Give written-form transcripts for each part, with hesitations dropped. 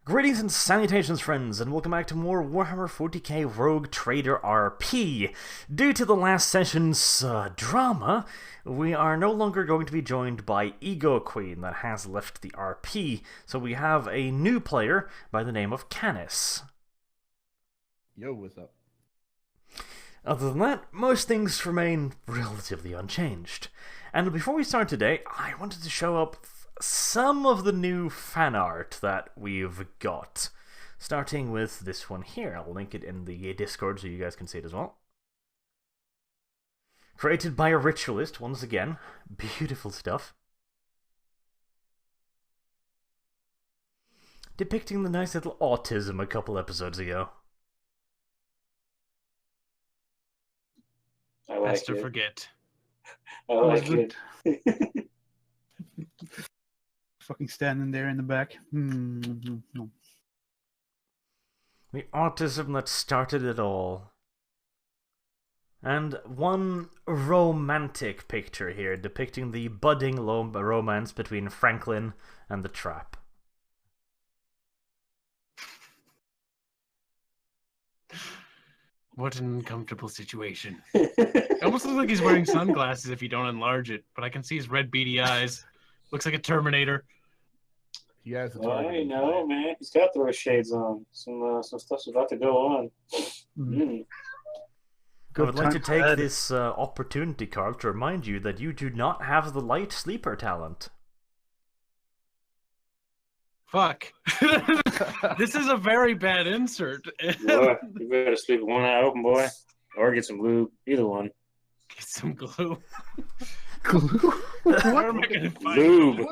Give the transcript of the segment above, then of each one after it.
Greetings and salutations, friends, and welcome back to more Warhammer 40k Rogue Trader RP. Due to the last session's drama, we are no longer going to be joined by Ego Queen that has left the RP, so we have a new player by the name of Canis. Yo, what's up? Other than that, most things remain relatively unchanged. And before we start today, I wanted to show up some of the new fan art that we've got. Starting with this one here. I'll link it in the Discord so you guys can see it as well. Created by a ritualist, once again. Beautiful stuff. Depicting the nice little autism a couple episodes ago. I like Best to it. forget. I like it. Fucking standing there in the back. The autism that started it all. And one romantic picture here depicting the budding romance between Franklin and the Trap. What an uncomfortable situation. It almost looks like he's wearing sunglasses if you don't enlarge it, but I can see his red beady eyes. Looks like a Terminator. He has a Well, target. I know, man. He's got those shades on. Some stuff's about to go on. I would like to take this opportunity, Carl, to remind you that you do not have the light sleeper talent. Fuck. This is a very bad insert. Boy, you better sleep with one eye open, boy. Or get some lube. Either one. Get some glue. Glue? Where am I gonna find Lube.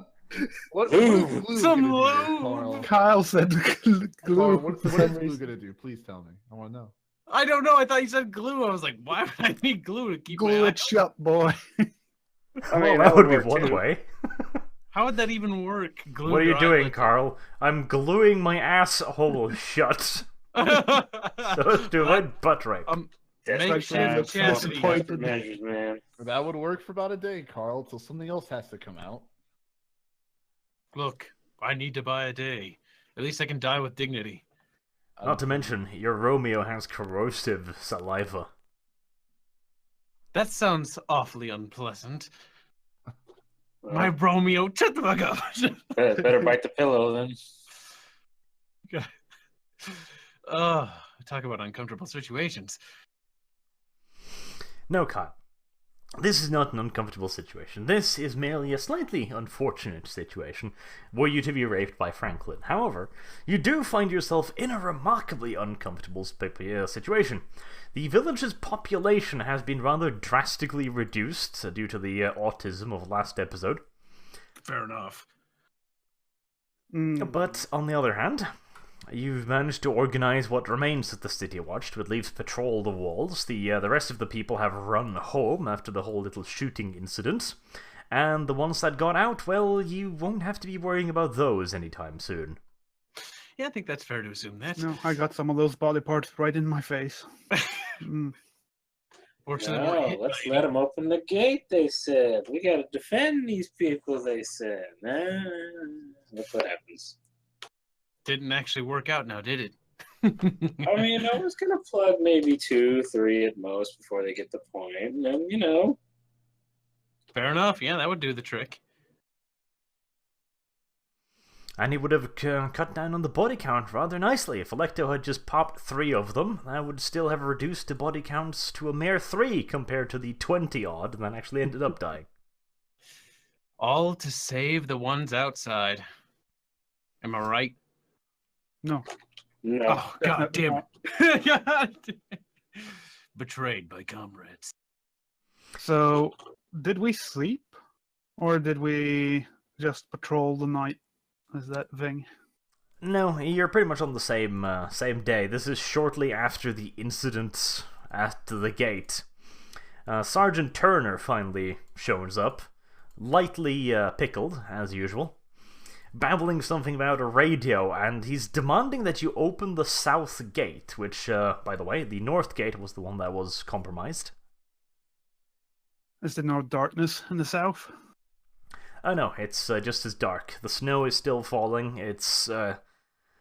What Lube. is glue Some gonna do, lube. Carl? Kyle said glue. Carl, what is glue gonna do? Please tell me. I want to know. I don't know. I thought you said glue. I was like, why would I need glue to keep Glue my it shut, boy. I mean, That would be work, one too. way. How would that even work? Glue What are you your doing, eyelids? Carl? I'm gluing my asshole shut so as to avoid butt rape. That's Make like sure that. the chastity- Desperate measures, man. That would work for about a day, Carl, till something else has to come out. Look, I need to buy a day. At least I can die with dignity. Not to mention, your Romeo has corrosive saliva. That sounds awfully unpleasant. Well, My Romeo, shut the fuck up. better bite the pillow then. Talk about uncomfortable situations. No, Kyle. This is not an uncomfortable situation. This is merely a slightly unfortunate situation, were you to be raped by Franklin. However, you do find yourself in a remarkably uncomfortable situation. The village's population has been rather drastically reduced due to the autism of last episode. Fair enough. But, on the other hand, you've managed to organize what remains of the City Watch to at least patrol the walls. The rest of the people have run home after the whole little shooting incident. And the ones that got out, well, you won't have to be worrying about those anytime soon. Yeah, I think that's fair to assume that. No, I got some of those body parts right in my face. Fortunately, No, we're hit let's by let them open the gate, they said. We gotta defend these people, they said. Look what happens. Didn't actually work out now, did it? I mean, I was gonna plug maybe 2, 3 at most before they get the point, and then, Fair enough. Yeah, that would do the trick. And he would have cut down on the body count rather nicely. If Electo had just popped 3 of them, that would still have reduced the body counts to a mere 3 compared to the 20-odd that actually ended up dying. All to save the ones outside. Am I right? No. No. Oh, god damn it. God damn it. Betrayed by comrades. So, did we sleep? Or did we just patrol the night? Is that thing? No, you're pretty much on the same day. This is shortly after the incident at the gate. Sergeant Turner finally shows up, lightly pickled, as usual, babbling something about a radio, and he's demanding that you open the south gate, which, by the way, the north gate was the one that was compromised. Is there no darkness in the south? Oh no, it's just as dark. The snow is still falling. It's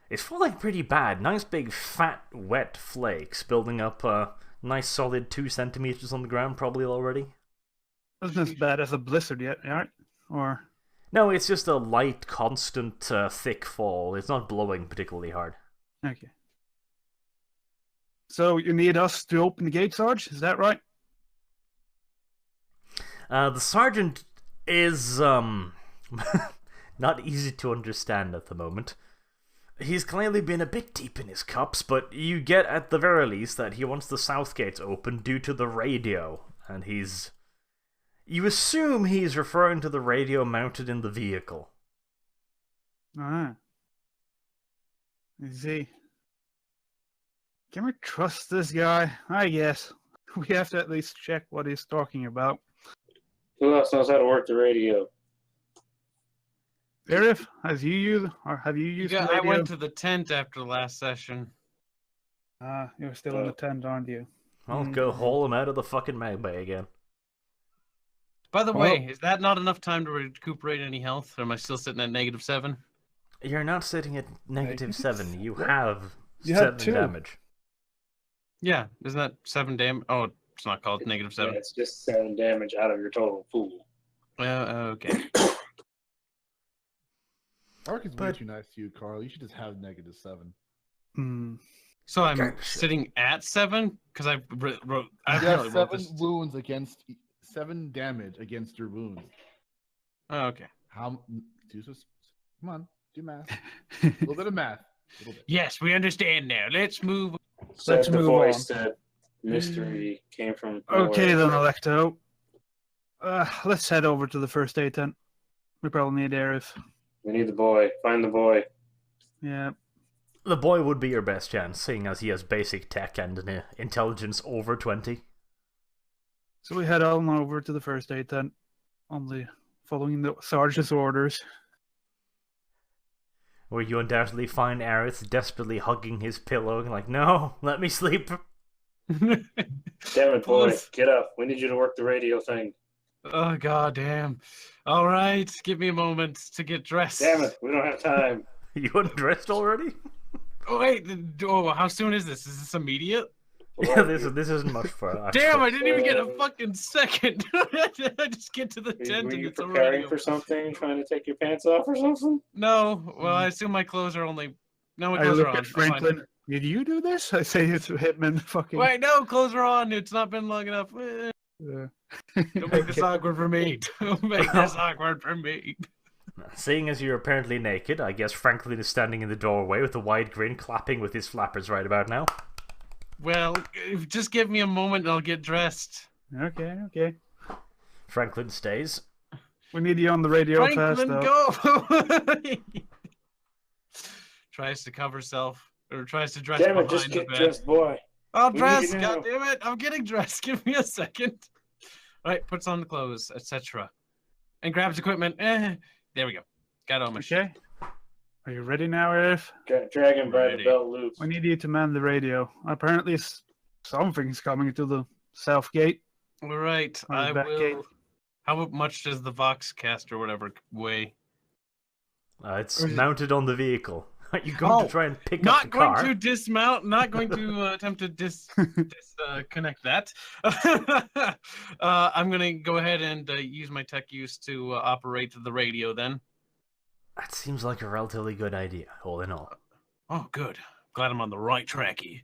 It's falling pretty bad. Nice big fat wet flakes building up a nice solid 2 centimeters on the ground probably already. Isn't as bad as a blizzard yet, right? Or No, it's just a light, constant, thick fall. It's not blowing particularly hard. okay. So you need us to open the gate, Sarge? Is that right? The sergeant is not easy to understand at the moment. He's clearly been a bit deep in his cups, but you get at the very least that he wants the south gates open due to the radio, and he's... You assume he's referring to the radio mounted in the vehicle. I see. Can we trust this guy? I guess. We have to at least check what he's talking about. Who else knows how to work the radio? Arif, have you used the I radio? went to the tent after the last session. You're still in the tent, aren't you? I'll go haul him out of the fucking mag bay again. By the Well- way, is that not enough time to recuperate any health? Or am I still sitting at -7? You're not sitting at -7. You have You 7 had 2. damage. Yeah, isn't that 7 damage? Oh, it's not called Yeah, -7. it's just 7 damage out of your total pool. Okay. Ark is way But- too nice to you, Carl. You should just have -7. Hmm. So I'm Gotcha. sitting at 7 because I wrote. I You have really wrote 7 this. wounds against 7 damage against your wounds. Oh, okay. How? Come on, do math. A little bit of math. A little bit. Yes, we understand now. Let's move. Said Let's the move voice on. that mystery came from. Okay nowhere. then, Electo. Let's head over to the first aid tent. We probably need Arif. We need the boy. Find the boy. Yeah. The boy would be your best chance, seeing as he has basic tech and an intelligence over 20. So we head on over to the first aid tent, following the sergeant's orders. Where you undoubtedly find Aerith desperately hugging his pillow, and like, no, let me sleep. Damn it, boy. Get up. We need you to work the radio thing. Oh, god damn. All right, give me a moment to get dressed. Damn it. We don't have time. You undressed already? Oh, wait. Oh, how soon is this? Is this immediate? Yeah, this isn't much for Damn, I didn't even get a fucking second. I just get to the tent Were and you it's already preparing open. for something? Trying to take your pants off or something? No, well, I assume my clothes are only... No, my I clothes are look on. at It's fine. Franklin. Did you do this? I say it to him and fucking. Wait, no, clothes are on. It's not been long enough. Don't make this awkward for me. Don't make this awkward for me. Seeing as you're apparently naked, I guess Franklin is standing in the doorway with a wide grin, clapping with his flappers right about now. Well, just give me a moment and I'll get dressed. Okay. Franklin stays. We need you on the radio fast, Franklin, though. go! Tries to cover self, or tries to dress Damn it. behind Just the get bed. dressed, boy. I'll We dress, need you now. God damn it! I'm getting dressed. Give me a second. Right, puts on the clothes, etc. And grabs equipment. There we go. Got all my shit. Okay. Are you ready now, Arif? Drag him by the Ready. belt loops. We need you to man the radio. Apparently, something's coming to the south gate. All right, Or I back will. gate. How much does the Vox cast or whatever weigh? It's Or is it- mounted on the vehicle. Are you going Oh, to try and pick up Not the going car? to dismount. Not going to attempt to disconnect that. I'm going to go ahead and use my tech use to operate the radio then. That seems like a relatively good idea, all in all. Oh, good. Glad I'm on the right tracky.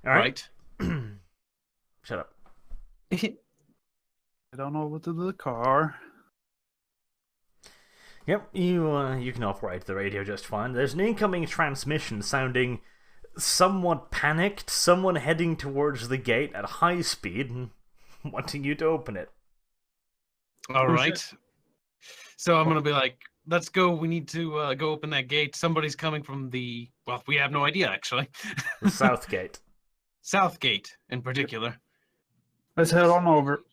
All right. Shut up. Head on over to the car. Yep, you can operate the radio just fine. There's an incoming transmission sounding somewhat panicked, someone heading towards the gate at high speed and wanting you to open it. All right. So I'm going to be like, let's go. We need to go open that gate. Somebody's coming from the... Well, we have no idea, actually. The south gate. South gate, in particular. Let's head on over.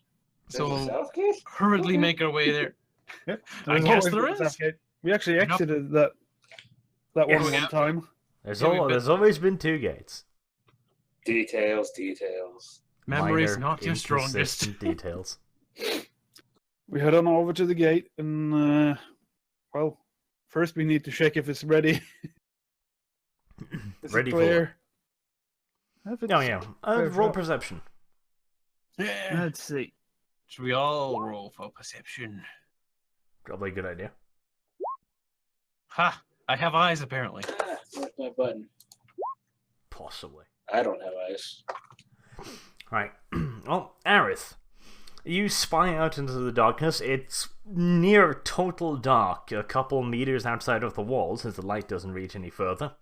So There's a we'll south gate? hurriedly make our way there. Yep. I There's guess always there a is. south gate. We actually Yep. exited that Yes. one time. There's Yeah, we've been- there's always been 2 gates. Details. Memory's Minor, not your strongest. inconsistent details. We head on over to the gate and, First, we need to check if it's ready. Is Ready it for clear? If Oh it's- yeah. clear Roll shot. perception. Yeah. Let's see. Should we all roll for perception? Probably a good idea. Ha! I have eyes apparently. Ah, where's my button? Possibly. I don't have eyes. Right. Well, Aerith, you spy out into the darkness. It's near total dark, a couple meters outside of the wall, since the light doesn't reach any further.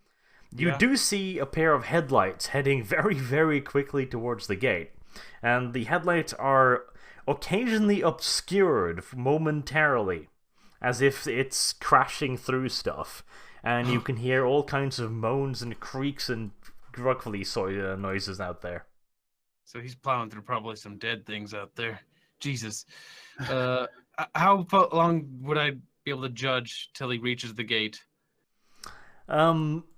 You Yeah. do see a pair of headlights heading very, very quickly towards the gate. And the headlights are occasionally obscured momentarily, as if it's crashing through stuff. And you can hear all kinds of moans and creaks and gruffly noises out there. So he's plowing through probably some dead things out there. Jesus. How long would I be able to judge till he reaches the gate?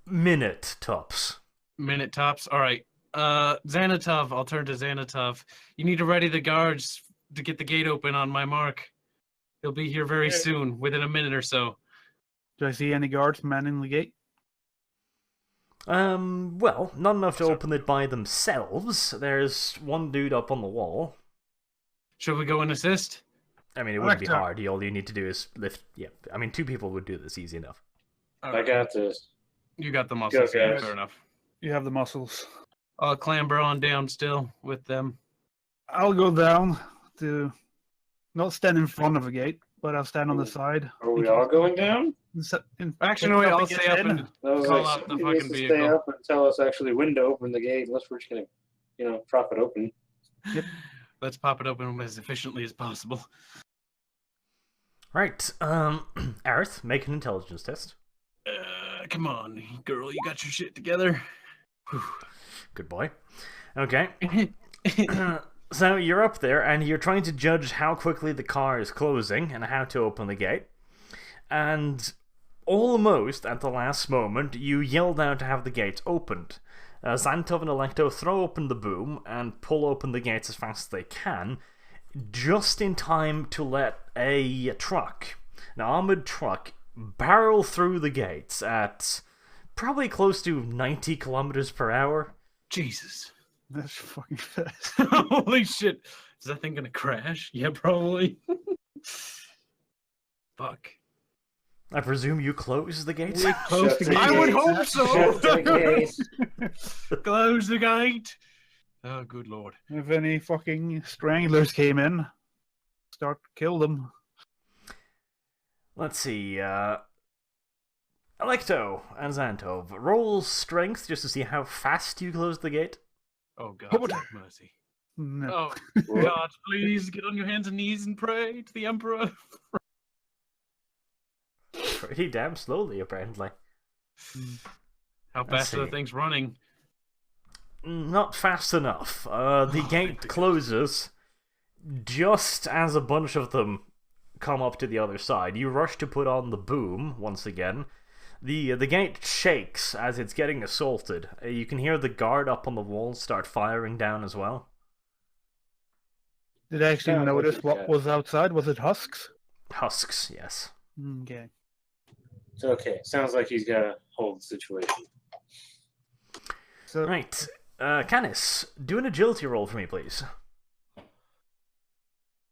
Minute tops. Minute tops. All right. Xanatov, I'll turn to Xanatov. You need to ready the guards to get the gate open on my mark. He'll be here very soon, within a minute or so. Do I see any guards manning the gate? Well, not enough to open it by themselves. There's one dude up on the wall. Should we go and assist? I mean, it wouldn't be Alexa. hard. All you need to do is lift. Yeah, I mean, 2 people would do this easy enough. All I got this. You got the muscles. Go, Yeah, guys. fair enough. You have the muscles. I'll clamber on down still with them. I'll go down to not stand in front of the gate, but I'll stand on the side. Are we all going down? Actually, no, wait, I'll stay up and That was call like, out the somebody needs fucking to stay vehicle. up and tell us actually when to open the gate, unless we're just gonna, prop it open. Let's pop it open as efficiently as possible. Right. Aerith, make an intelligence test. Come on, girl, you got your shit together. Good boy. Okay. So you're up there and you're trying to judge how quickly the car is closing and how to open the gate. And almost at the last moment, you yell down to have the gates opened. Xantov and Electo throw open the boom and pull open the gates as fast as they can, just in time to let a truck, an armored truck, barrel through the gates at probably close to 90 kilometers per hour. Jesus. That's fucking fast. Holy shit. Is that thing gonna crash? Yeah, probably. Fuck. I presume you close the gates? Close Shut the the gate. I would gate. hope so. Shut the gate. Close the gate. Oh, good lord. If any fucking stranglers came in, start to kill them. Let's see, Electo and Xantov, roll strength just to see how fast you close the gate. Oh, God, What? have mercy. No. Oh, God, please get on your hands and knees and pray to the Emperor. Pretty damn slowly, apparently. How Let's fast are the see. things running? Not fast enough. The gate thank closes just as a bunch of them come up to the other side. You rush to put on the boom once again. The gate shakes as it's getting assaulted. You can hear the guard up on the wall start firing down as well. Did I actually Sounds like notice he's what got- was outside? Was it husks? Husks, yes. Okay. It's okay. Sounds like he's got to hold the situation. So Right. Canis, do an agility roll for me, please.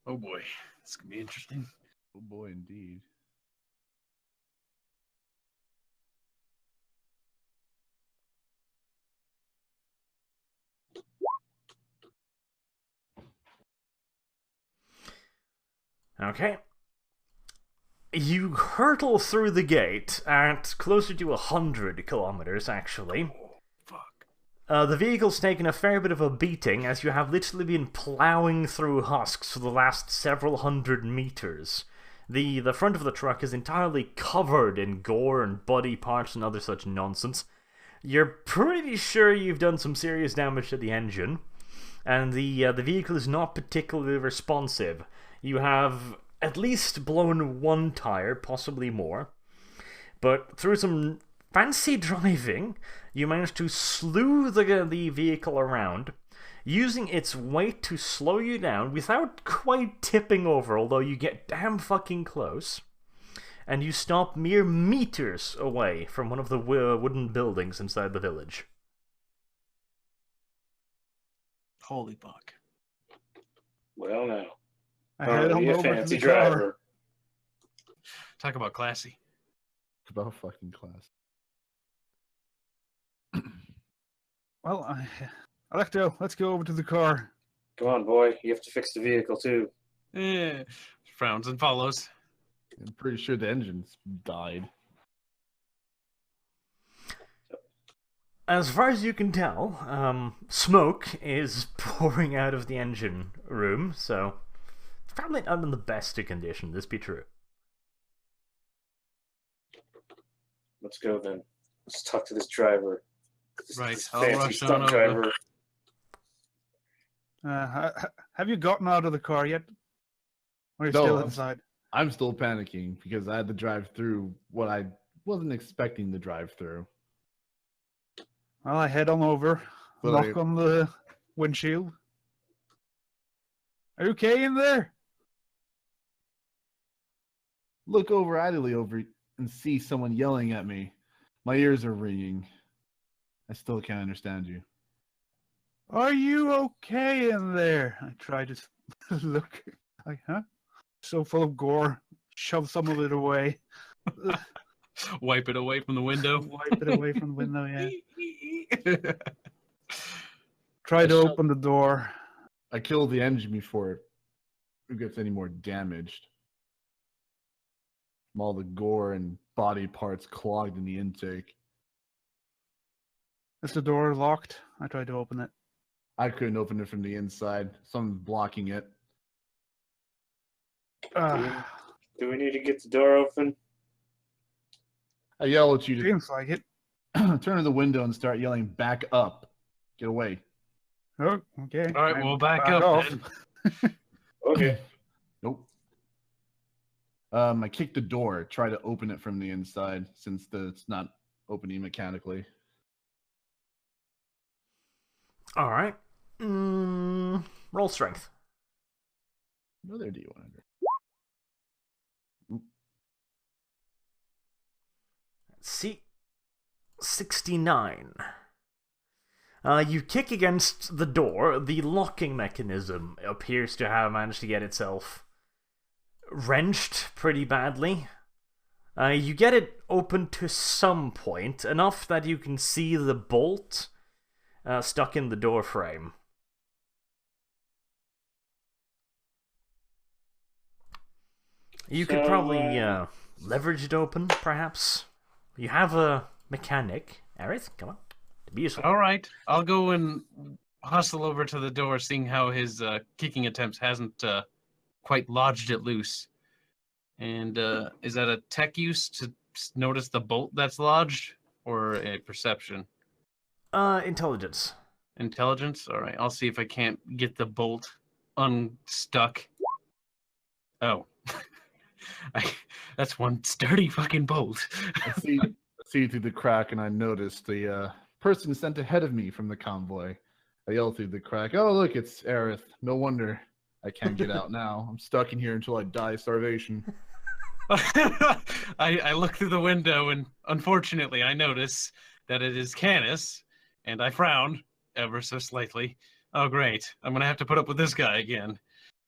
Oh, boy. This could be interesting. Oh boy, indeed. Okay. You hurtle through the gate at closer to 100 kilometers, actually. Fuck. The vehicle's taken a fair bit of a beating, as you have literally been plowing through husks for the last several hundred meters. The front of the truck is entirely covered in gore and body parts and other such nonsense. You're pretty sure you've done some serious damage to the engine, and the vehicle is not particularly responsive. You have at least blown one tire, possibly more, but through some fancy driving, you managed to slew the vehicle around, using its weight to slow you down without quite tipping over, although you get damn fucking close. and you stop mere meters away from one of the wooden buildings inside the village. Holy fuck. Well, now. I head on you over to fancy the car. driver. Talk about classy. About fucking class. Well, Alecto, let's go over to the car. Come on, boy. You have to fix the vehicle, too. Frowns and follows. I'm pretty sure the engines died. As far as you can tell, smoke is pouring out of the engine room, so it's probably not in the best of condition, this be true. Let's go, then. Let's talk to this driver. Right, This I'll fancy rush stunt on over. driver. Have you gotten out of the car yet? Or are you No, still I'm- inside? I'm still panicking because I had to drive through what I wasn't expecting to drive through. Well, I head on over, Well, knock on the windshield. Are you okay in there? Look over idly over and see someone yelling at me. My ears are ringing. I still can't understand you. Are you okay in there? I try to look. Like, huh? So full of gore. Shove some of it away. Wipe it away from the window. Wipe it away from the window, yeah. Try to open the door. I killed the engine before it gets any more damaged. From all the gore and body parts clogged in the intake. Is the door locked? I tried to open it. I couldn't open it from the inside. Someone's blocking it. Do we need to get the door open? I yell at you to Seems like it. turn to the window and start yelling, "Back up! Get away!" Oh, okay. All right, I we'll back up off. then. Okay. Nope. I kicked the door, try to open it from the inside since it's not opening mechanically. Alright. Roll strength. Another D100. See, 69. You kick against the door. The locking mechanism appears to have managed to get itself wrenched pretty badly. You get it open to some point, enough that you can see the bolt stuck in the door frame. You could probably leverage it open, perhaps. You have a mechanic. Aerith, come on. To be useful. All right, I'll go and hustle over to the door, seeing how his kicking attempts hasn't quite lodged it loose. And is that a tech use to notice the bolt that's lodged, or a perception? Intelligence. Intelligence? All right, I'll see if I can't get the bolt unstuck. Oh. That's one sturdy fucking bolt. I see through the crack, and I notice the person sent ahead of me from the convoy. I yell through the crack, "Oh, look, it's Aerith. No wonder I can't get out now. I'm stuck in here until I die of starvation." I look through the window, and unfortunately, I notice that it is Canis, and I frown ever so slightly. Oh, great. I'm going to have to put up with this guy again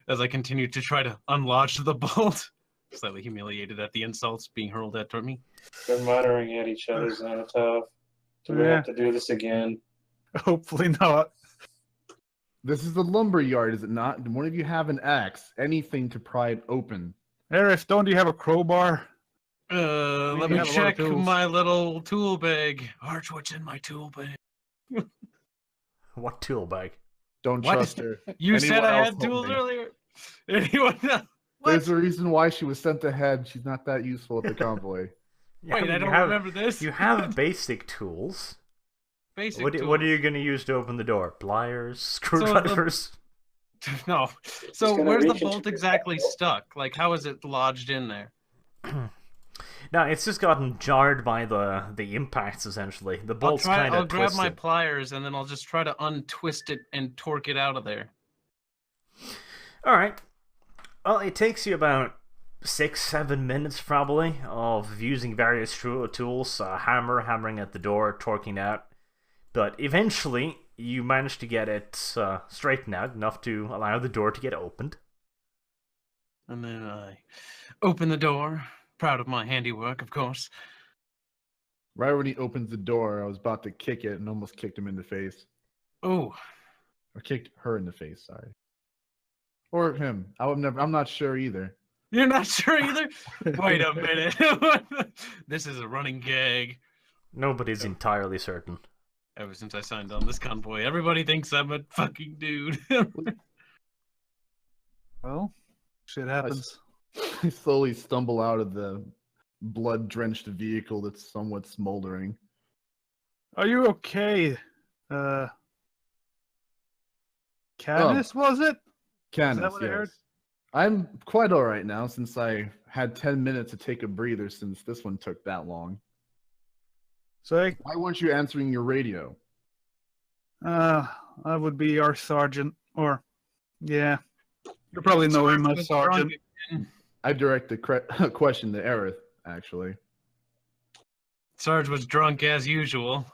as I continue to try to unlodge the bolt. Slightly humiliated at the insults being hurled at toward me. We're muttering at each other, Xanatov. Do we have to do this again? Hopefully not. This is the lumber yard, is it not? One of you have an axe, anything to pry it open. Aerith, don't you have a crowbar? Let We me have a lot of check tools. my little tool bag. Arch, what's in my tool bag? What tool bag? Don't What? trust her. You said Anyone I else had help tools me. earlier. Anyone else? There's a reason why she was sent ahead. She's not that useful at the convoy. Wait, I don't remember this. You have basic tools. Basic What tools. are you going to use to open the door? Pliers? Screwdrivers? No. So gonna where's the reach into bolt your exactly pocket. stuck? Like, how is it lodged in there? No, it's just gotten jarred by the impacts, essentially. The bolt's kind of I'll grab twisted. my pliers and then I'll just try to untwist it and torque it out of there. Alright. Well, it takes you about 6-7 minutes probably of using various tools, hammering at the door, torquing out. But eventually, you manage to get it straightened out enough to allow the door to get opened. And then I open the door, proud of my handiwork, of course. Right when he opens the door, I was about to kick it and almost kicked him in the face. Oh, Or kicked her in the face, sorry. Or him. I'm not sure either. you're not sure either? Wait a minute. This is a running gag. Nobody's entirely certain. Ever since I signed on this convoy, everybody thinks I'm a fucking dude. Well, shit happens. I slowly stumble out of the blood-drenched vehicle that's somewhat smoldering. Are you okay? Canis, was it? Canis, what I heard? yes. I'm quite all right now since I had 10 minutes to take a breather since this one took that long. So, Why weren't you answering your radio? I would be our sergeant, or, yeah. You probably know him as sergeant. I direct the question to Aerith, actually. Sarge was drunk as usual.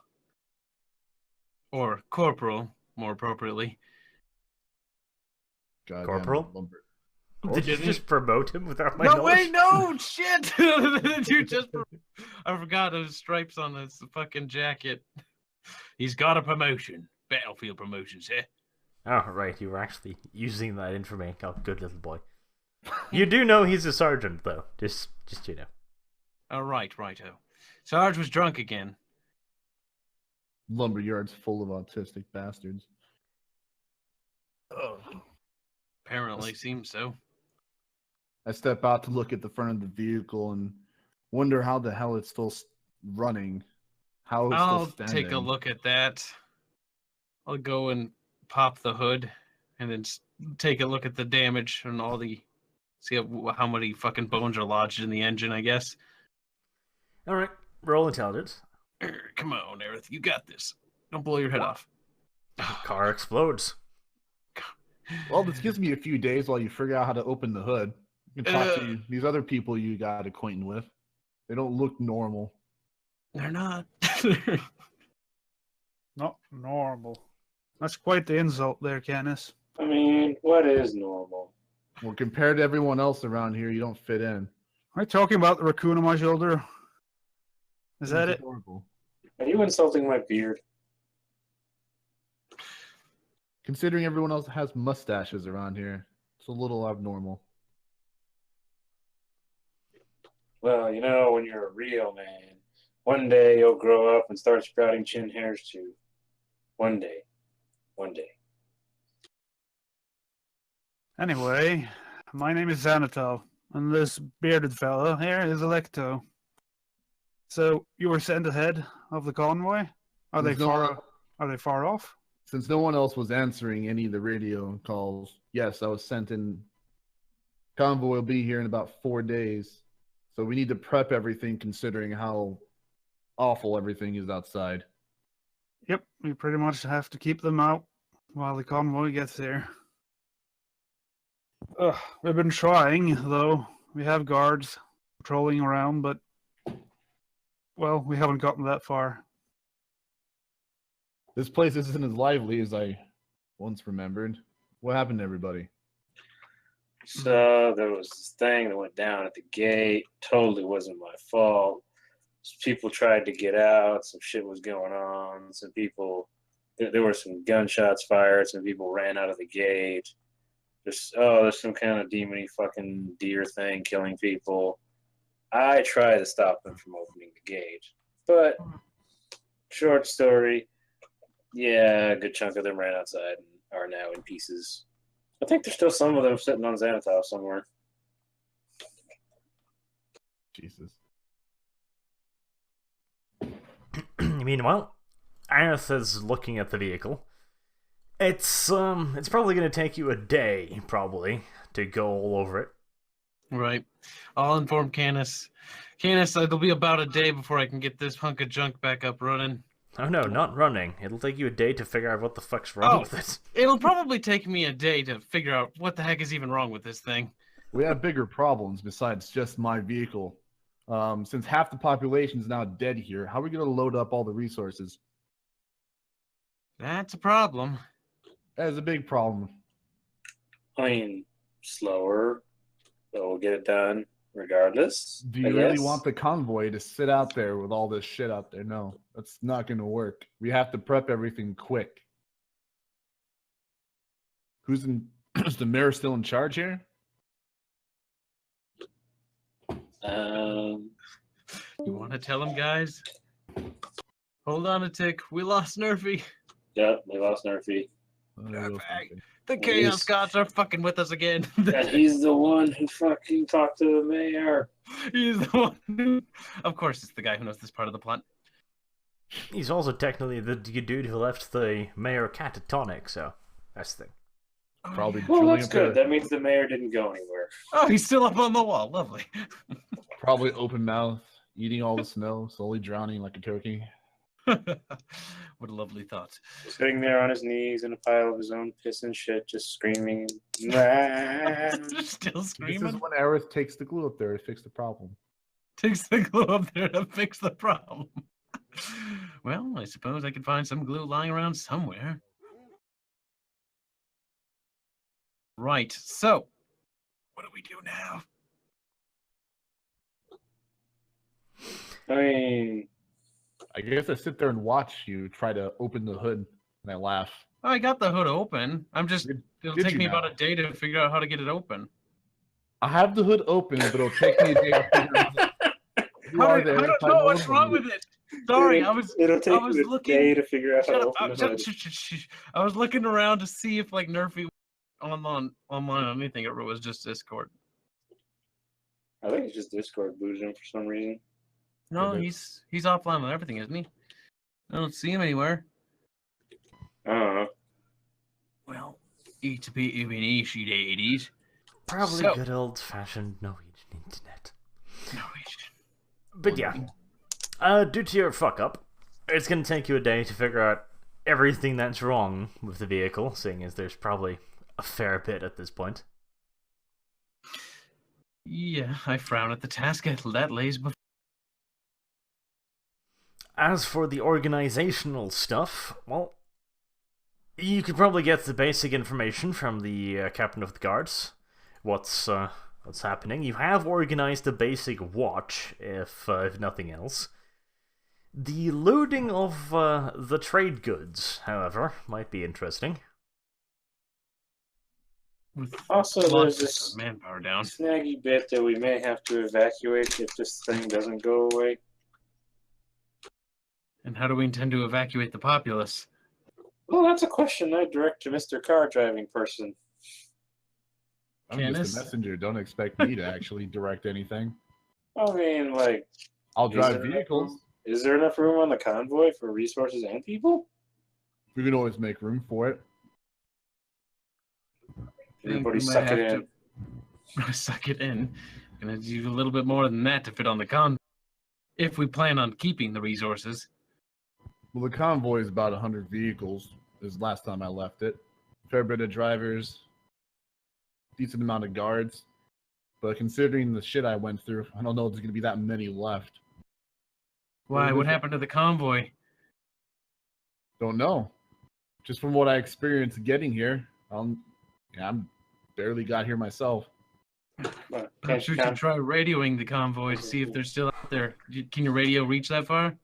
Or corporal, more appropriately. Goddamn Corporal? lumber. Did you just promote him without my No, knowledge? wait, no, shit! You just, I forgot those stripes on his fucking jacket. He's got a promotion. Battlefield promotions, eh? Oh, right, you were actually using that information. Oh, good little boy. You do know he's a sergeant, though. Just you know. Oh, righto. Sarge was drunk again. Lumberyard's full of autistic bastards. Oh. Apparently, seems so. I step out to look at the front of the vehicle and wonder how the hell it's still running. How it's I'll still standing. take a look at that. I'll go and pop the hood and then take a look at the damage and all the... See how many fucking bones are lodged in the engine, I guess. Alright, roll intelligence. Come on, Aerith, you got this. Don't blow your head off. Car explodes. Well, this gives me a few days while you figure out how to open the hood. You can talk to these other people you got acquainted with. They don't look normal. They're not. Not normal. That's quite the insult there, Canis. I mean, what is normal? Well, compared to everyone else around here, you don't fit in. Are you talking about the raccoon on my shoulder? Is that It's it? horrible. Are you insulting my beard? Considering everyone else has mustaches around here, it's a little abnormal. Well, you know, when you're a real man, one day you'll grow up and start sprouting chin hairs too. One day. One day. Anyway, my name is Xanatal, and this bearded fellow here is Electo. So you were sent ahead of the convoy? Are they far off? Since no one else was answering any of the radio calls, yes, I was sent in. Convoy will be here in about 4 days. So we need to prep everything considering how awful everything is outside. Yep, we pretty much have to keep them out while the convoy gets here. We've been trying, though. We have guards patrolling around, but, well, we haven't gotten that far. This place isn't as lively as I once remembered. What happened to everybody? So there was this thing that went down at the gate. Totally wasn't my fault. Some people tried to get out. Some shit was going on. Some people, there were some gunshots fired. Some people ran out of the gate. There's some kind of demony fucking deer thing killing people. I tried to stop them from opening the gate. But, short story, yeah, a good chunk of them ran outside and are now in pieces. I think there's still some of them sitting on Xanatos somewhere. Jesus. Meanwhile, Aerith is looking at the vehicle. It's probably going to take you a day, probably, to go all over it. Right. I'll inform Canis. Canis, it'll be about a day before I can get this hunk of junk back up running. Oh no, not running. It'll take you a day to figure out what the fuck's wrong with it. It'll probably take me a day to figure out what the heck is even wrong with this thing. We have bigger problems besides just my vehicle. Since half the population is now dead here, how are we going to load up all the resources? That's a problem. That is a big problem. I mean, slower, but we'll get it done regardless. Do you I really guess. want the convoy to sit out there with all this shit out there? No, that's not going to work. We have to prep everything quick. Is the mayor still in charge here? You want to tell him, guys? Hold on a tick. We lost Nerfy. Yep, we lost Nerfy. The Chaos Gods are fucking with us again. And he's the one who fucking talked to the mayor. He's the one who... Of course, it's the guy who knows this part of the plot. He's also technically the dude who left the mayor catatonic, so that's the thing. Probably. Well, that's good. That means the mayor didn't go anywhere. Oh, he's still up on the wall. Lovely. Probably open mouth, eating all the snow, slowly drowning like a turkey. What a lovely thought. Sitting there on his knees in a pile of his own piss and shit, just screaming. Still This screaming. is when Aerith takes the glue up there to fix the problem. Takes the glue up there to fix the problem. Well, I suppose I could find some glue lying around somewhere. Right, so what do we do now? I mean, I guess I sit there and watch you try to open the hood, and I laugh. I got the hood open. It'll did take you me now? about a day to figure out how to get it open. I have the hood open, but it'll take me a day to figure out. You I are there. don't if I know what's open wrong it. with it. Sorry, it'll take I was you a looking. day to figure out how Shut to up. open the Shut- hood. shh. I was looking around to see if like Nerfy online on anything, or it was just Discord. I think it's just Discord booted him for some reason. No, Yeah, he's offline with everything, isn't he? I don't see him anywhere. I don't know. Well, it's a bit of an issue that it is. Probably So- good old-fashioned Norwegian internet. Norwegian. But yeah, due to your fuck-up, it's going to take you a day to figure out everything that's wrong with the vehicle, seeing as there's probably a fair bit at this point. Yeah, I frown at the task that lays before. As for the organizational stuff, well, you could probably get the basic information from the captain of the guards. What's happening? You have organized a basic watch, if nothing else. The looting of the trade goods, however, might be interesting. With Also, lots there's of this manpower down. snaggy bit that we may have to evacuate if this thing doesn't go away. And how do we intend to evacuate the populace? Well, that's a question I direct to Mr. Car Driving Person. I'm Candace? just a messenger. Don't expect me to actually direct anything. I mean, like, I'll drive there enough vehicles. room- Is there enough room on the convoy for resources and people? We can always make room for it. Everybody we might suck it have in. Suck it in. Gonna do a little bit more than that to fit on the con. If we plan on keeping the resources. Well, the convoy is about 100 vehicles. Is last time I left it. Fair bit of drivers, decent amount of guards. But considering the shit I went through, I don't know if there's going to be that many left. Why? What happened to the convoy? Don't know. Just from what I experienced getting here, I'm barely got here myself. Perhaps we should try radioing the convoy to see if they're still out there. Can your radio reach that far?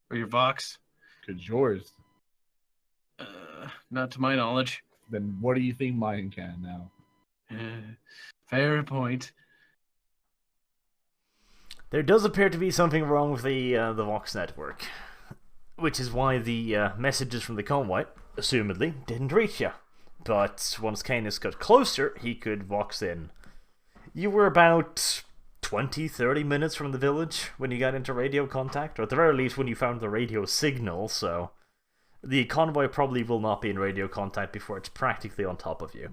Or your Vox? Could yours? Not to my knowledge. Then what do you think mine can now? Fair point. There does appear to be something wrong with the Vox network, which is why the messages from the convoy, assumedly, didn't reach you. But once Canis got closer, he could Vox in. You were about 20-30 minutes from the village when you got into radio contact, or at the very least when you found the radio signal, so the convoy probably will not be in radio contact before it's practically on top of you.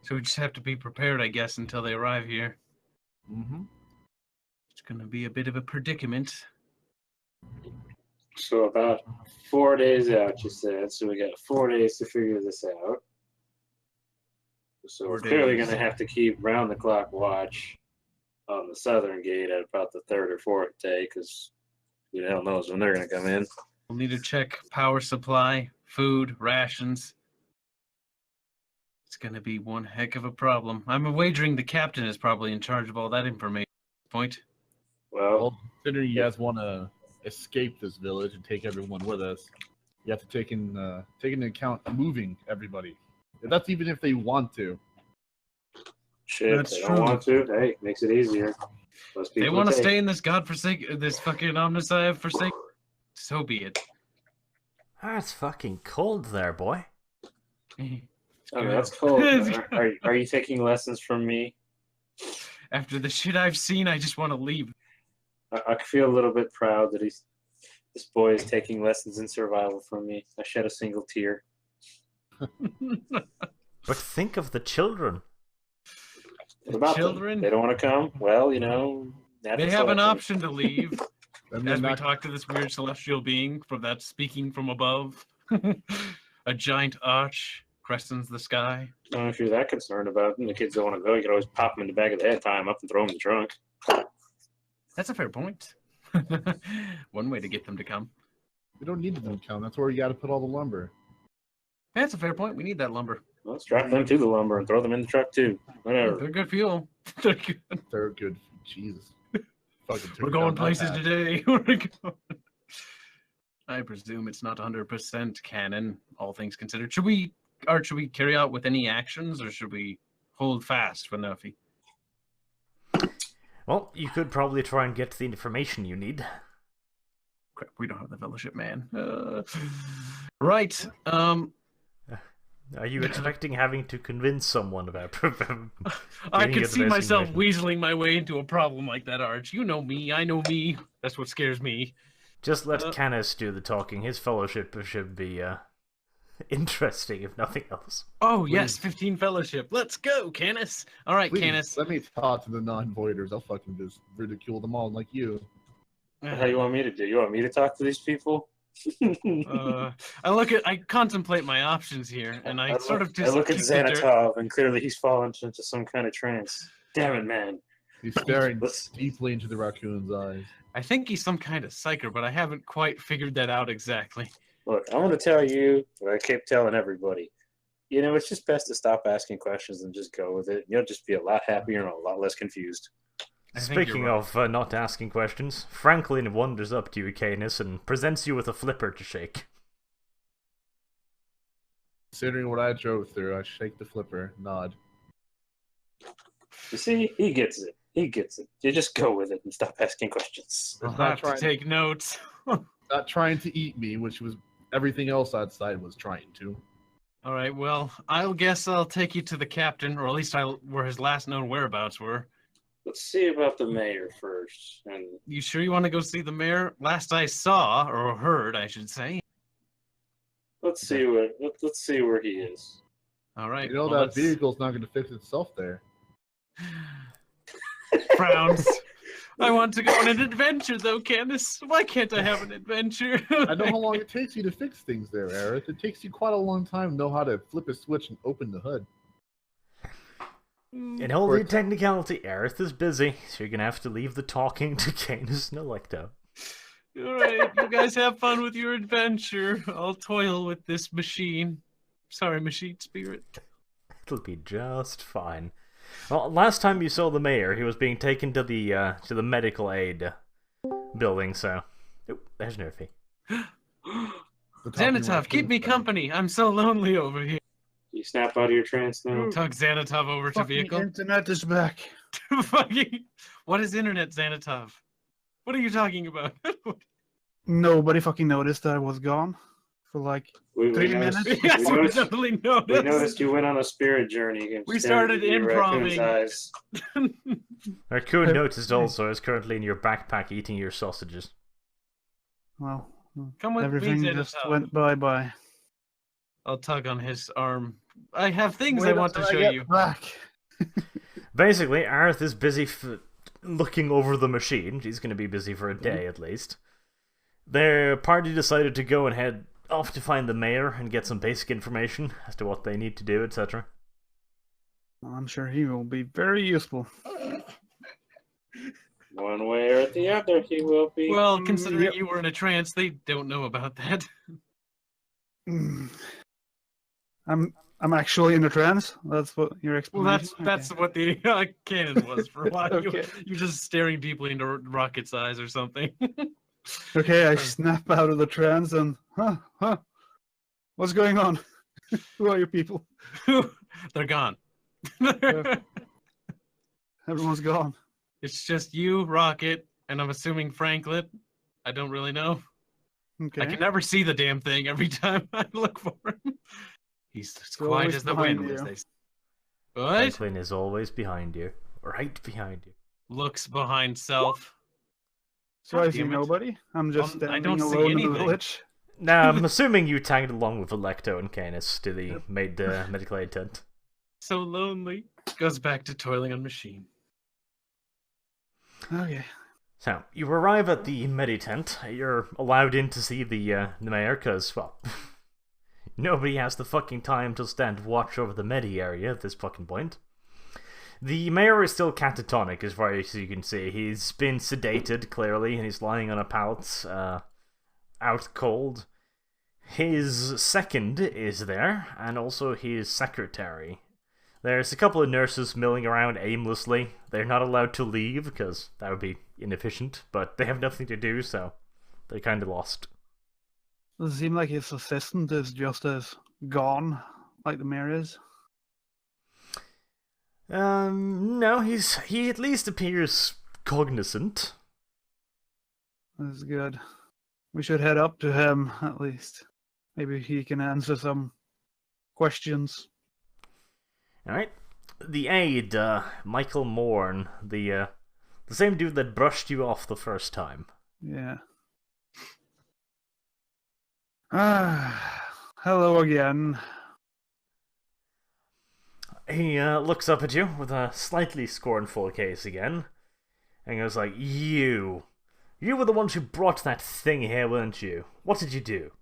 So we just have to be prepared, I guess, until they arrive here. Mm-hmm. It's going to be a bit of a predicament. So about 4 days out, you said. So we got 4 days to figure this out. So 4 we're clearly days. going to have to keep round-the-clock watch on the southern gate at about the third or fourth day, because who the hell knows when they're going to come in. We'll need to check power supply, food, rations. It's going to be one heck of a problem. I'm wagering the captain is probably in charge of all that information at this point. Well, Considering you guys want to escape this village and take everyone with us, you have to take into account moving everybody. That's even if they want to. shit, That's they true. don't want to. Hey, makes it easier. Less They people want to take. stay in this this fucking omnicide forsake. So be it. Ah, it's fucking cold there, boy. Oh, that's cool. Are you taking lessons from me? After the shit I've seen, I just want to leave. I feel a little bit proud that this boy is taking lessons in survival from me. I shed a single tear. But think of the children. What about children? them? They don't want to come? Well, They have an selection. option to leave. And As then we talk to this weird celestial being from that speaking from above. A giant arch crestens the sky. I don't know if you're that concerned about them. The kids don't want to go. You can always pop them in the back of the head, tie them up, and throw them in the trunk. That's a fair point. One way to get them to come. we don't need them to come. That's where you got to put all the lumber. That's a fair point. We need that lumber. Well, strap them to the lumber and throw them in the truck too. Whatever. They're good fuel. They're good. They're good. Jesus. Fucking took We're it going down my places path. today. We're going. I presume it's not 100% canon, all things considered. Should we carry out with any actions, or should we hold fast for Nuffy? Well, you could probably try and get the information you need. Crap, we don't have the fellowship, man. Right. Are you expecting having to convince someone about I Getting could it see the best myself information. weaseling my way into a problem like that, Arch. You know me. I know me. That's what scares me. Just let Canis do the talking. His fellowship should be interesting, if nothing else. Oh, yes, 15 fellowship. Let's go, Canis. All right, Please, Canis. let me talk to the non-voiders. I'll fucking just ridicule them all like you. How you want me to do? You want me to talk to these people? I contemplate my options here, and I sort of just I look at kick the dirt. Xanatov, and clearly he's fallen into some kind of trance. Damn it, man. He's staring Let's- deeply into the raccoon's eyes. I think he's some kind of psyker, but I haven't quite figured that out exactly. Look, I'm going to tell you what I keep telling everybody. It's just best to stop asking questions and just go with it. You'll just be a lot happier and a lot less confused. I think you're Speaking right. of not asking questions, Franklin wanders up to you, Canis, and presents you with a flipper to shake. Considering what I drove through, I shake the flipper, nod. You see, he gets it. He gets it. You just go with it and stop asking questions. I'll It's not have to trying- take notes. Not trying to eat me, which was everything else outside was trying to. All right, well, I'll take you to the captain, or at least where his last known whereabouts were. Let's see about the mayor first. And You sure you want to go see the mayor? Last I saw, or heard, I should say. let's see where he is. All right. You know well, that vehicle's not going to fix itself there. Frowns. I want to go on an adventure, though, Candace. Why can't I have an adventure? I know how long it takes you to fix things there, Aerith. It takes you quite a long time to know how to flip a switch and open the hood. In holy technicality, Aerith is busy, so you're gonna have to leave the talking to Canis Nelecto. All right, you guys have fun with your adventure. I'll toil with this machine. Sorry, machine spirit. It'll be just fine. Well, last time you saw the mayor, he was being taken to the medical aid building, so... Oh, there's Nerfy. Xanatov, keep me company. I'm so lonely over here. You snap out of your trance now. Tug Xanatov over to Fucking vehicle. internet is back. Fucking... What is internet, Xanatov? What are you talking about? Nobody fucking noticed that I was gone for like We 3 noticed- minutes. Yes, we we noticed- definitely We noticed. noticed you went on a spirit journey. and We stared started into your raccoon's improving. eyes. Raccoon noticed also is currently in your backpack eating your sausages. Well, Come with everything me, just Xanatov. went bye. I'll tug on his arm. I have things I Wait want to until show I get you. Back. Basically, Aerith is busy looking over the machine. She's going to be busy for a day at least. Their party decided to go and head off to find the mayor and get some basic information as to what they need to do, etc. I'm sure he will be very useful. One way or the other, he will be. Well, considering Yep. you were in a trance, they don't know about that. Mm. I'm actually in a trance. That's what your Well, explanation. that's what the canon was for a while. Okay. You're just staring deeply into Rocket's eyes or something. Okay. I snap out of the trance and what's going on? Who are you people? They're gone. Everyone's gone. It's just you, Rocket, and I'm assuming Franklin. I don't really know. Okay. I can never see the damn thing every time I look for him. He's as quiet always as the behind wind, as you. they say. What? Franklin is always behind you. Right behind you. Looks behind self. So I God see damn it. nobody. I'm just I standing don't see alone in the anything. village. Now, I'm assuming you tagged along with Electo and Canis to the medical aid tent. So lonely. Goes back to toiling on machine. Okay. So, you arrive at the medi-tent. You're allowed in to see the mayor, because, well, nobody has the fucking time to stand watch over the medi area at this fucking point. The mayor is still catatonic, as far as you can see. He's been sedated, clearly, and he's lying on a pallet, out cold. His second is there, and also his secretary. There's a couple of nurses milling around aimlessly. They're not allowed to leave, because that would be inefficient, but they have nothing to do, so they're kind of lost. Does it seem like his assistant is just as gone, like the mayor is? No, he at least appears cognizant. That's good. We should head up to him, at least. Maybe he can answer some questions. Alright. The aide, Michael Morn, the same dude that brushed you off the first time. Yeah. Hello again. He looks up at you with a slightly scornful gaze again, and goes like, You were the ones who brought that thing here, weren't you? What did you do?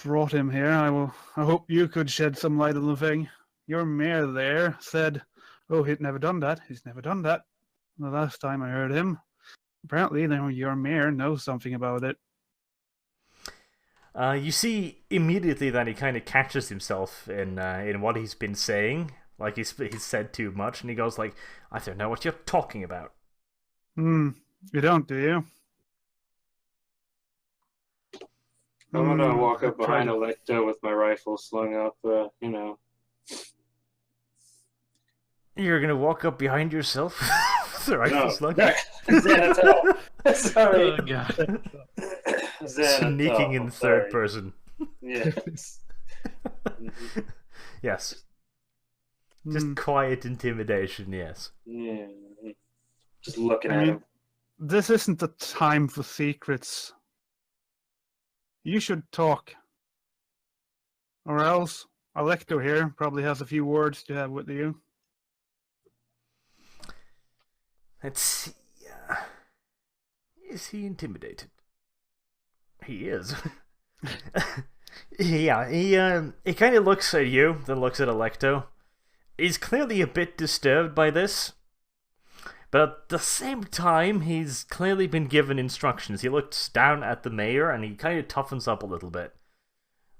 Brought him here. I hope you could shed some light on the thing. Your mayor there said, oh, he'd never done that. He's never done that. The last time I heard him. Apparently, your mayor knows something about it. You see immediately that he kind of catches himself in what he's been saying. Like he's said too much, and he goes like, I don't know what you're talking about. You don't, do you? I'm gonna walk up I tried behind to- Electo with my rifle slung up, You're gonna walk up behind yourself with the rifle slung? Xanatel. Sorry. Oh, God. Sneaking in third person. Yes. Yes. Just Hmm. quiet intimidation, yes. Yeah. Just looking I at mean, him. This isn't the time for secrets. You should talk. Or else, Electo here probably has a few words to have with you. Let's see. Is he intimidated? He is. Yeah, he kind of looks at you, then looks at Electo. He's clearly a bit disturbed by this. But at the same time, he's clearly been given instructions. He looks down at the mayor and he kind of toughens up a little bit.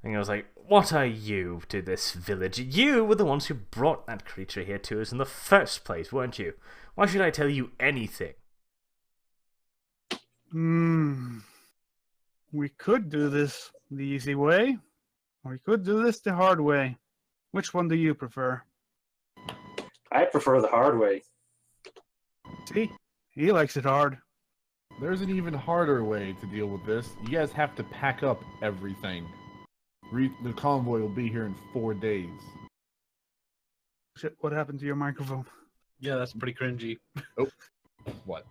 And he goes like, what are you to this village? You were the ones who brought that creature here to us in the first place, weren't you? Why should I tell you anything? We could do this the easy way, or we could do this the hard way. Which one do you prefer? I prefer the hard way. See, he likes it hard. There's an even harder way to deal with this. You guys have to pack up everything. The convoy will be here in 4 days. Shit, what happened to your microphone? Yeah, that's pretty cringy. What?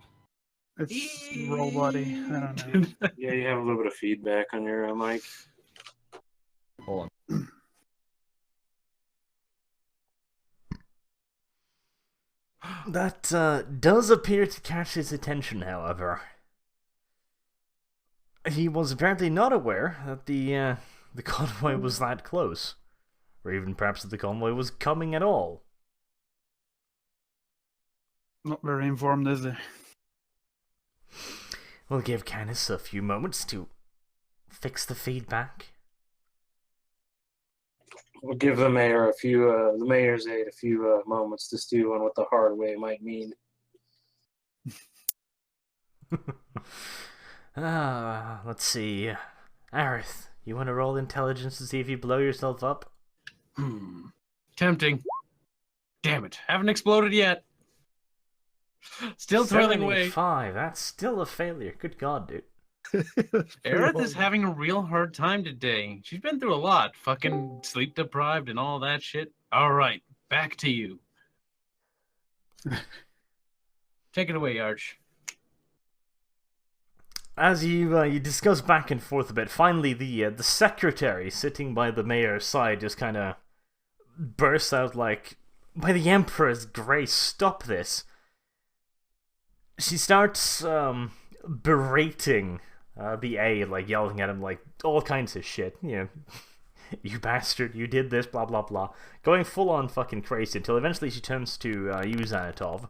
It's roll body. I don't know. Yeah, you have a little bit of feedback on your mic. Hold on. That does appear to catch his attention, however. He was apparently not aware that the convoy was that close. Or even perhaps that the convoy was coming at all. Not very informed, is he? We'll give Canis a few moments to fix the feedback. We'll give the mayor the mayor's aide a few moments to stew on what the hard way might mean. Let's see. Aerith, you want to roll intelligence to see if you blow yourself up? Tempting. Damn it. Haven't exploded yet. Still toiling away. 75. That's still a failure. Good God, dude. Aerith is having a real hard time today. She's been through a lot. Fucking sleep deprived and all that shit. Alright, back to you. Take it away, Arch. As you discuss back and forth a bit, finally the secretary sitting by the mayor's side just kind of bursts out like, "By the Emperor's grace, stop this!" She starts berating the aide, like yelling at him like all kinds of shit. You know, you bastard, you did this, blah blah blah, going full on fucking crazy until eventually she turns to you, Xanatov,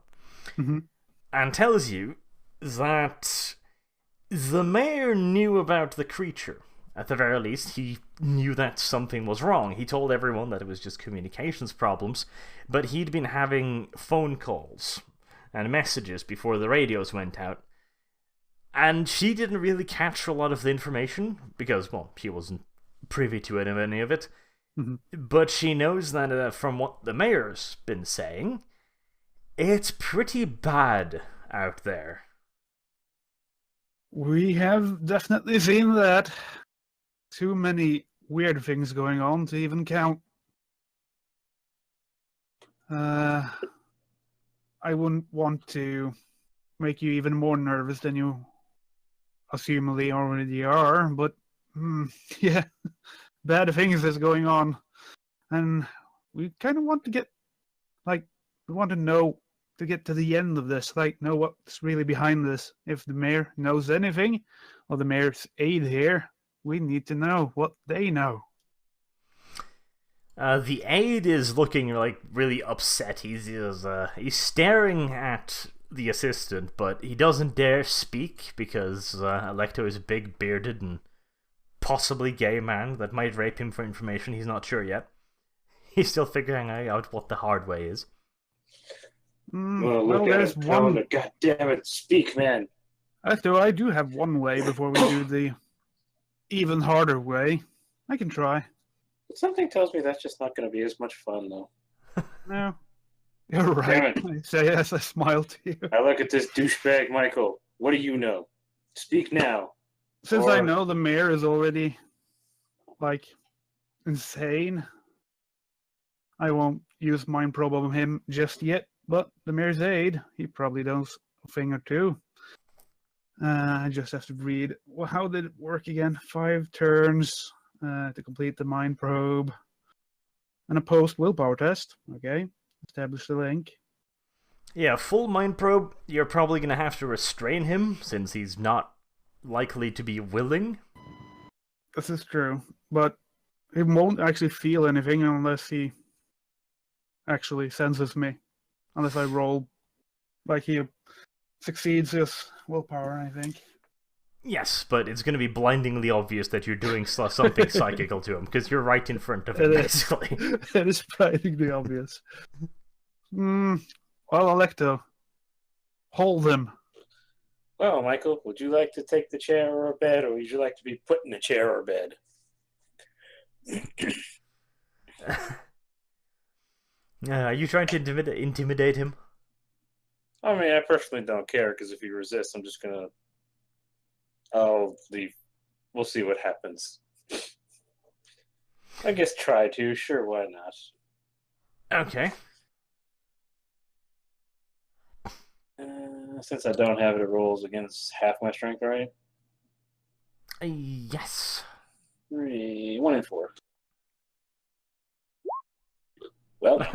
and tells you that the mayor knew about the creature. At the very least, he knew that something was wrong. He told everyone that it was just communications problems, but he'd been having phone calls and messages before the radios went out. And she didn't really catch a lot of the information, because, well, she wasn't privy to any of it. But she knows that from what the mayor's been saying, it's pretty bad out there. We have definitely seen that. Too many weird things going on to even count. I wouldn't want to make you even more nervous than you assumably already are, but yeah, bad things is going on. And we kind of want to get, we want to know, to get to the end of this, know what's really behind this. If the mayor knows anything, or the mayor's aide here, we need to know what they know. The aide is looking really upset. He's staring at the assistant, but he doesn't dare speak because Alecto is a big bearded and possibly gay man that might rape him for information. He's not sure yet. He's still figuring out what the hard way is. Well, there's one. God damn it! Speak, man. Alecto, I do have one way before we do the even harder way. I can try. Something tells me that's just not going to be as much fun, though. No. You're right. I say as I smile to you. I look at this douchebag, Michael. What do you know? Speak now. Since I know the mayor is already, insane, I won't use mind probe on him just yet, but the mayor's aide, he probably knows a thing or two. I just have to read. Well, how did it work again? 5 turns to complete the mind probe. And a post willpower test. Okay. Establish the link. Yeah, full mind probe, you're probably going to have to restrain him, since he's not likely to be willing. This is true. But he won't actually feel anything unless he actually senses me. Unless I roll he succeeds his willpower, I think. Yes, but it's going to be blindingly obvious that you're doing something psychical to him, because you're right in front of him, basically. It is blindingly obvious. Well, Alecto, hold him. Well, Michael, would you like to take the chair or a bed, or would you like to be put in a chair or a bed? Are you trying to intimidate him? I mean, I personally don't care, because if he resists, I'm just gonna... I'll leave. We'll see what happens. I guess try to. Sure, why not? Okay. Since I don't have it, it rolls against half my strength, right? Yes. 3, 1 and 4. Well.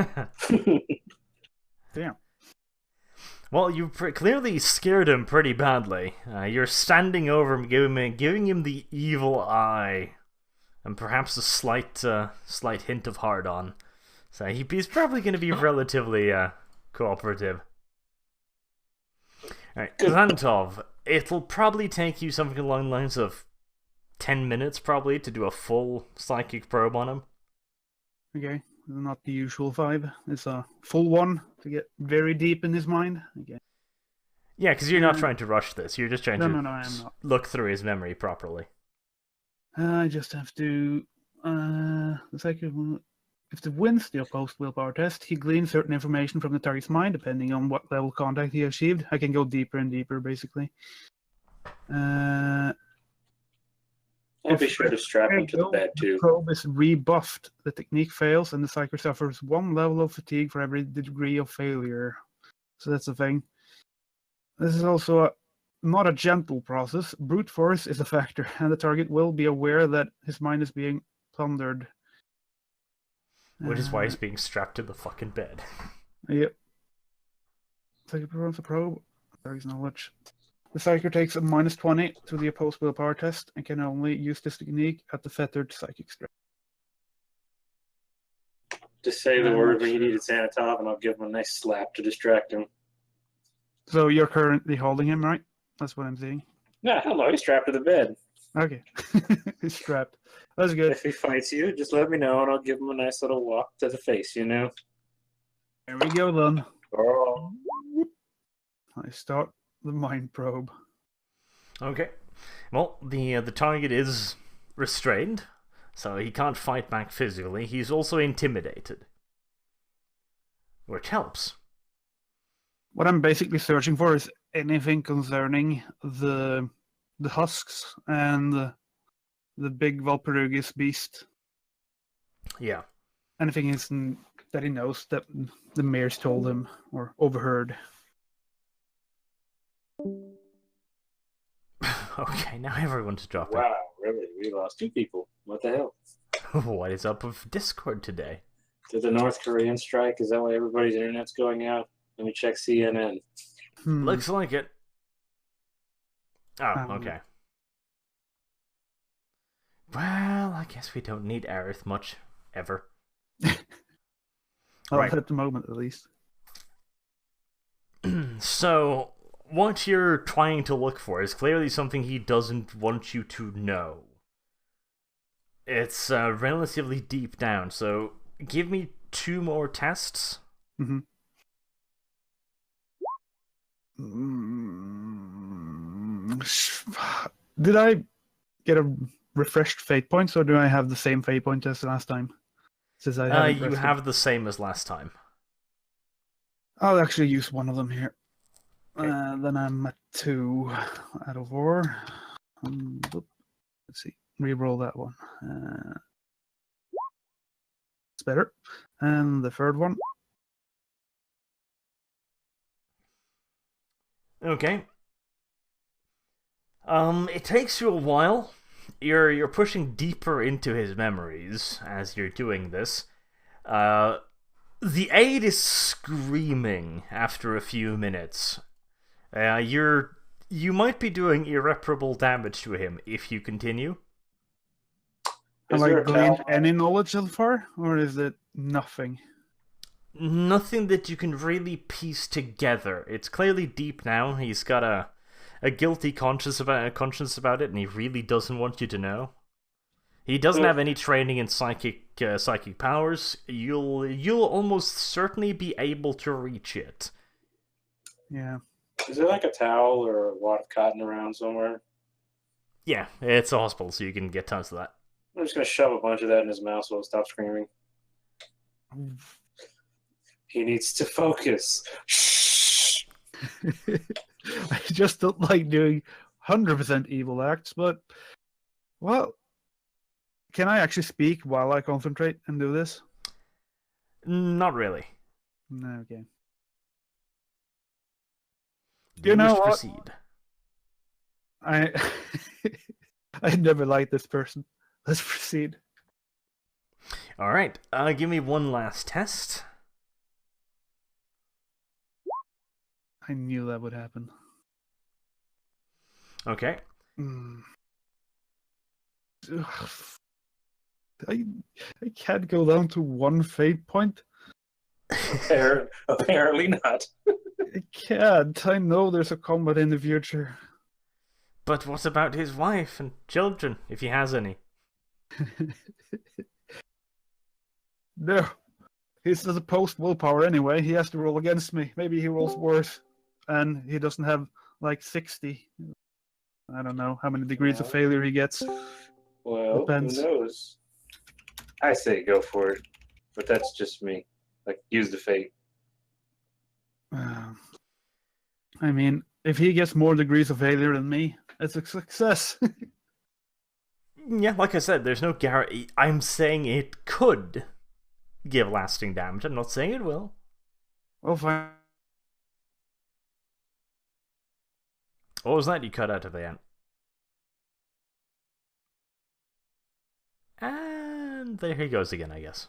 Damn. Well, you clearly scared him pretty badly. You're standing over him, giving him the evil eye, and perhaps a slight hint of hard-on. So he's probably going to be relatively cooperative. Alright, Good. Xantov, it'll probably take you something along the lines of 10 minutes, probably, to do a full psychic probe on him. Okay, not the usual 5. It's a full one to get very deep in his mind. Okay. Yeah, because you're not trying to rush this. You're just trying to No, I'm not. look through his memory properly. I just have to. If the wins the opposed willpower test, he gleans certain information from the target's mind, depending on what level contact he achieved. I can go deeper and deeper, basically. I'll be sure to strap him to the bed, The too. probe is rebuffed. The technique fails, and the psyker suffers 1 level of fatigue for every degree of failure. So that's the thing. This is also not a gentle process. Brute force is a factor, and the target will be aware that his mind is being plundered. Which is why he's being strapped to the fucking bed. Yep. Psyker performs a probe. Target's knowledge. The psyker takes a -20 to the opposed willpower test and can only use this technique at the fettered psychic strength. Just say the I'm word not when you sure. need Xanatov, and I'll give him a nice slap to distract him. So you're currently holding him, right? That's what I'm seeing. No, hell no, he's strapped to the bed. Okay. He's strapped. That's good. If he fights you, just let me know, and I'll give him a nice little walk to the face, you know? There we go then. Oh. I start the mind probe. Okay. Well, the target is restrained, so he can't fight back physically. He's also intimidated, which helps. What I'm basically searching for is anything concerning the husks and the big Valpyrugus beast. Yeah. Anything that he knows that the mayor's told him or overheard. Okay, now everyone's dropping. Wow, really? We lost 2 people. What the hell? What is up with Discord today? Did the North Korean strike? Is that why everybody's internet's going out? Let me check CNN. Looks like it. Oh, Um, okay. Well, I guess we don't need Aerith much, ever. Well, Right. at the moment, at least. So, what you're trying to look for is clearly something he doesn't want you to know. It's relatively deep down, so give me 2 more tests. Mm-hmm. Did I get a refreshed fate points, or do I have the same fate point as last time? Since I haven't You rested. have the same as last time. I'll actually use one of them here. Okay. Then I'm at 2 out of 4. Let's see. Reroll that one. It's better. And the third one. Okay. It takes you a while. You're pushing deeper into his memories as you're doing this. The aide is screaming after a few minutes. You might be doing irreparable damage to him if you continue. Have Is I there a gleaned towel? any knowledge so far, or is it nothing? Nothing that you can really piece together. It's clearly deep now. He's got a guilty conscience about it, and he really doesn't want you to know. He doesn't have any training in psychic powers. You'll almost certainly be able to reach it. Yeah. Is there like a towel or a wad of cotton around somewhere? Yeah, it's a hospital, so you can get tons of that. I'm just going to shove a bunch of that in his mouth so he'll stop screaming. He needs to focus. Shh. I just don't like doing 100% evil acts, but, well, can I actually speak while I concentrate and do this? Not really. No, okay. Do You know wish to what? proceed? I never liked this person. Let's proceed. Alright, give me one last test. I knew that would happen. Okay. Ugh. I can't go down to 1 fate point. Apparently not. I can't. I know there's a combat in the future. But what about his wife and children, if he has any? No. He's the post willpower anyway. He has to roll against me. Maybe he rolls worse. And he doesn't have like 60. I don't know how many degrees of failure he gets. Well, Depends. who knows? I say go for it, but that's just me. Like, use the fate. I mean, if he gets more degrees of failure than me, it's a success. Yeah, like I said, there's no guarantee. I'm saying it could give lasting damage. I'm not saying it will. Well, fine. What was that you cut out of the end? And there he goes again, I guess.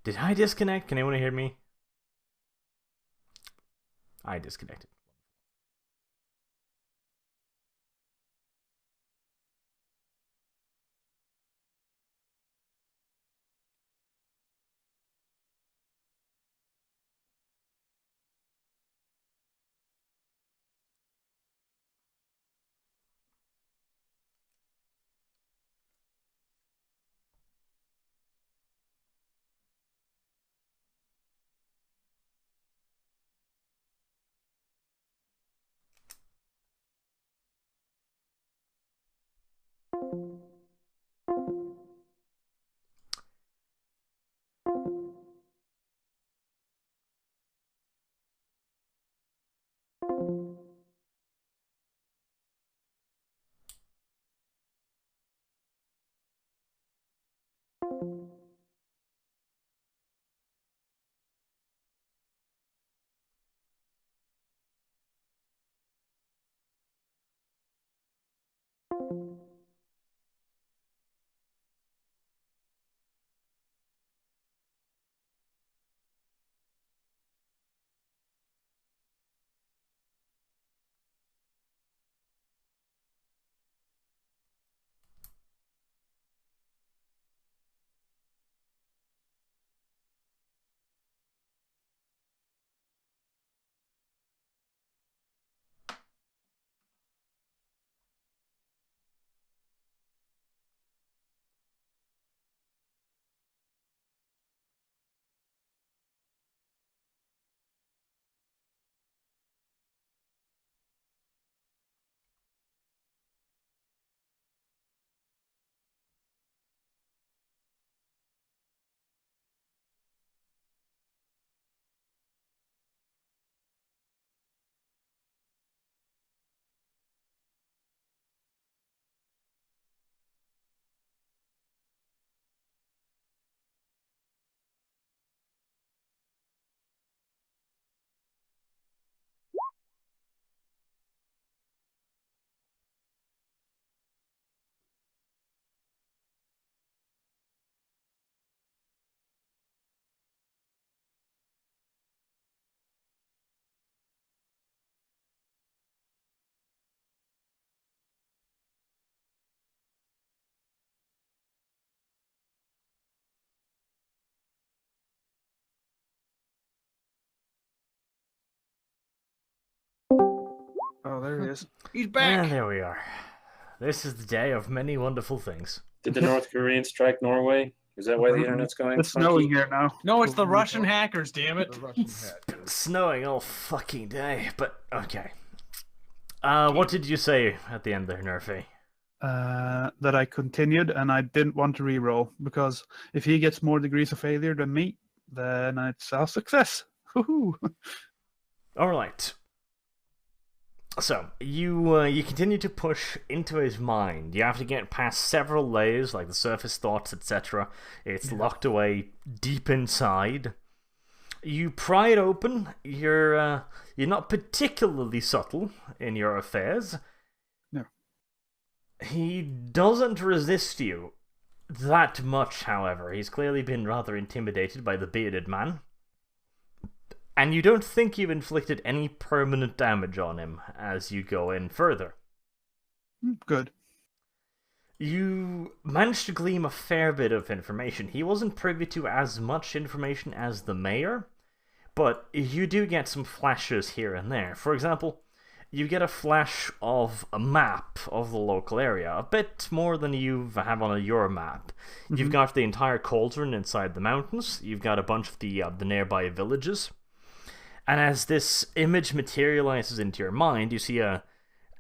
Did I disconnect? Can anyone hear me? I disconnected. Oh, there he is. He's back. And there we are. This is the day of many wonderful things. Did the North Koreans strike Norway? Is that why the internet's going It's funky? snowing here now. No, it's the Russian hackers, damn it. The Russian It's hat. been snowing all fucking day, but okay. What did you say at the end there, Nerfy? That I continued and I didn't want to reroll because if he gets more degrees of failure than me, then it's a success. Woohoo! Alright. So, you continue to push into his mind. You have to get past several layers, like the surface thoughts, etc. It's locked away deep inside. You pry it open. You're not particularly subtle in your affairs. No. He doesn't resist you that much, however. He's clearly been rather intimidated by the bearded man. And you don't think you've inflicted any permanent damage on him as you go in further. Good. You managed to glean a fair bit of information. He wasn't privy to as much information as the mayor, but you do get some flashes here and there. For example, you get a flash of a map of the local area, a bit more than you have on your map. You've got the entire cauldron inside the mountains, you've got a bunch of the nearby villages, and as this image materializes into your mind, you see a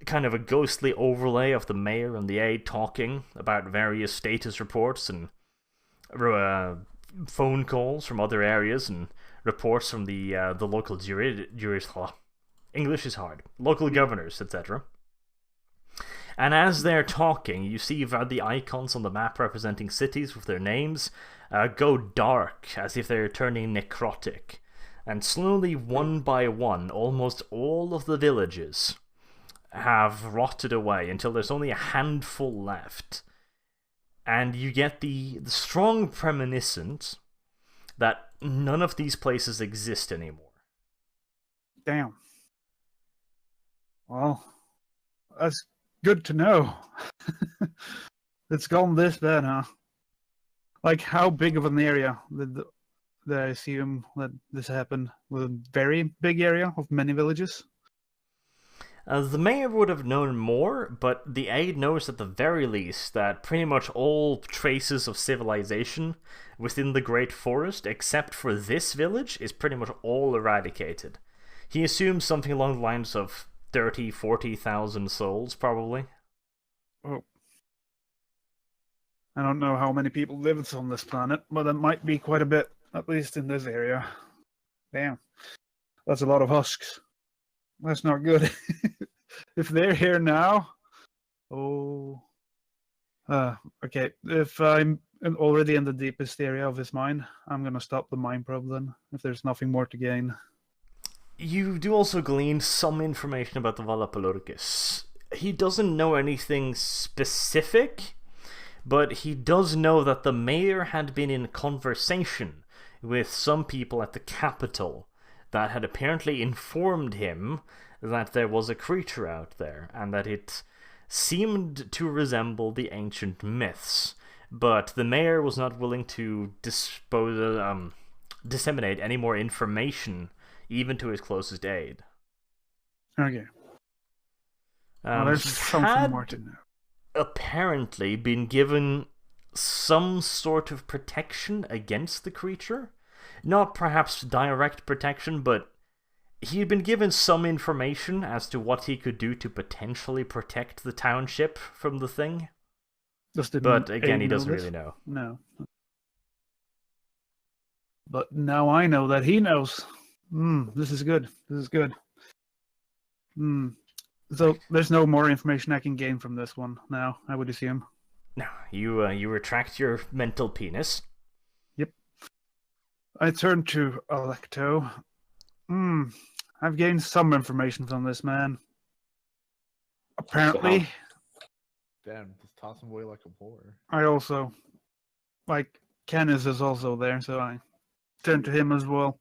kind of a ghostly overlay of the mayor and the aide talking about various status reports and phone calls from other areas and reports from the local English is hard. Local governors, etc. And as they're talking, you see the icons on the map representing cities with their names go dark, as if they're turning necrotic. And slowly, one by one, almost all of the villages have rotted away until there's only a handful left. And you get the strong premonition that none of these places exist anymore. Damn. Well, that's good to know. It's gone this bad, huh? Like, how big of an area did I assume that this happened? Was it a very big area of many villages? The mayor would have known more, but the aide knows at the very least that pretty much all traces of civilization within the Great Forest, except for this village, is pretty much all eradicated. He assumes something along the lines of 30,000, 40,000 souls, probably. Oh. I don't know how many people live on this planet, but it might be quite a bit, at least in this area. Damn. That's a lot of husks. That's not good. If they're here now... Oh... okay, if I'm already in the deepest area of his mine, I'm gonna stop the mine probe then, if there's nothing more to gain. You do also glean some information about the Valapalurkis. He doesn't know anything specific, but he does know that the mayor had been in conversation with some people at the capital that had apparently informed him that there was a creature out there, and that it seemed to resemble the ancient myths. But the mayor was not willing to disseminate any more information, even to his closest aide. Okay. Well, there's something more to know. Apparently been given some sort of protection against the creature. Not perhaps direct protection, but he had been given some information as to what he could do to potentially protect the township from the thing. But again, he doesn't really know. No. But now I know that he knows. This is good. This is good. So there's no more information I can gain from this one now, I would assume. No, you retract your mental penis. Yep. I turn to Alecto. I've gained some information from this man. Apparently... Damn, just toss him away like a whore. I also... Like, Canis is also there, so I turn to him as well.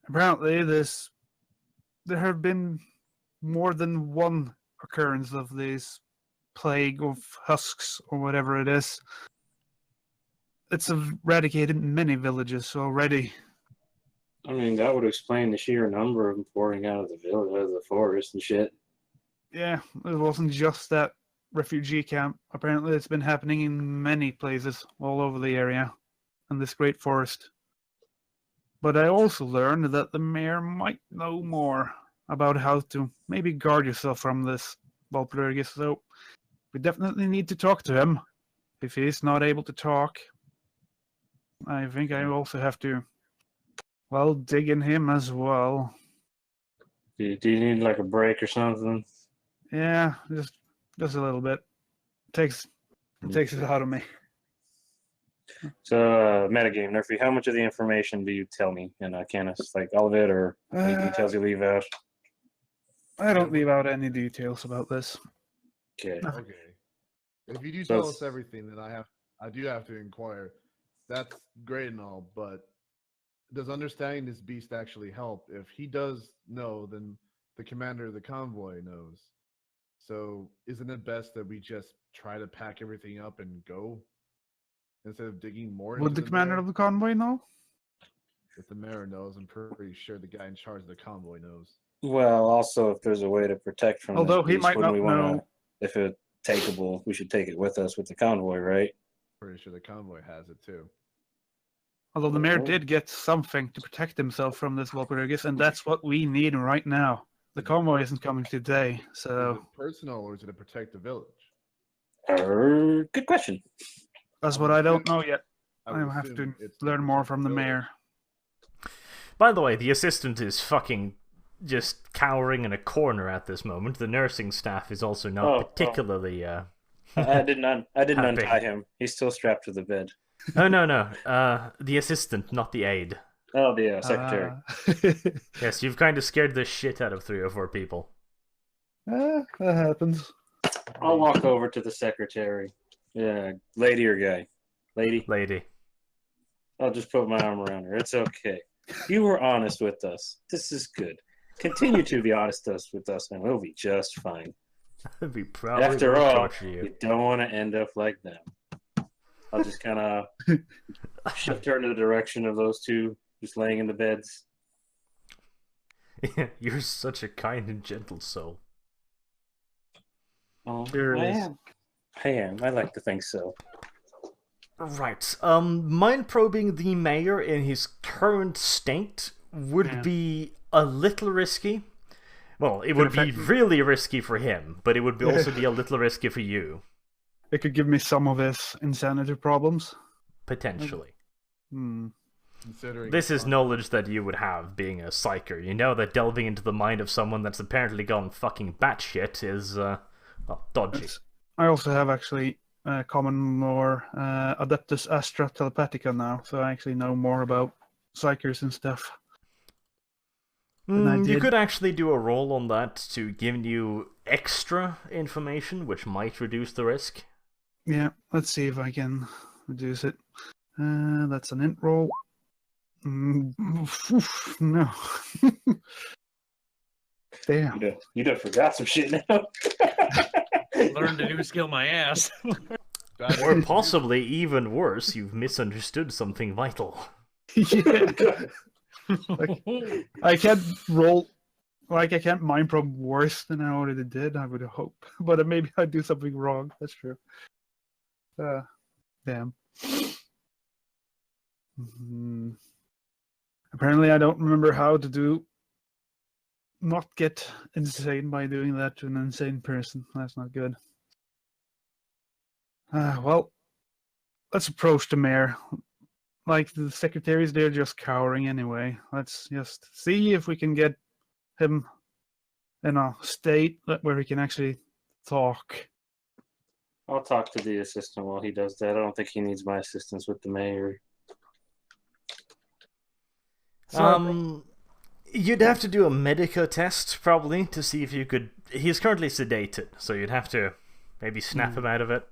Apparently, there have been more than one occurrence of this plague of husks, or whatever it is. It's eradicated many villages already. I mean, that would explain the sheer number of them pouring out of the village, out of the forest and shit. Yeah, it wasn't just that refugee camp. Apparently, it's been happening in many places all over the area, in this great forest. But I also learned that the mayor might know more about how to maybe guard yourself from this Valpurgis, so we definitely need to talk to him. If he's not able to talk, I think I also have to, well, dig in him as well. Do you need like a break or something? Yeah, just a little bit. It takes it out of me. So, metagame, Nerfy, how much of the information do you tell me in Canis? Like all of it, or any details you leave out? I don't leave out any details about this. Okay. Okay. If you do tell us everything, then I do have to inquire. That's great and all, but does understanding this beast actually help? If he does know, then the commander of the convoy knows. So isn't it best that we just try to pack everything up and go instead of digging more Would into the commander mare? of the convoy know? If the mayor knows, I'm pretty sure the guy in charge of the convoy knows. Well, also, if there's a way to protect from Although this he beast, might wouldn't not we want to? know. If it's takeable, we should take it with us with the convoy, right? Pretty sure the convoy has it too. Although the mayor Oh. did get something to protect himself from this Walpurgis, and that's what we need right now. The convoy isn't coming today, Is so it personal or is it to protect the village? Good question. that's what I don't know yet. would I'll have assume to it's to learn more protect from the village. mayor. By the way, the assistant is fucking just cowering in a corner at this moment. The nursing staff is also not particularly. I didn't Happy. untie him. He's still strapped to the bed. Oh no. The assistant, not the aide. Oh, the secretary. Yes, you've kind of scared the shit out of 3 or 4 people. That happens. I'll walk over to the secretary. Yeah, lady or guy? Lady. Lady. I'll just put my arm around her. It's okay. You were honest with us. This is good. Continue to be honest with us, and we'll be just fine. I'd be proud of After all, torture you. you don't want to end up like them. I'll just kind of shift her in the direction of those two just laying in the beds. You're such a kind and gentle soul. Oh, Sure I is. am. I am. I like to think so. Right. Mind probing the mayor in his current state would be a little risky. Well, it would be really risky for him, but it would also be a little risky for you. It could give me some of his insanity problems. Potentially. Considering This is knowledge that you would have being a psyker. You know that delving into the mind of someone that's apparently gone fucking batshit is, well, dodgy. I also have actually common lore Adeptus Astra Telepathica now, so I actually know more about psychers and stuff. You could actually do a roll on that to give you extra information, which might reduce the risk. Yeah, let's see if I can reduce it. That's an int roll. No. Damn. You done forgot some shit now. Learned a new skill, my ass. Or possibly, even worse, you've misunderstood something vital. Yeah. I can't roll. Like, I can't mind probe worse than I already did, I would hope. But maybe I do something wrong. That's true. Damn. Apparently, I don't remember how to not get insane by doing that to an insane person. That's not good. Well, let's approach the mayor. Like, the secretaries, they're just cowering anyway. Let's just see if we can get him in a state where he can actually talk. I'll talk to the assistant while he does that. I don't think he needs my assistance with the mayor. You'd have to do a medico test, probably, to see if you could... He's currently sedated, so you'd have to maybe snap him out of it.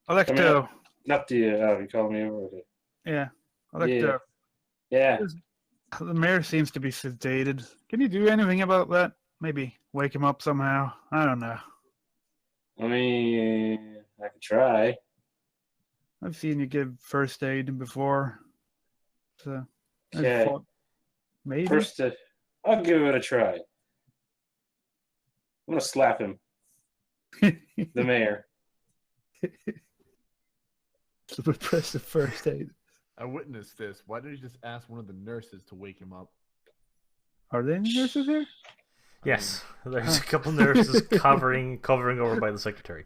Electo. Up to you. Oh, you calling me over? Okay. Yeah. Electo. Yeah. The mayor seems to be sedated. Can you do anything about that? Maybe wake him up somehow? I don't know. I mean, I could try. I've seen you give first aid before. So, Okay. Maybe. First, I'll give it a try. I'm going to slap him. The mayor. So press the first aid. I witnessed this. Why don't you just ask one of the nurses to wake him up? Are there any nurses here? Yes, there's a couple nurses covering over by the secretary.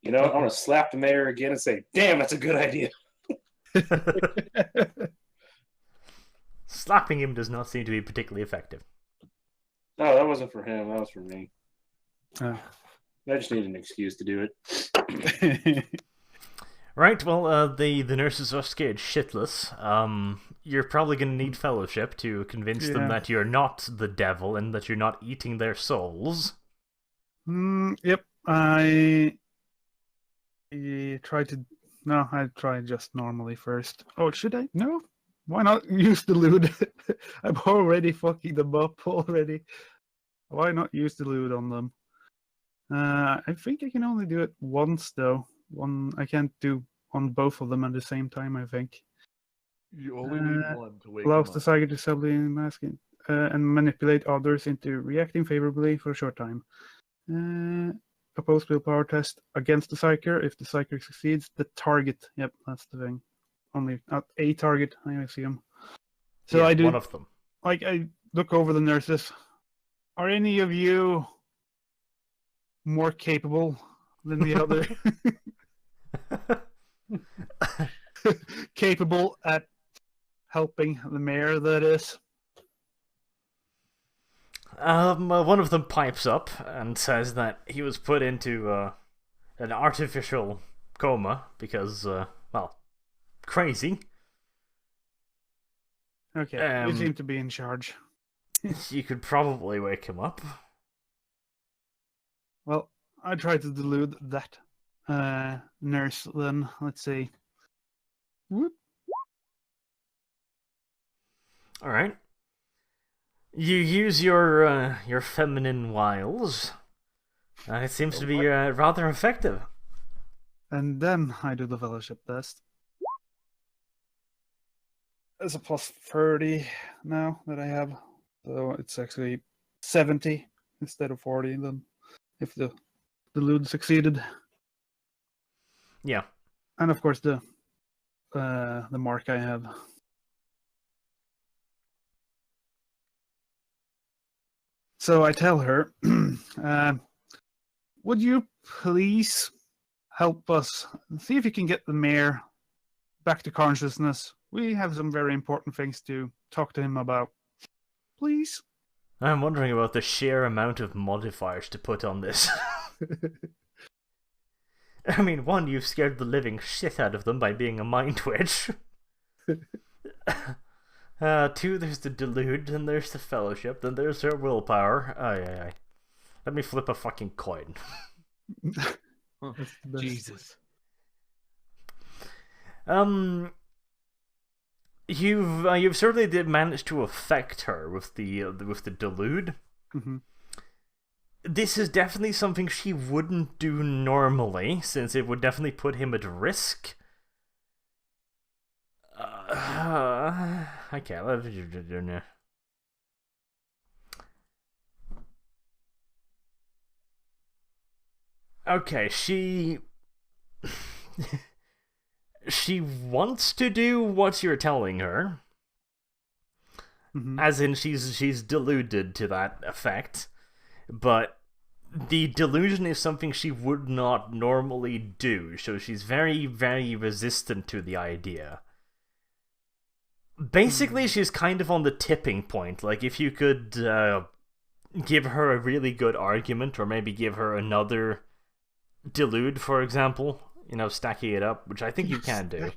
You know, I'm going to slap the mayor again and say, damn, that's a good idea. Slapping him does not seem to be particularly effective. No, that wasn't for him. That was for me. Oh. I just need an excuse to do it. Right, well, the nurses are scared shitless. You're probably going to need fellowship to convince them that you're not the devil and that you're not eating their souls. Yep. I tried to... No, I tried just normally first. Oh, should I? No? Why not use the lewd? I'm already fucking them up already. Why not use the lewd on them? I think I can only do it once though. I can't do on both of them at the same time. I think. You only need one to wake Allows him the up. psychic to subtly mask it, and manipulate others into reacting favorably for a short time. Oppose willpower test against the psyker. If the psyker succeeds, the target. Yep, that's the thing. Only not a target. I see him. So Yeah, I do. one of them. Like I look over the nurses. Are any of you more capable than the other? Capable at helping the mayor, that is. One of them pipes up and says that he was put into an artificial coma because, well, crazy. Okay, you seem to be in charge. You could probably wake him up. Well, I tried to delude that nurse then. Let's see. Whoop. All right. You use your feminine wiles. It seems to be rather effective. And then I do the fellowship test. It's a plus 30 now that I have. So it's actually 70 instead of 40 then. If the delude succeeded. Yeah. And of course the mark I have. So I tell her, would you please help us see if you can get the mayor back to consciousness? We have some very important things to talk to him about. Please? I'm wondering about the sheer amount of modifiers to put on this. I mean, one, you've scared the living shit out of them by being a mind witch. Two, there's the delude, then there's the fellowship, then there's her willpower. Aye. Let me flip a fucking coin. Jesus. You've certainly did manage to affect her with the delude. Mm-hmm. This is definitely something she wouldn't do normally, since it would definitely put him at risk. Okay, let's do. Okay, she wants to do what you're telling her. Mm-hmm. As in she's deluded to that effect. But the delusion is something she would not normally do, so she's very, very resistant to the idea. Basically, she's kind of on the tipping point. Like, if you could give her a really good argument, or maybe give her another delude, for example, stacking it up, which I think you can do.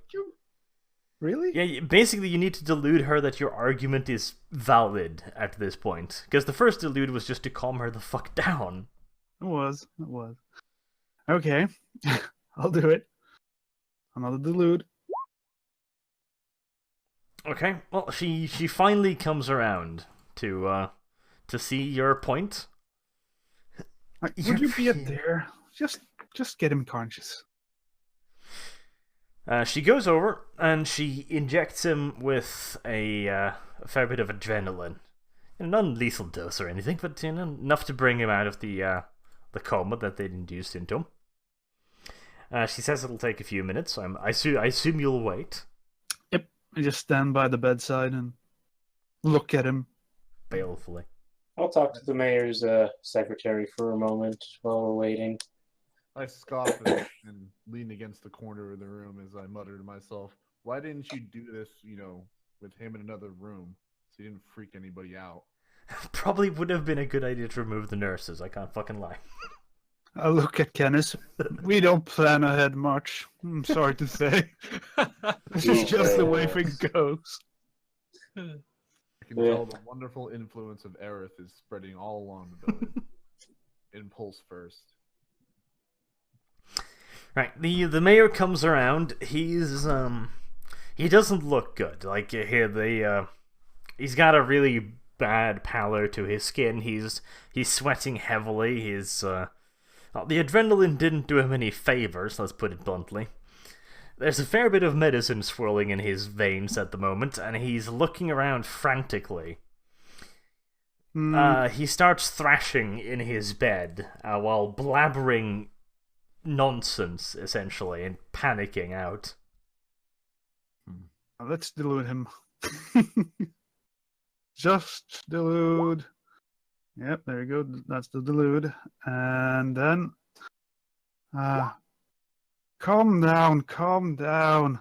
Really? Yeah, basically you need to delude her that your argument is valid at this point. Because the first delude was just to calm her the fuck down. It was. Okay. I'll do it. Another delude. Okay, well, she finally comes around to see your point. Would you be there? Just get him conscious. She goes over and she injects him with a fair bit of adrenaline. A non-lethal dose or anything, but enough to bring him out of the coma that they'd induced into him. She says it'll take a few minutes, so I assume you'll wait. Yep, I just stand by the bedside and look at him. Balefully. I'll talk to the mayor's secretary for a moment while we're waiting. I scoff and lean against the corner of the room as I mutter to myself, why didn't you do this, with him in another room so you didn't freak anybody out? Probably would have been a good idea to remove the nurses, I can't fucking lie. I look at Kenneth. We don't plan ahead much. I'm sorry to say. This is just the way things goes. I can tell the wonderful influence of Aerith is spreading all along the building. Impulse first. Right, the mayor comes around. He doesn't look good. Like he's got a really bad pallor to his skin. He's sweating heavily. Well, the adrenaline didn't do him any favors, let's put it bluntly. There's a fair bit of medicine swirling in his veins at the moment, and he's looking around frantically. He starts thrashing in his bed while blabbering nonsense, essentially, and panicking out. Let's delude him. Just delude. Yep, there you go. That's the delude. And then... calm down, calm down.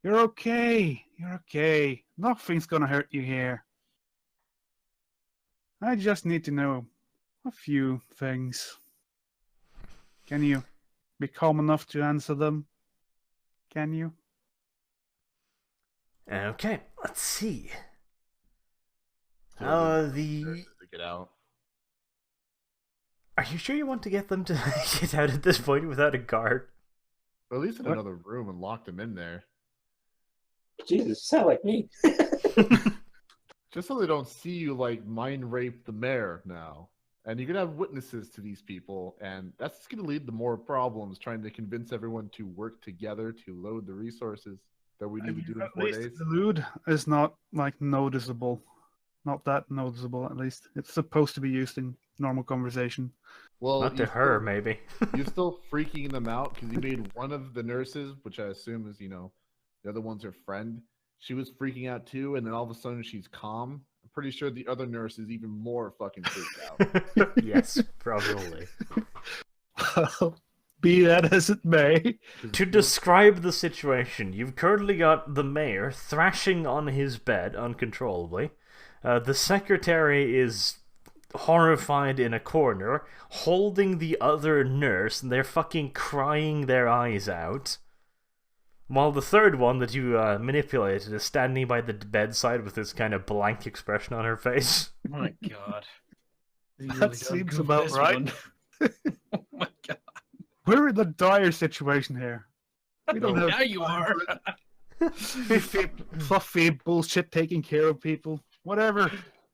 You're okay. You're okay. Nothing's gonna hurt you here. I just need to know a few things. Can you be calm enough to answer them? Can you? Okay, let's see. To get out. Are you sure you want to get them to get out at this point without a guard? Or at least in another room and lock them in there. Jesus, sound like me. Just so they don't see you like mind rape the mayor now. And you're gonna have witnesses to these people, and that's gonna lead to more problems trying to convince everyone to work together to load the resources that we need to do in 4 days. The delude is not like noticeable. Not that noticeable, at least. It's supposed to be used in normal conversation. Well, Not to her, maybe. You're still freaking them out because you made one of the nurses, which I assume is, the other one's her friend. She was freaking out too, and then all of a sudden she's calm. I'm pretty sure the other nurse is even more fucking freaked out. Yes, probably. Be that as it may. To describe the situation, you've currently got the mayor thrashing on his bed uncontrollably. The secretary is horrified in a corner, holding the other nurse, and they're fucking crying their eyes out. While the third one that you manipulated is standing by the bedside with this kind of blank expression on her face. Oh my god. That seems about this right. one. Oh my god. We're in a dire situation here. We don't have Now you are. fluffy bullshit taking care of people. Whatever.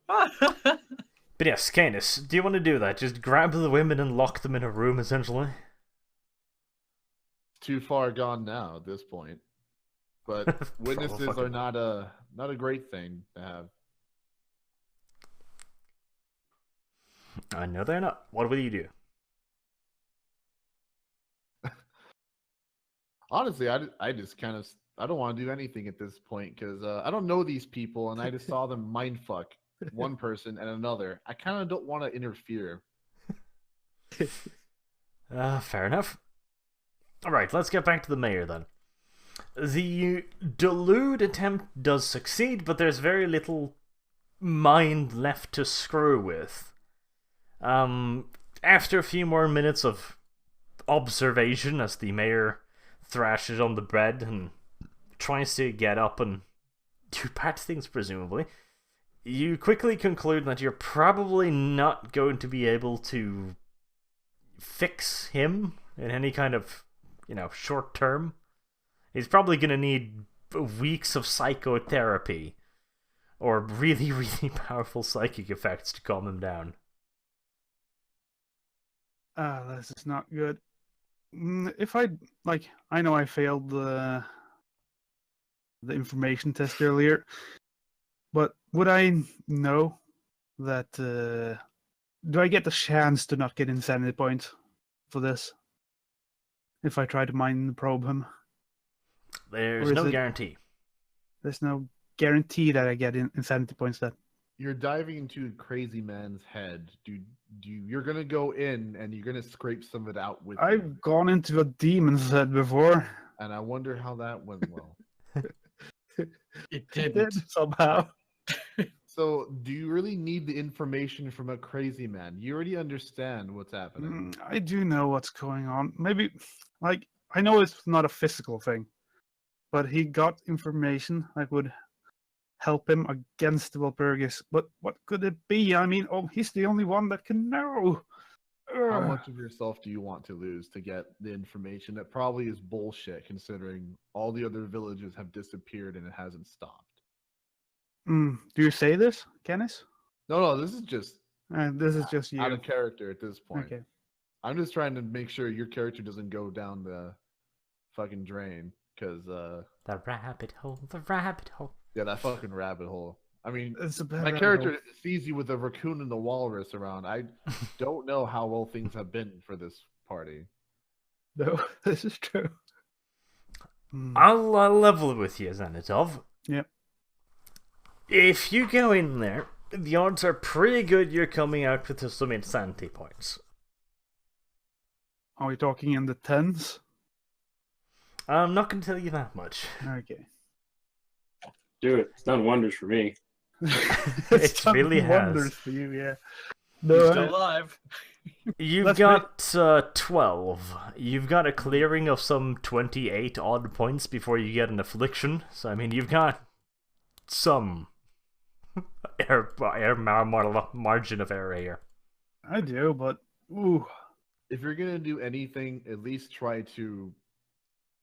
But yes, Canis, do you want to do that? Just grab the women and lock them in a room, essentially? Too far gone now at this point. But witnesses are not a great thing to have. I know they're not. What will you do? Honestly, I just kind of I don't want to do anything at this point because I don't know these people and I just saw them mindfuck one person and another. I kind of don't want to interfere. Fair enough. Alright, let's get back to the mayor then. The delude attempt does succeed, but there's very little mind left to screw with. After a few more minutes of observation as the mayor thrashes on the bed and tries to get up and do bad things, presumably, you quickly conclude that you're probably not going to be able to fix him in any kind of, short term. He's probably going to need weeks of psychotherapy or really, really powerful psychic effects to calm him down. This is not good. If I know I failed the information test earlier, but would I know that? Do I get the chance to not get insanity points for this if I try to mind probe him? There's no guarantee. There's no guarantee that I get insanity points. That you're diving into a crazy man's head. You're gonna go in and you're gonna scrape some of it out with. I've gone into a demon's head before, and I wonder how that went well. It did somehow. So, do you really need the information from a crazy man? You already understand what's happening. I do know what's going on. Maybe, I know it's not a physical thing, but he got information that would help him against the Walpurgis. But what could it be? I mean, he's the only one that can know. How much of yourself do you want to lose to get the information that probably is bullshit, considering all the other villages have disappeared and it hasn't stopped? Do you say this, Kenneth? No, this is just you. out of character at this point. Okay. I'm just trying to make sure your character doesn't go down the fucking drain, because The rabbit hole, the rabbit hole. yeah, that fucking rabbit hole. I mean, It's a bad my rabbit character hole. sees you with a raccoon and the walrus around. I don't know how well things have been for this party. No, this is true. Hmm. I'll level with you, Xanatov. Yep. If you go in there, the odds are pretty good you're coming out with some insanity points. Are we talking in the tens? I'm not going to tell you that much. Okay. Dude, it's done wonders for me. It really has. Wonders for you, yeah. You're No, still alive. You've Let's got 12. You've got a clearing of some 28 odd points before you get an affliction. So, I mean, you've got some margin of error here. I do, but ooh, If you're gonna do anything, at least try to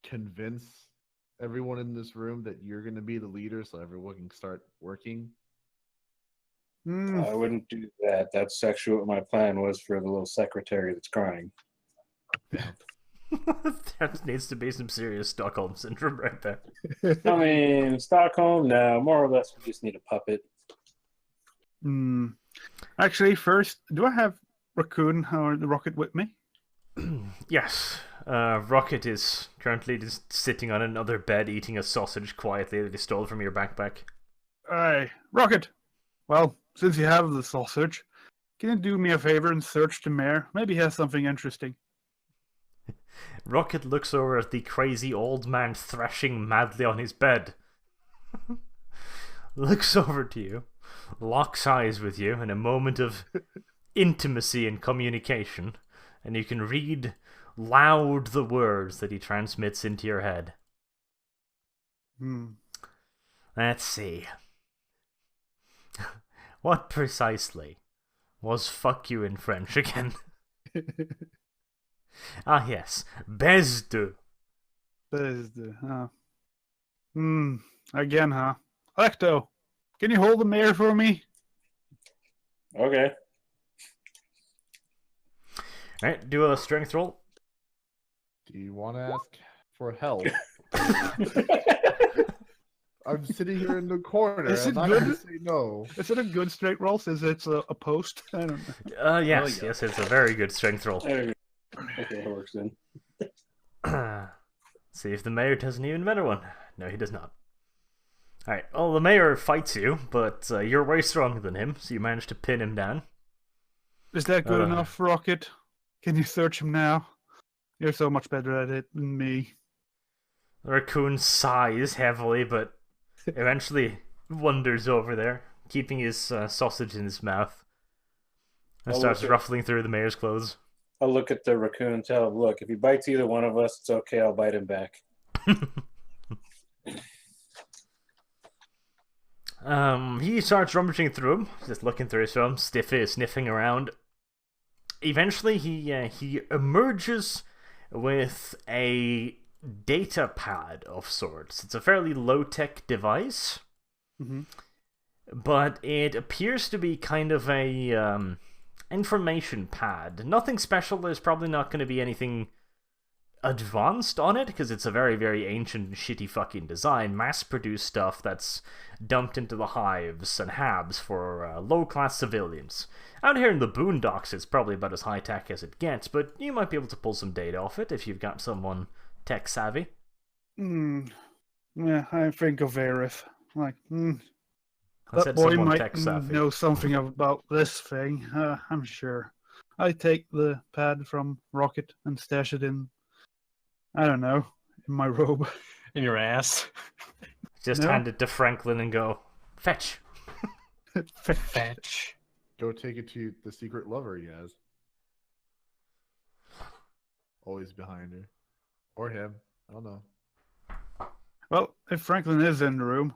convince everyone in this room that you're gonna be the leader, so everyone can start working. I wouldn't do that. That's actually what my plan was for the little secretary that's crying. There needs to be some serious Stockholm syndrome right there. I mean, Stockholm, no, more or less, we just need a puppet. Actually, first, do I have Raccoon or the Rocket with me? Yes. Rocket is currently just sitting on another bed eating a sausage quietly that he stole from your backpack. Aye, Rocket. Well, since you have the sausage, can you do me a favor and search the mayor? Maybe he has something interesting. Rocket looks over at the crazy old man thrashing madly on his bed. Looks over to you, locks eyes with you in a moment of intimacy and communication, and you can read loud the words that he transmits into your head. Let's see. What precisely was fuck you in French again? Ah, yes. Baise de. Again, huh? Electo, can you hold the mayor for me? Okay. Alright, do a strength roll. Do you want to ask for help? I'm sitting here in the corner. Is I'm it not good? going to say no. Is it a good straight roll since it's a post? I don't know. Yes, yes, it's a very good strength roll. Okay, that works then. See if the mayor does an even better one. No, he does not. Alright, well, the mayor fights you, but you're way stronger than him, so you manage to pin him down. Is that good enough, Rocket? Can you search him now? You're so much better at it than me. The raccoon sighs heavily, but eventually wanders over there, keeping his sausage in his mouth, and starts ruffling through the mayor's clothes. I'll look at the raccoon and tell him, look, if he bites either one of us, it's okay, I'll bite him back. He starts rummaging through him, just looking through his film, sniffing around. Eventually, he emerges with a data pad of sorts. It's a fairly low-tech device, but it appears to be kind of a information pad. Nothing special. There's probably not going to be anything advanced on it, because it's a very, very ancient, shitty fucking design. Mass-produced stuff that's dumped into the hives and habs for low-class civilians. Out here in the boondocks, it's probably about as high-tech as it gets, but you might be able to pull some data off it if you've got someone tech-savvy. Yeah, I think of Aerith. Like, I said that boy someone might tech-savvy. know something about this thing. I'm sure. I take the pad from Rocket and stash it in, I don't know, in my robe. In your ass. Just No. hand it to Franklin and go, fetch. Fetch. Go take it to the secret lover he has. Always behind her. Or him. I don't know. Well, if Franklin is in the room,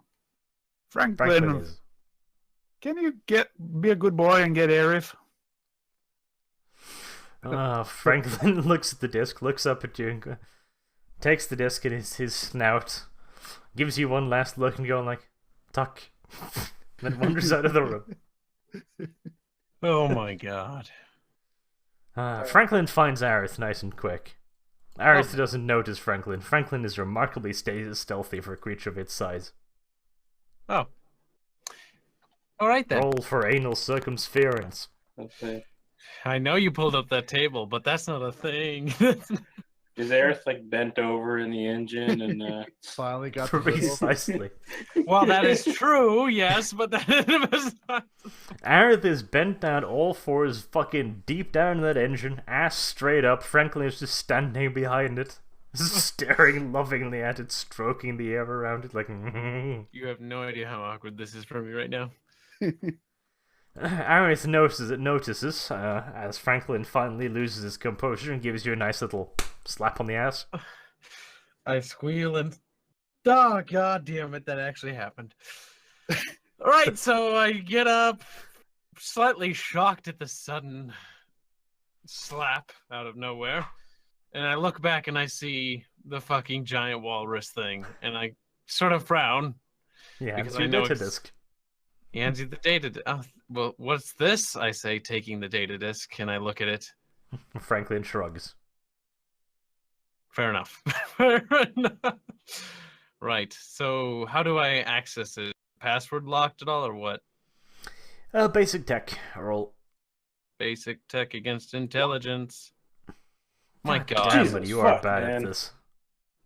Franklin, Franklin is. can you be a good boy and get Aerith? Franklin looks at the disc, looks up at you, and takes the disc in his snout, gives you one last look and going like, tuck, then wanders out of the room. Oh my god. Franklin finds Aerith nice and quick. Aerith doesn't notice Franklin. Franklin is remarkably stealthy for a creature of its size. Oh. Alright then. Roll for anal circumference. Okay. I know you pulled up that table, but that's not a thing. Is Aerith like bent over in the engine and Finally got the Precisely. Well, that is true, yes, but that was not... Aerith is bent down, all fours, fucking deep down in that engine, ass straight up. Franklin is just standing behind it, staring lovingly at it, stroking the air around it like. You have no idea how awkward this is for me right now. Aerith notices as Franklin finally loses his composure and gives you a nice little slap on the ass. I squeal and... Oh, god damn it, that actually happened. Alright, so I get up, slightly shocked at the sudden slap out of nowhere, and I look back and I see the fucking giant walrus thing, and I sort of frown. Yeah, because it's your I know data it's- disk. Hands you the data. Well, what's this? I say, taking the data disk. Can I look at it? Franklin shrugs. Fair enough. Fair enough. Right. So, how do I access it? Password locked at all, or what? Basic tech roll. Basic tech against intelligence. My God God. damn Jesus it, you are fuck, bad man. at this.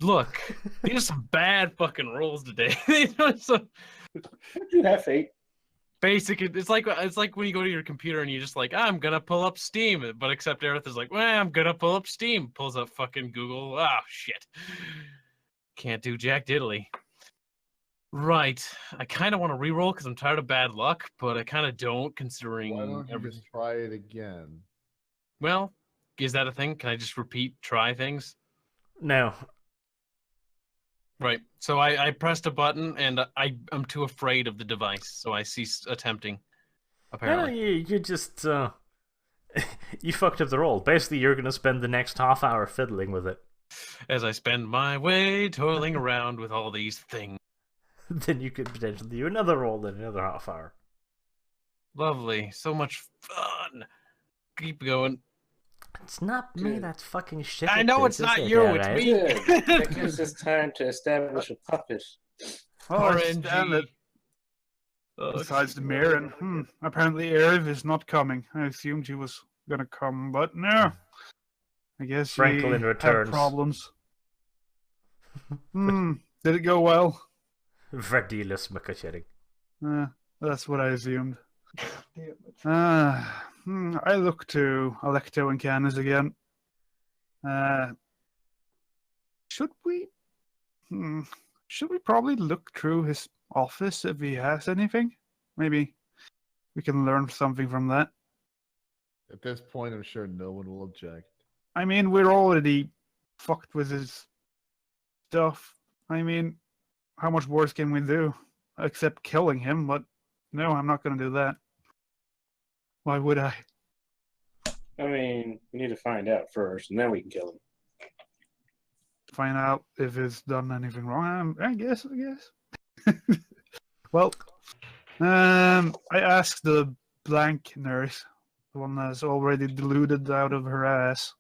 Look, these are some bad fucking rolls today. These are some you have fate? basic. It's like when you go to your computer and you just like, I'm gonna pull up Steam, but except Aerith is like, well, I'm gonna pull up Steam. Pulls up fucking Google. Ah, shit. Can't do jack diddly. Right. I kind of want to re-roll because I'm tired of bad luck, but I kind of don't, considering Why don't you everything. just try it again? Well, is that a thing? Can I just try things? No. Right. So I pressed a button and I'm too afraid of the device, so I ceased attempting. No, Apparently. you just you fucked up the roll. Basically, you're gonna spend the next half hour fiddling with it. As I spend my way toiling around with all these things. Then you could potentially do another roll in another half hour. Lovely. So much fun. Keep going. It's not me Good. that's fucking shit. I at know this, it's not is it? you, Yeah, it's right? me. Good. That gives us time to establish a puppet. Oh, I stand it. Oh, Besides the mayor, and apparently Aerith is not coming. I assumed she was gonna come, but no. I guess she Franklin had returns. problems. Did it go well? Verdilus McCutcheting. That's what I assumed. I look to Alecto and Canis again. Should we? Should we probably look through his office if he has anything? Maybe we can learn something from that. At this point, I'm sure no one will object. I mean, we're already fucked with his stuff. I mean, how much worse can we do? Except killing him, but no, I'm not going to do that. Why would I? I mean, we need to find out first, and then we can kill him. Find out if he's done anything wrong. I guess. Well, I asked the blank nurse, the one that's already deluded out of her ass.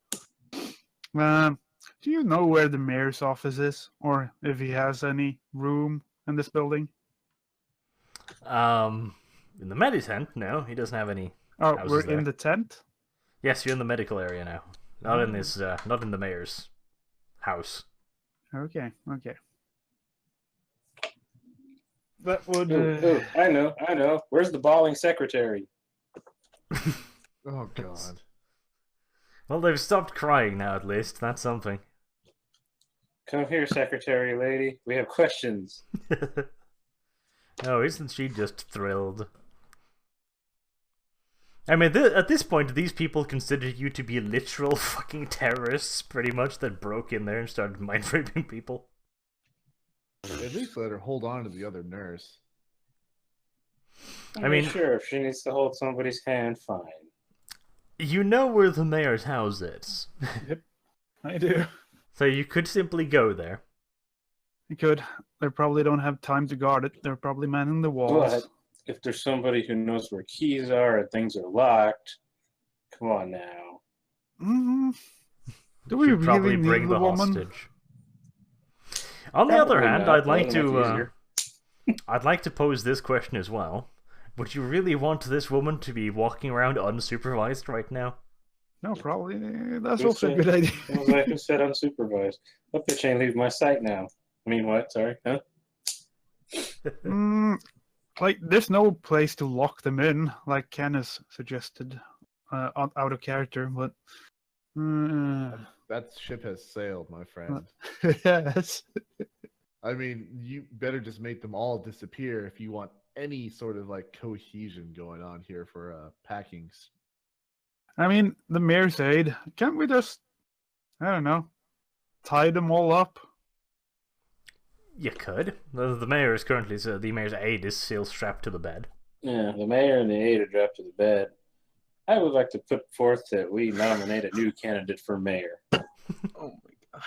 Do you know where the mayor's office is, or if he has any room in this building? In the med tent, no, he doesn't have any. Oh, houses we're there. in the tent. Yes, you're in the medical area now. Not in this. Not in the mayor's house. Okay. That would. I know. Where's the bawling secretary? Oh God. Well, they've stopped crying now. At least that's something. Come here, secretary lady. We have questions. Oh, isn't she just thrilled? I mean, at this point, these people consider you to be literal fucking terrorists, pretty much, that broke in there and started mind raping people. At least let her hold on to the other nurse. I mean- sure, if she needs to hold somebody's hand, fine. You know where the mayor's house is, I do. so you could simply go there. You could. They probably don't have time to guard it. They're probably manning the walls. But if there's somebody who knows where keys are or things are locked, come on now. Do we Should probably really need bring the the woman? hostage. On the other Probably hand, not. I'd like That'll make it to easier. I'd like to pose this question as well. Would you really want this woman to be walking around unsupervised right now? No, probably. That's Who also a said- good idea. I was like, who said unsupervised? That bitch ain't leave my site now. I mean, what? Sorry, huh? Like, there's no place to lock them in, like Kenneth suggested, out of character. But That ship has sailed, my friend. yes, I mean, you better just make them all disappear if you want any sort of like cohesion going on here for packings. I mean the mayor's aid. Can't we just, I don't know, tie them all up? You could. The mayor is currently the mayor's aide is still strapped to the bed. Yeah, the mayor and the aide are dropped to the bed. I would like to put forth that we nominate a new candidate for mayor. Oh my god.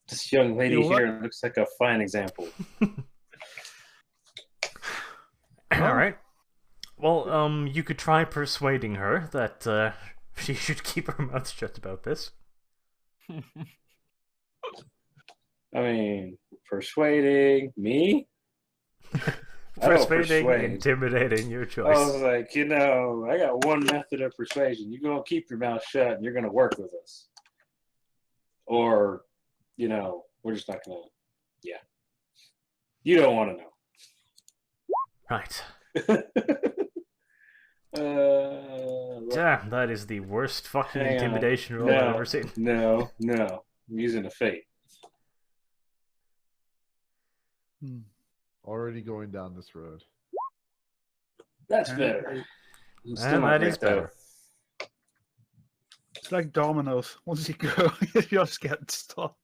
This young lady You know what? here looks like a fine example. All right. Well, you could try persuading her that she should keep her mouth shut about this. I mean, persuading me? I don't Persuading, persuade. intimidating, your I choice. was like, I got one method of persuasion. You're going to keep your mouth shut and you're going to work with us. Or, we're just not going to, yeah. You don't want to Right. know. Damn, that is the worst fucking Hang on. intimidation roll I've ever seen. No. I'm using a fate. Already going down this road. That's better. I'm still And not that great, is though. better. It's like dominoes. Once you go, you just get stopped.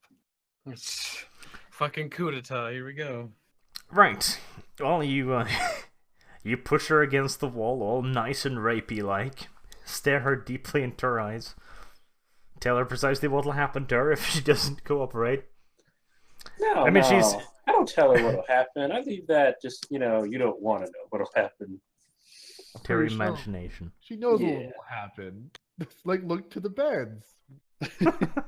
Fucking coup d'etat. Here we go. Right. Well, you you push her against the wall, all nice and rapey like. Stare her deeply into her eyes. Tell her precisely what'll happen to her if she doesn't cooperate. No, I mean, no. she's- I don't tell her what'll happen. I leave that just, you don't want to know what'll happen. To her Pretty sure. imagination. She knows what Yeah. will happen. Like, look to the beds. I didn't do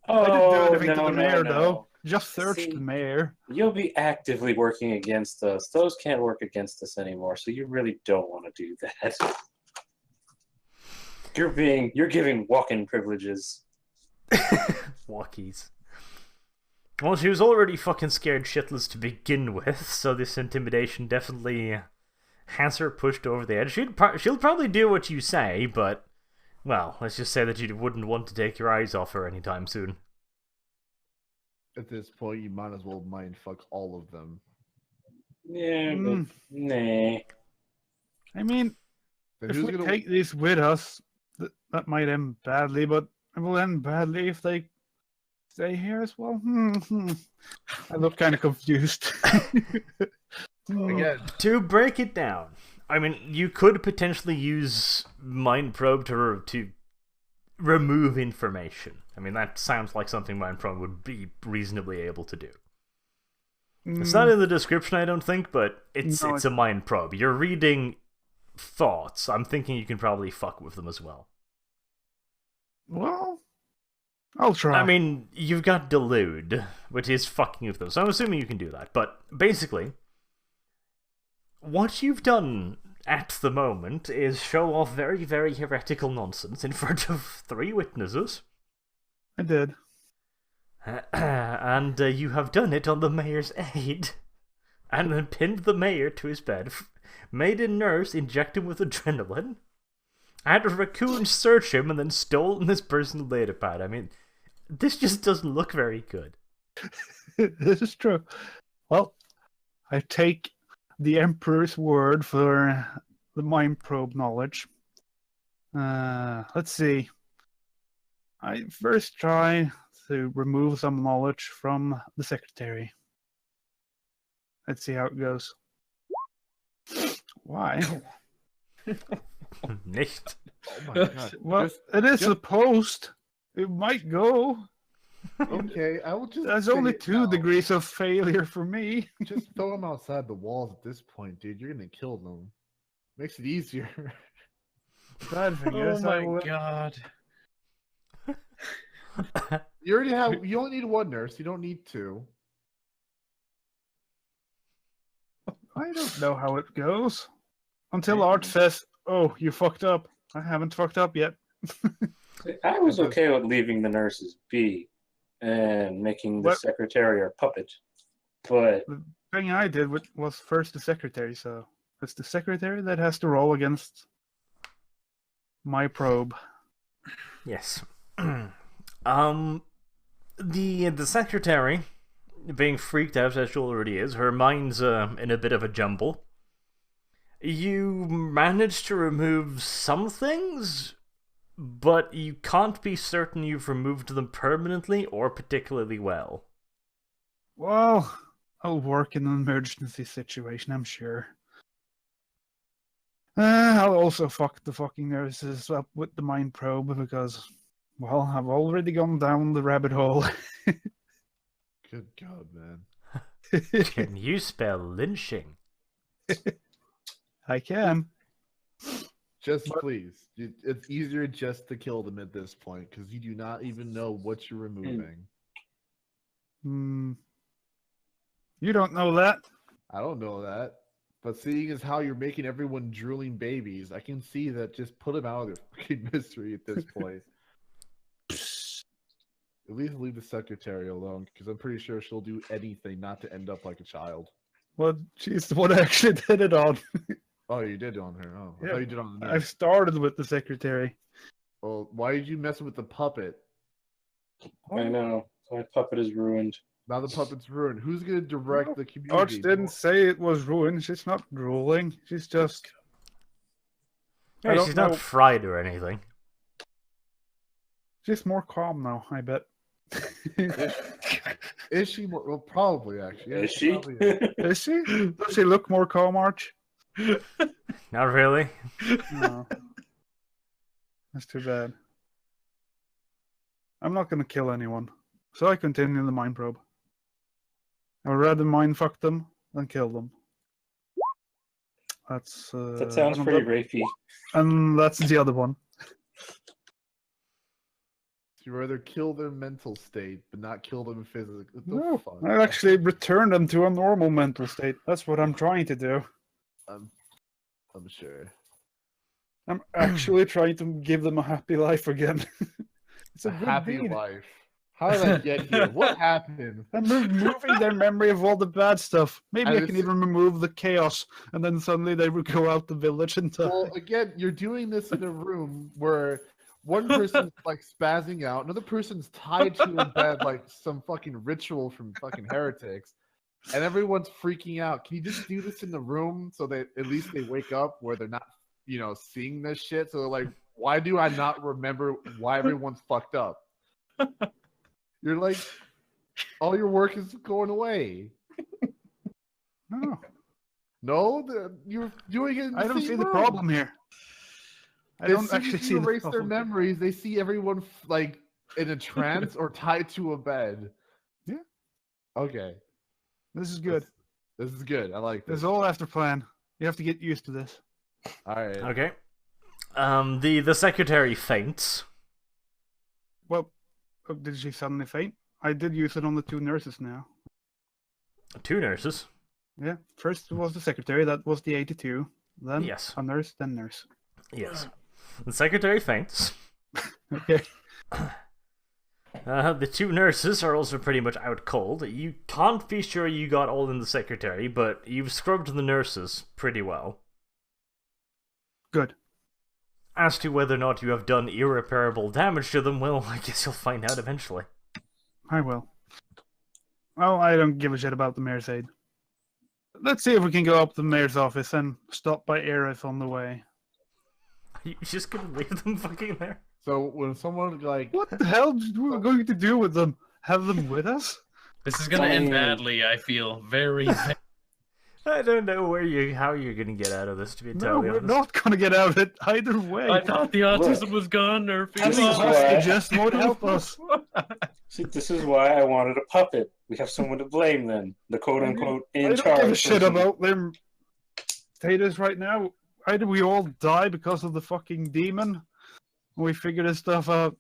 Oh, anything to the mayor, no. though. Just search See, the mayor. You'll be actively working against us. Those can't work against us anymore, so you really don't want to do that. You're giving walk-in privileges. Walkies. Well, she was already fucking scared shitless to begin with, so this intimidation definitely has her pushed over the edge. She'll probably do what you say, but, well, let's just say that you wouldn't want to take your eyes off her anytime soon. At this point, you might as well mind fuck all of them. Yeah, but nah. I mean, Then if who's we gonna? take these with us, that might end badly, but it will end badly if they stay here as well. I look kind of confused. Again, To break it down, I mean, you could potentially use Mind Probe to remove information. I mean, that sounds like something Mind Probe would be reasonably able to do. It's not in the description, I don't think, but it's No, a Mind Probe. You're reading thoughts. I'm thinking you can probably fuck with them as well. Well, I'll try. I mean, you've got Delude, which is fucking with them, so I'm assuming you can do that. But basically, what you've done at the moment is show off very, very heretical nonsense in front of 3 witnesses. I did. And you have done it on the mayor's aide. And then pinned the mayor to his bed, made a nurse inject him with adrenaline, had a raccoon search him, and then stolen his personal data pad. I mean, this just doesn't look very good. This is true. Well, I take the Emperor's word for the Mind Probe knowledge. Let's see. I first try to remove some knowledge from the secretary. Let's see how it goes. Why? Nicht. oh my god. Well, Just- it is just- a post. It might go. okay, I will just. There's say only it 2 now. degrees of failure for me. Just throw them outside the walls at this point, dude. You're gonna kill them. Makes it easier. Bad thing Oh is, I my will god. You already have. You only need one nurse. You don't need two. I don't know how it goes. Until Art says, "Oh, you fucked up." I haven't fucked up yet. I was okay with leaving the nurses be and making the secretary our puppet, but The thing I did was first the secretary, so it's the secretary that has to roll against my probe. Yes. The secretary, being freaked out as she already is, her mind's in a bit of a jumble. You managed to remove some things, but you can't be certain you've removed them permanently or particularly well. Well, I'll work in an emergency situation, I'm sure. I'll also fuck the fucking nurses up with the mind probe because, well, I've already gone down the rabbit hole. Good God, man. Can you spell lynching? I can. Just please. It's easier just to kill them at this point because you do not even know what you're removing. You don't know that. I don't know that. But seeing as how you're making everyone drooling babies, I can see that just put them out of their fucking misery at this point. At least leave the secretary alone, because I'm pretty sure she'll do anything not to end up like a child. Well, she's the one I actually did it on. Oh, you did on her. Oh, I Yeah, thought you did on the I started with the secretary. Well, why did you mess with the puppet? I know my puppet is ruined. Now the puppet's ruined. Who's going to direct the community? Arch didn't say it was ruined. She's not drooling. She's just... Yeah, she's not fried or anything. She's more calm now, I bet. Is she more? Well, probably, actually. Yeah, Is she? Is she? Does she look more calm, Arch? Not really. No. That's too bad. I'm not going to kill anyone. So I continue the mind probe. I would rather mind fuck them than kill them. That's That sounds pretty rapey. And that's the other one. You rather kill their mental state, but not kill them physically. What the No, fuck? I actually return them to a normal mental state. That's what I'm trying to do. I'm sure. I'm actually trying to give them a happy life again. It's A a good happy deed. life. How did I get here? What happened? I'm removing their memory of all the bad stuff. Maybe I can even remove the chaos, and then suddenly they would go out the village and die. Well, again, you're doing this in a room where one person's like spazzing out, another person's tied to a bed like some fucking ritual from fucking heretics, and everyone's freaking out. Can you just do this in the room so that at least they wake up where they're not, seeing this shit? So they're like, why do I not remember why everyone's fucked up? You're like, all your work is going away. No, you're doing it. I don't see the problem here. I don't actually see the erase problem. their memories. They see everyone like in a trance or tied to a bed. Yeah. Okay. This is good. This is good. I like this. This is all after plan. You have to get used to this. All right. Okay. The secretary faints. Well, did she suddenly faint? I did use it on the two nurses now. Two nurses. Yeah. First was the secretary. That was the 82. Then Yes. a nurse, then nurse. Yes. The secretary faints. Okay. The two nurses are also pretty much out cold. You can't be sure you got all in the secretary, but you've scrubbed the nurses pretty well. Good. As to whether or not you have done irreparable damage to them, well, I guess you'll find out eventually. I will. Well, I don't give a shit about the mayor's aid. Let's see if we can go up to the mayor's office and stop by Aerith on the way. Are you just gonna leave them fucking there? So when someone like, What the hell are we going to do with them? Have them with us? This is gonna end badly, I feel. Very, very... I don't know how you're gonna get out of this, to be No, totally we're honest. not going to get out of it either way. I thought the autism was gone, or This is These why- hostages won't help us. See, this is why I wanted a puppet. We have someone to blame then. The quote-unquote I in don't charge. give a shit person. about their status right now. Either we all die because of the fucking demon, or we figure this stuff out.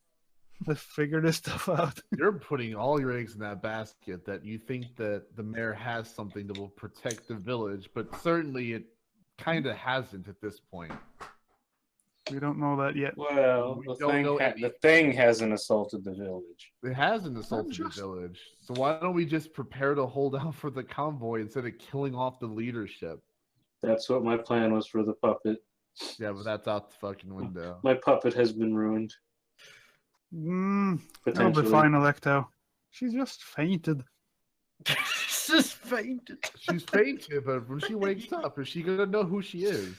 Let's figure this stuff out. You're putting all your eggs in that basket that you think that the mayor has something that will protect the village, but certainly it kind of hasn't at this point. We don't know that yet. Well, We the don't know the thing hasn't assaulted the village. It hasn't assaulted the village. So why don't we just prepare to hold out for the convoy instead of killing off the leadership? That's what my plan was for the puppet. Yeah, but that's out the fucking window. My puppet has been ruined. That'll be Potentially. fine, Electo. She just fainted. Just fainted. She's fainted, but when she wakes up, is she gonna know who she is?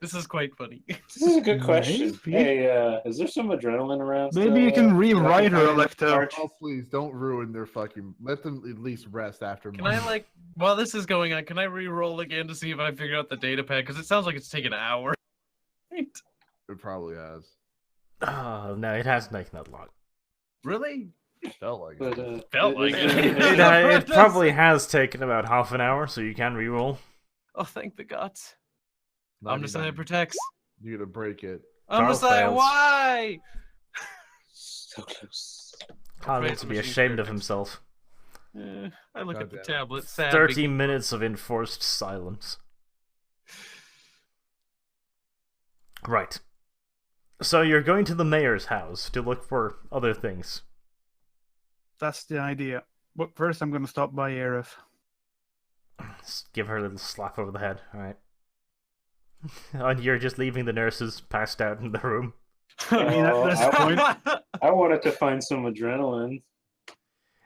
This is quite funny. This is a good question. Maybe. Hey, is there some adrenaline around? Maybe still, you can rewrite her, find Electo. Arch? Oh, please don't ruin their fucking. Let them at least rest after. Can I, like, while this is going on, can I re-roll again to see if I figure out the data pad? Because it sounds like it's taken an hour. It probably has. Oh, no, it hasn't taken that long. Really? Felt like But, it. Felt like it. It probably has taken about half an hour, so you can reroll. Oh, thank the gods. 99. Omnicide protects. You're gonna break it. Omnicide, fails. why? So close. Kyle needs to be ashamed of himself. I look at the Goddamn. tablet, sad. 30 minutes of enforced silence. Right. So you're going to the mayor's house to look for other things. That's the idea. But first, I'm going to stop by Aerith. Just give her a little slap over the head, alright? And you're just leaving the nurses passed out in the room. I mean, at this point, I wanted to find some adrenaline.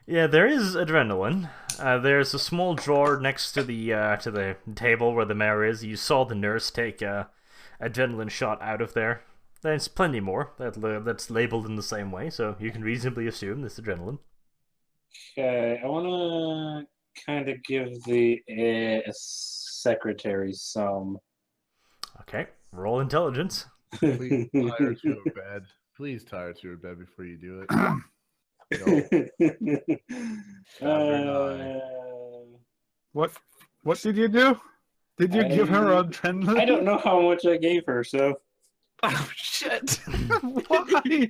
Yeah, there is adrenaline. There's a small drawer next to the table where the mayor is. You saw the nurse take a adrenaline shot out of there. There's plenty more that's labeled in the same way, so you can reasonably assume this adrenaline. Okay, I want to kind of give the secretary some. Okay. Roll intelligence. Please tie her to a bed. Please tie her to a bed before you do it. what did you do? Did you give her adrenaline? I don't know how much I gave her, so. Oh, shit. Why?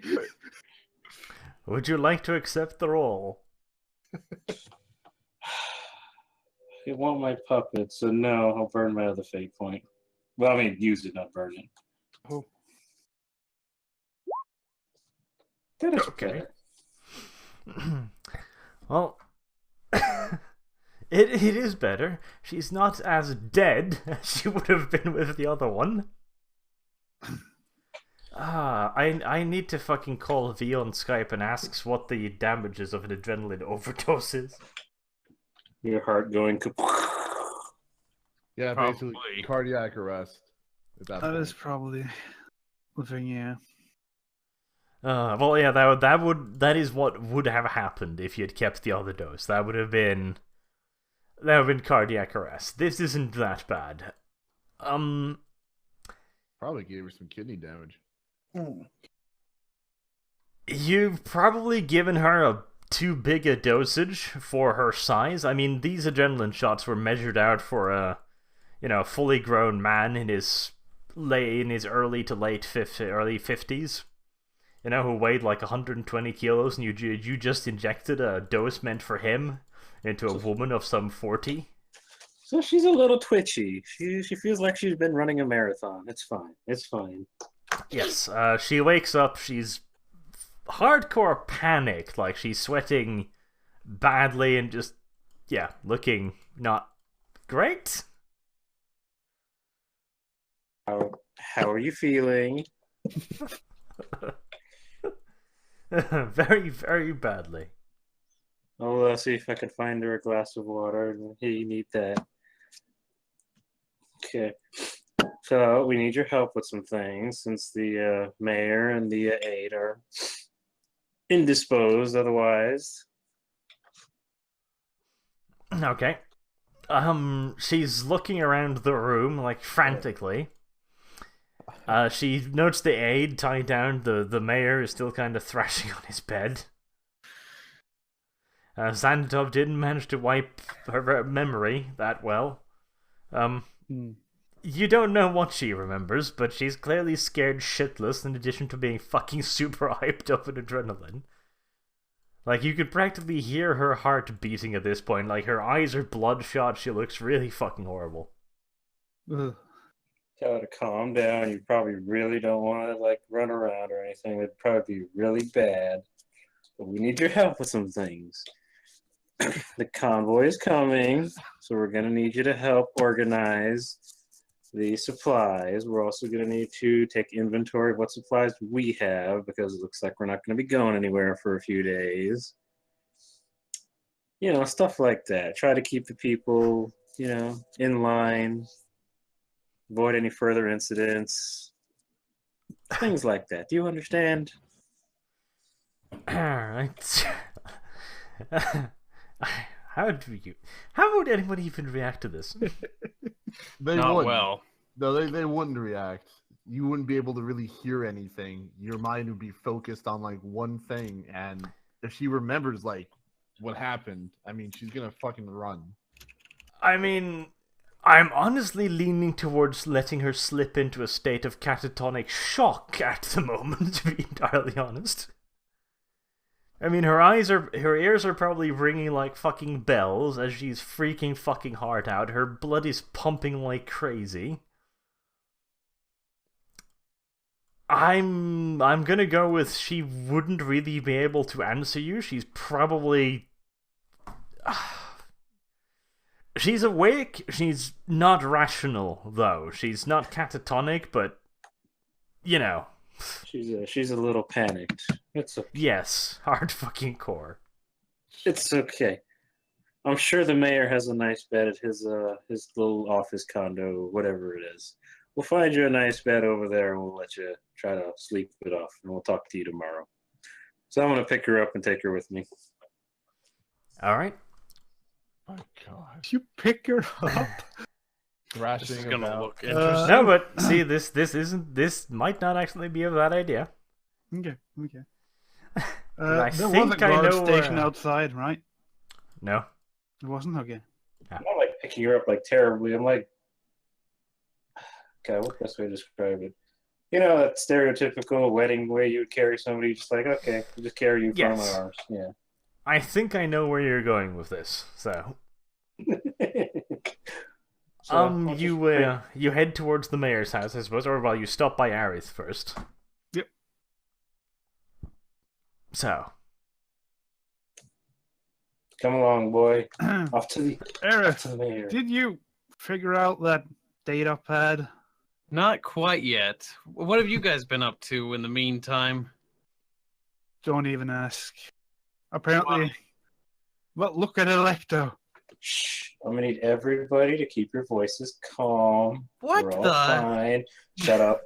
Would you like to accept the roll? I want my puppet, so no, I'll burn my other fate point. Well, I mean, use it, not burn it. Oh. That is Okay. better. Well, it is better. She's not as dead as she would have been with the other one. I need to fucking call V on Skype and ask what the damages of an adrenaline overdose is. Your heart going. Yeah, basically Probably. cardiac arrest. At that That point. is probably the thing, yeah. Well, yeah, that is what would have happened if you had kept the other dose. That would have been cardiac arrest. This isn't that bad. Probably gave her some kidney damage. You've probably given her too big a dosage for her size. I mean, these adrenaline shots were measured out for a, fully grown man in his early to late early 50s. Who weighed like 120 kilos, and you just injected a dose meant for him into a woman of some 40. So she's a little twitchy. She feels like she's been running a marathon. It's fine. It's fine. Yes, she wakes up, she's hardcore panicked, like she's sweating badly and just, looking not great. How are you feeling? Very, very badly. Oh, let's see if I can find her a glass of water. Here, you need that. Okay. So we need your help with some things since the mayor and the aide are indisposed otherwise. Okay. She's looking around the room, like, frantically. She notes the aide tied down. The mayor is still kind of thrashing on his bed. Xanatov didn't manage to wipe her memory that well. You don't know what she remembers, but she's clearly scared shitless in addition to being fucking super hyped up in adrenaline. Like, you could practically hear her heart beating at this point. Like, her eyes are bloodshot. She looks really fucking horrible. Ugh. Tell her to calm down. You probably really don't want to like run around or anything. It'd probably be really bad. But we need your help with some things. The convoy is coming, so we're gonna need you to help organize the supplies. We're also gonna need to take inventory of what supplies we have because it looks like we're not gonna be going anywhere for a few days. You know, stuff like that. Try to keep the people, you know, in line. Avoid any further incidents. Things like that. Do you understand? Alright. How would anybody even react to this? They Not wouldn't. well. No, they wouldn't react. You wouldn't be able to really hear anything. Your mind would be focused on like one thing, and if she remembers like what happened, I mean, she's gonna fucking run. I mean, I'm honestly leaning towards letting her slip into a state of catatonic shock at the moment, to be entirely honest. I mean, her ears are probably ringing like fucking bells as she's freaking fucking hard out. Her blood is pumping like crazy. I'm gonna go with she wouldn't really be able to answer you. She's probably... She's awake. She's not rational, though. She's not catatonic, but... You know. She's a little panicked. It's okay. Yes, hard fucking core. It's okay. I'm sure the mayor has a nice bed at his little office condo, whatever it is. We'll find you a nice bed over there, and we'll let you try to sleep it off, and we'll talk to you tomorrow. So I'm gonna pick her up and take her with me. All right. My God, You pick her up. thrashing This is gonna about. look interesting. No, but see, this might not actually be a bad idea. Okay. I There was think a guard I know, station outside, right? No. It wasn't? Okay. I'm not like picking her up like terribly. I'm like, God, what's the best way to describe it? You know, that stereotypical wedding way you would carry somebody, just like, okay, I'll just carry you in front of Yes. my arms. Yeah. I think I know where you're going with this. So, So, I'll you head towards the mayor's house, I suppose, or well, you stop by Aerith first. Yep. So, come along, boy. Off to the Aerith, mayor. did you figure out that data pad? Not quite yet. What have you guys been up to in the meantime? Don't even ask. Apparently, Why? well, look at Electo. Shh. I'm gonna need everybody to keep your voices calm. What We're all the? fine. Shut up.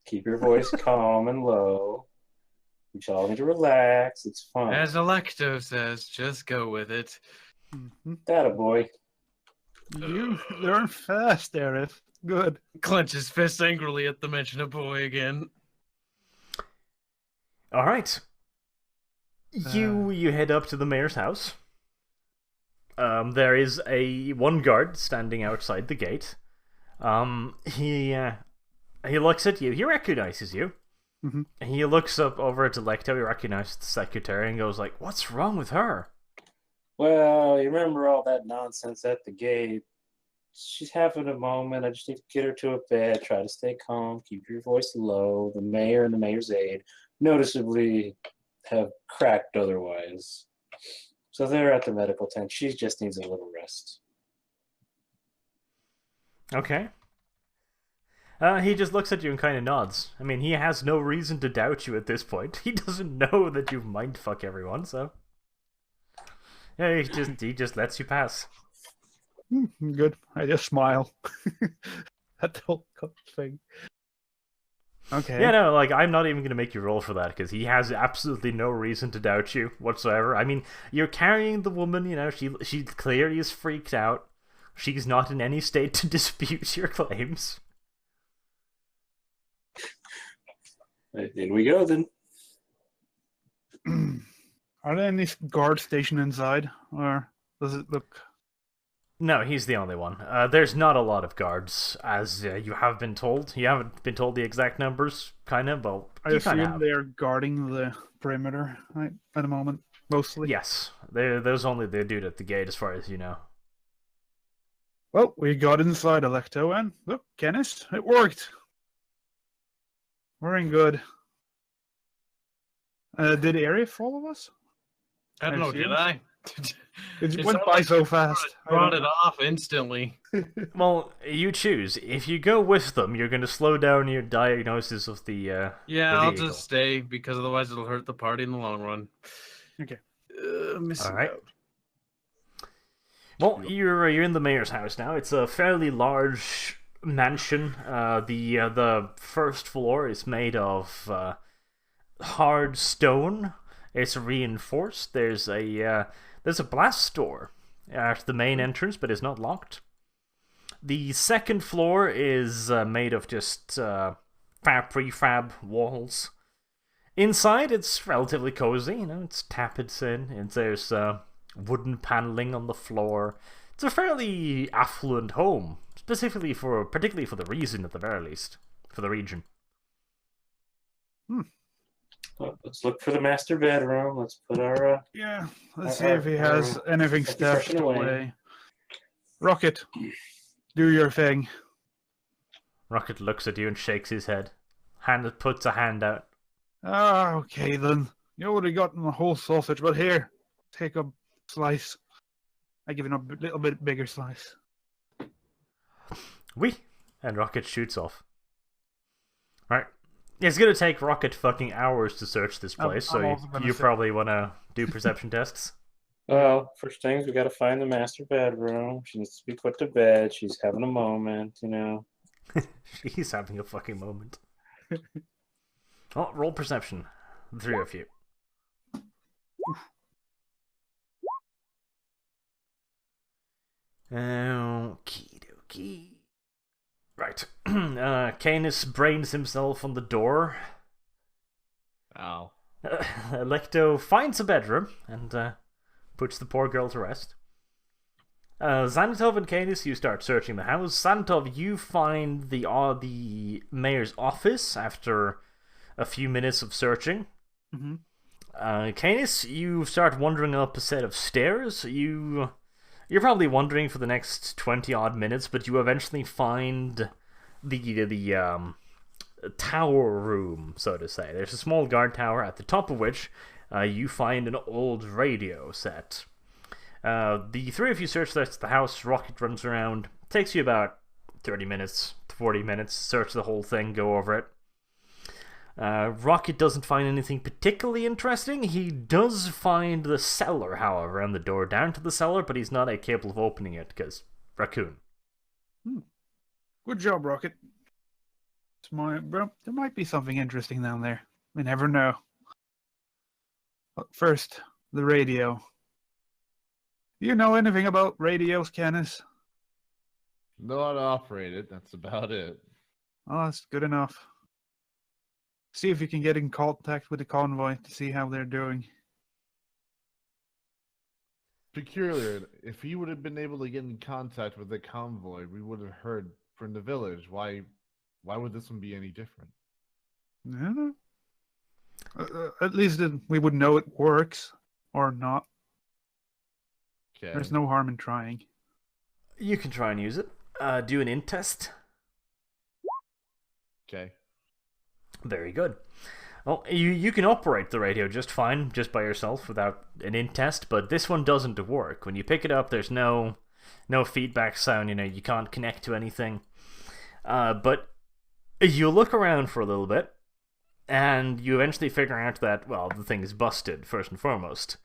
Keep your voice calm and low. We all need to relax. It's fine. As Electo says, just go with it. Mhm. That boy. You learn fast, Aerith. Good. Clenches fist angrily at the mention of boy again. all right. You head up to the mayor's house. There is one guard standing outside the gate. He looks at you. He recognizes you. Mhm. He looks up over at Electo. He recognizes the secretary and goes like, "What's wrong with her?" Well, you remember all that nonsense at the gate. She's having a moment. I just need to get her to a bed. Try to stay calm. Keep your voice low. The mayor and the mayor's aide noticeably have cracked otherwise. So they're at the medical tent. She just needs a little rest. Okay. He just looks at you and kind of nods. I mean, he has no reason to doubt you at this point. He doesn't know that you mindfuck everyone, so yeah, he just lets you pass. Good. I just smile. That whole thing. Okay. Yeah, no, like, I'm not even going to make you roll for that, because he has absolutely no reason to doubt you whatsoever. I mean, you're carrying the woman, you know, she clearly is freaked out. She's not in any state to dispute your claims. In we go then. Are there any guard station inside, or does it look? No, he's the only one. There's not a lot of guards, as you have been told. You haven't been told the exact numbers, kind of, but I you kind of assume have. they're guarding the perimeter right, at the moment, mostly. Yes, there's only the dude at the gate, as far as you know. Well, we got inside Electo, and look, Kenneth, it worked. We're in good. Did Area follow us? I don't know, did I? It It went sounded by like so fast. I Brought don't it off instantly. Well, you choose. If you go with them, you're going to slow down your diagnosis of the Yeah, the I'll vehicle. just stay because otherwise it'll hurt the party in the long run. Okay. Missing All right. out. Well, you're in the mayor's house now. It's a fairly large mansion. The first floor is made of hard stone. It's reinforced. There's a blast door at the main entrance, but it's not locked. The second floor is made of just prefab walls. Inside, it's relatively cozy. You know, it's tapered in, and there's wooden paneling on the floor. It's a fairly affluent home, particularly for the region at the very least, for the region. Well, let's look for the master bedroom. Let's put our Yeah, let's see if he has anything let's stashed freshen away. away. Rocket, do your thing. Rocket looks at you and shakes his head. Puts a hand out. Ah, okay then. You already gotten the whole sausage, but here, take a slice. I give him a little bit bigger slice. Oui. And Rocket shoots off. Right. It's gonna take Rocket fucking hours to search this place, I'm so also gonna you say- probably wanna do perception tests. Well, first things we got to find the master bedroom. She needs to be put to bed. She's having a moment, you know. He's having a fucking moment. Oh, roll perception. The three of you. Okie dokie. Right. Canis brains himself on the door. Ow. Electo finds a bedroom and puts the poor girl to rest. Xanatov and Canis, you start searching the house. Xanatov, you find the mayor's office after a few minutes of searching. Mm-hmm. Canis, you start wandering up a set of stairs. You're probably wandering for the next 20 odd minutes, but you eventually find the tower room, so to say. There's a small guard tower at the top of which you find an old radio set. The three of you search the house. Rocket runs around. Takes you about 30 minutes to 40 minutes to search the whole thing, go over it. Rocket doesn't find anything particularly interesting. He does find the cellar, however, and the door down to the cellar, but he's not capable of opening it because raccoon. Good job, Rocket. There might be something interesting down there. We never know. But first, the radio. Do you know anything about radios, Canis? Know how to operate it. That's about it. Oh, that's good enough. See if you can get in contact with the convoy to see how they're doing. Peculiar. If he would have been able to get in contact with the convoy, we would have heard from the village. Why would this one be any different? Yeah. At least we would know it works or not. Okay. There's no harm in trying. You can try and use it. Do an int test. Okay. Very good. Well, you can operate the radio just fine, just by yourself, without an int test, but this one doesn't work. When you pick it up, there's no feedback sound, you know, you can't connect to anything. But you look around for a little bit, and you eventually figure out that, well, the thing is busted, first and foremost.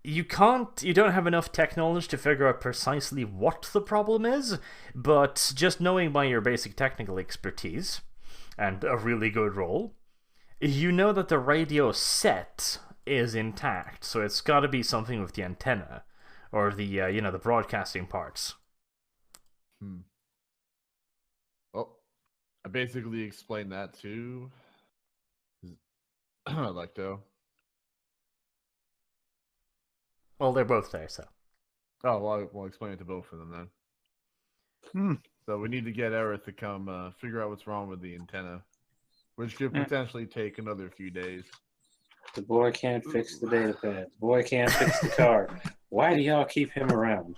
You don't have enough tech knowledge to figure out precisely what the problem is, but just knowing by your basic technical expertise, and a really good roll, you know that the radio set is intact, so it's got to be something with the antenna, or the the broadcasting parts. Well, I basically explained that to Electo. Well, they're both there, so. Oh, well, I'll explain it to both of them then. Hmm. So we need to get Aerith to come figure out what's wrong with the antenna, which could Yeah. potentially take another few days. The boy can't fix the data pad. The boy can't fix the car. Why do y'all keep him around?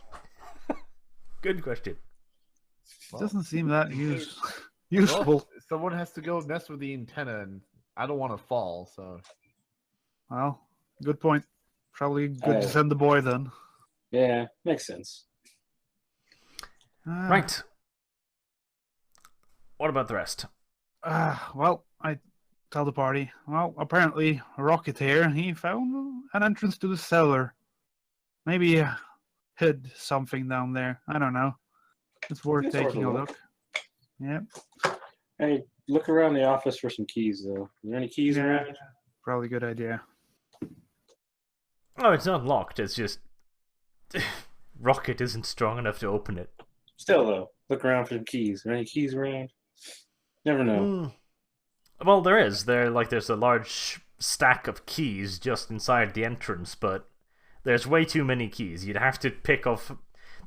Good question. Doesn't seem that Well, useful. someone has to go mess with the antenna, and I don't want to fall, so. Well, good point. Probably good to Hey. send the boy then. Yeah, makes sense. Right. What about the rest? Well, I tell the party. Well, apparently Rocketeer, he found an entrance to the cellar. Maybe he hid something down there. I don't know. It's worth It's worth taking a a look. look. Yeah. Hey, look around the office for some keys, though. Are there any keys Yeah. around? Probably a good idea. Oh, it's not locked. It's just Rocket isn't strong enough to open it. Still, though, look around for some keys. Are there any keys around? Never know. Well, there is. There's a large stack of keys just inside the entrance, but there's way too many keys. You'd have to pick off.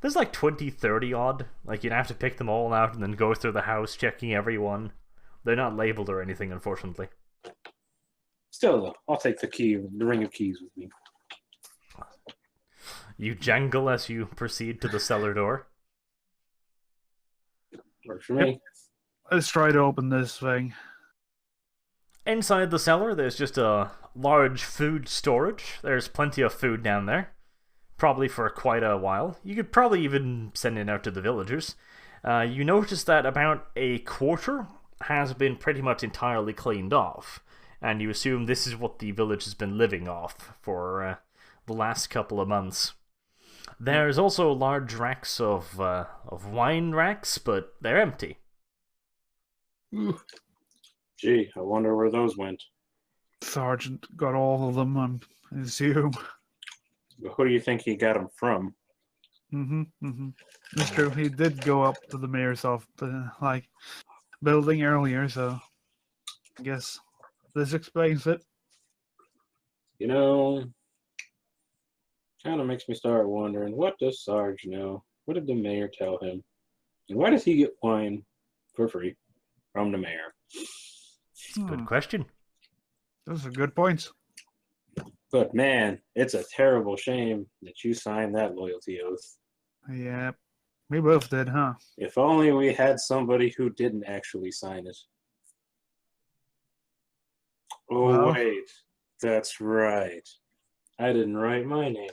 There's like 20, 30 odd. Like, you'd have to pick them all out and then go through the house checking every one. They're not labeled or anything, unfortunately. Still, though, I'll take the ring of keys with me. You jangle as you proceed to the cellar door. Works for me. Let's try to open this thing. Inside the cellar, there's just a large food storage. There's plenty of food down there. Probably for quite a while. You could probably even send it out to the villagers. You notice that about a quarter has been pretty much entirely cleaned off. And you assume this is what the village has been living off for the last couple of months. There's also large racks of wine racks, but they're empty. Gee, I wonder where those went. Sergeant got all of them, I assume. But who do you think he got them from? It's true. He did go up to the mayor's office, building earlier, so I guess this explains it. You know, kind of makes me start wondering, what does Sarge know? What did the mayor tell him? And why does he get wine for free from the mayor? Good question. Those are good points. But man, it's a terrible shame that you signed that loyalty oath. Yeah, we both did, huh? If only we had somebody who didn't actually sign it. Oh, Well. wait. That's right. I didn't write my name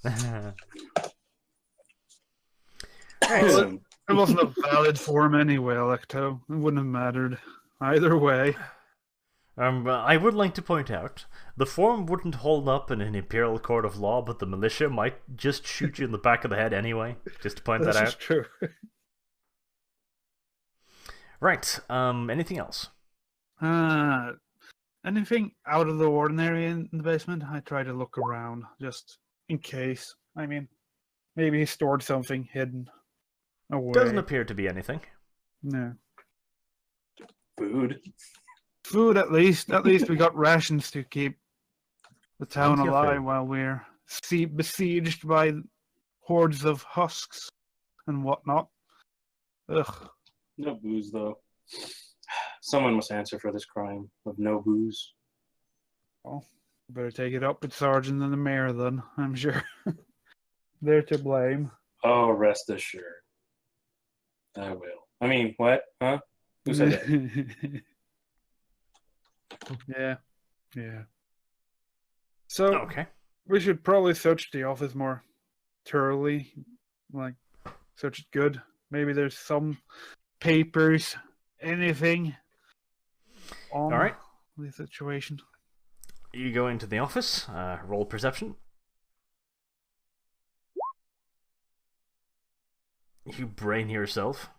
down. Well, it wasn't a valid form anyway, Electo. It wouldn't have mattered either way. I would like to point out, the form wouldn't hold up in an imperial court of law, but the militia might just shoot you in the back of the head anyway, just to point that out. This is true. Right, anything else? Anything out of the ordinary in the basement? I try to look around, just in case. I mean, maybe he stored something hidden away. Doesn't appear to be anything. No. Food. Food, at least. At least we got rations to keep the town Plenty of alive food. while we're besieged by hordes of husks and whatnot. Ugh. No booze, though. Someone must answer for this crime of no booze. Well, better take it up with Sergeant and the mayor then, I'm sure. They're to blame. Oh, rest assured. I will. I mean, what? Huh? Who said that? Yeah. So, Okay. we should probably search the office more thoroughly. Like, search it good. Maybe there's some papers, anything on Alright. the situation. You go into the office, roll perception. You brain yourself.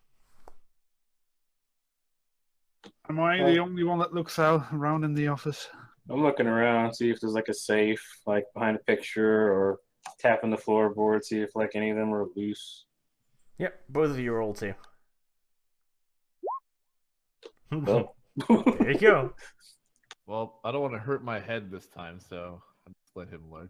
Am I the only one that looks out around in the office? I'm looking around, see if there's like a safe, like behind a picture, or tapping the floorboard, see if like any of them are loose. Yep, both of you roll too. Oh. There you go. Well, I don't want to hurt my head this time, so I'll just let him look.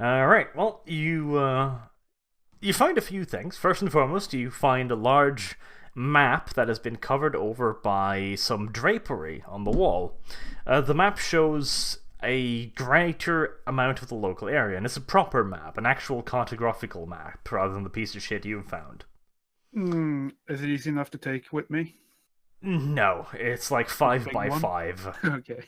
All right. Well, you find a few things. First and foremost, you find a large map that has been covered over by some drapery on the wall. The map shows a greater amount of the local area, and it's a proper map, an actual cartographical map, rather than the piece of shit you found. Is it easy enough to take with me? No, it's like 5 Big by one? 5. Okay.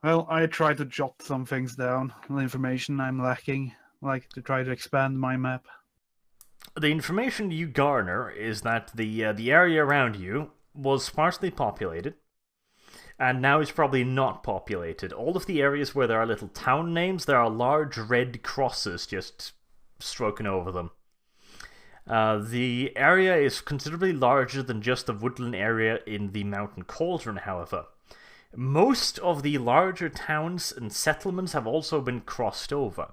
Well, I try to jot some things down, the information I'm lacking, like to try to expand my map. The information you garner is that the area around you was sparsely populated, and now is probably not populated. All of the areas where there are little town names, there are large red crosses just stroking over them. The area is considerably larger than just the woodland area in the Mountain Cauldron, however. Most of the larger towns and settlements have also been crossed over.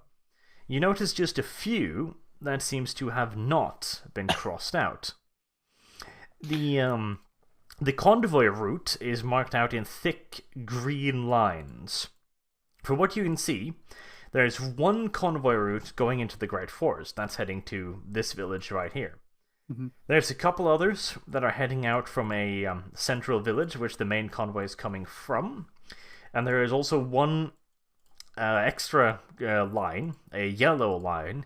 You notice just a few that seems to have not been crossed out. The convoy route is marked out in thick green lines. From what you can see, there's one convoy route going into the Great Forest. That's heading to this village right here. Mhm. There's a couple others that are heading out from a central village, which the main convoy is coming from. And there is also one extra line, a yellow line,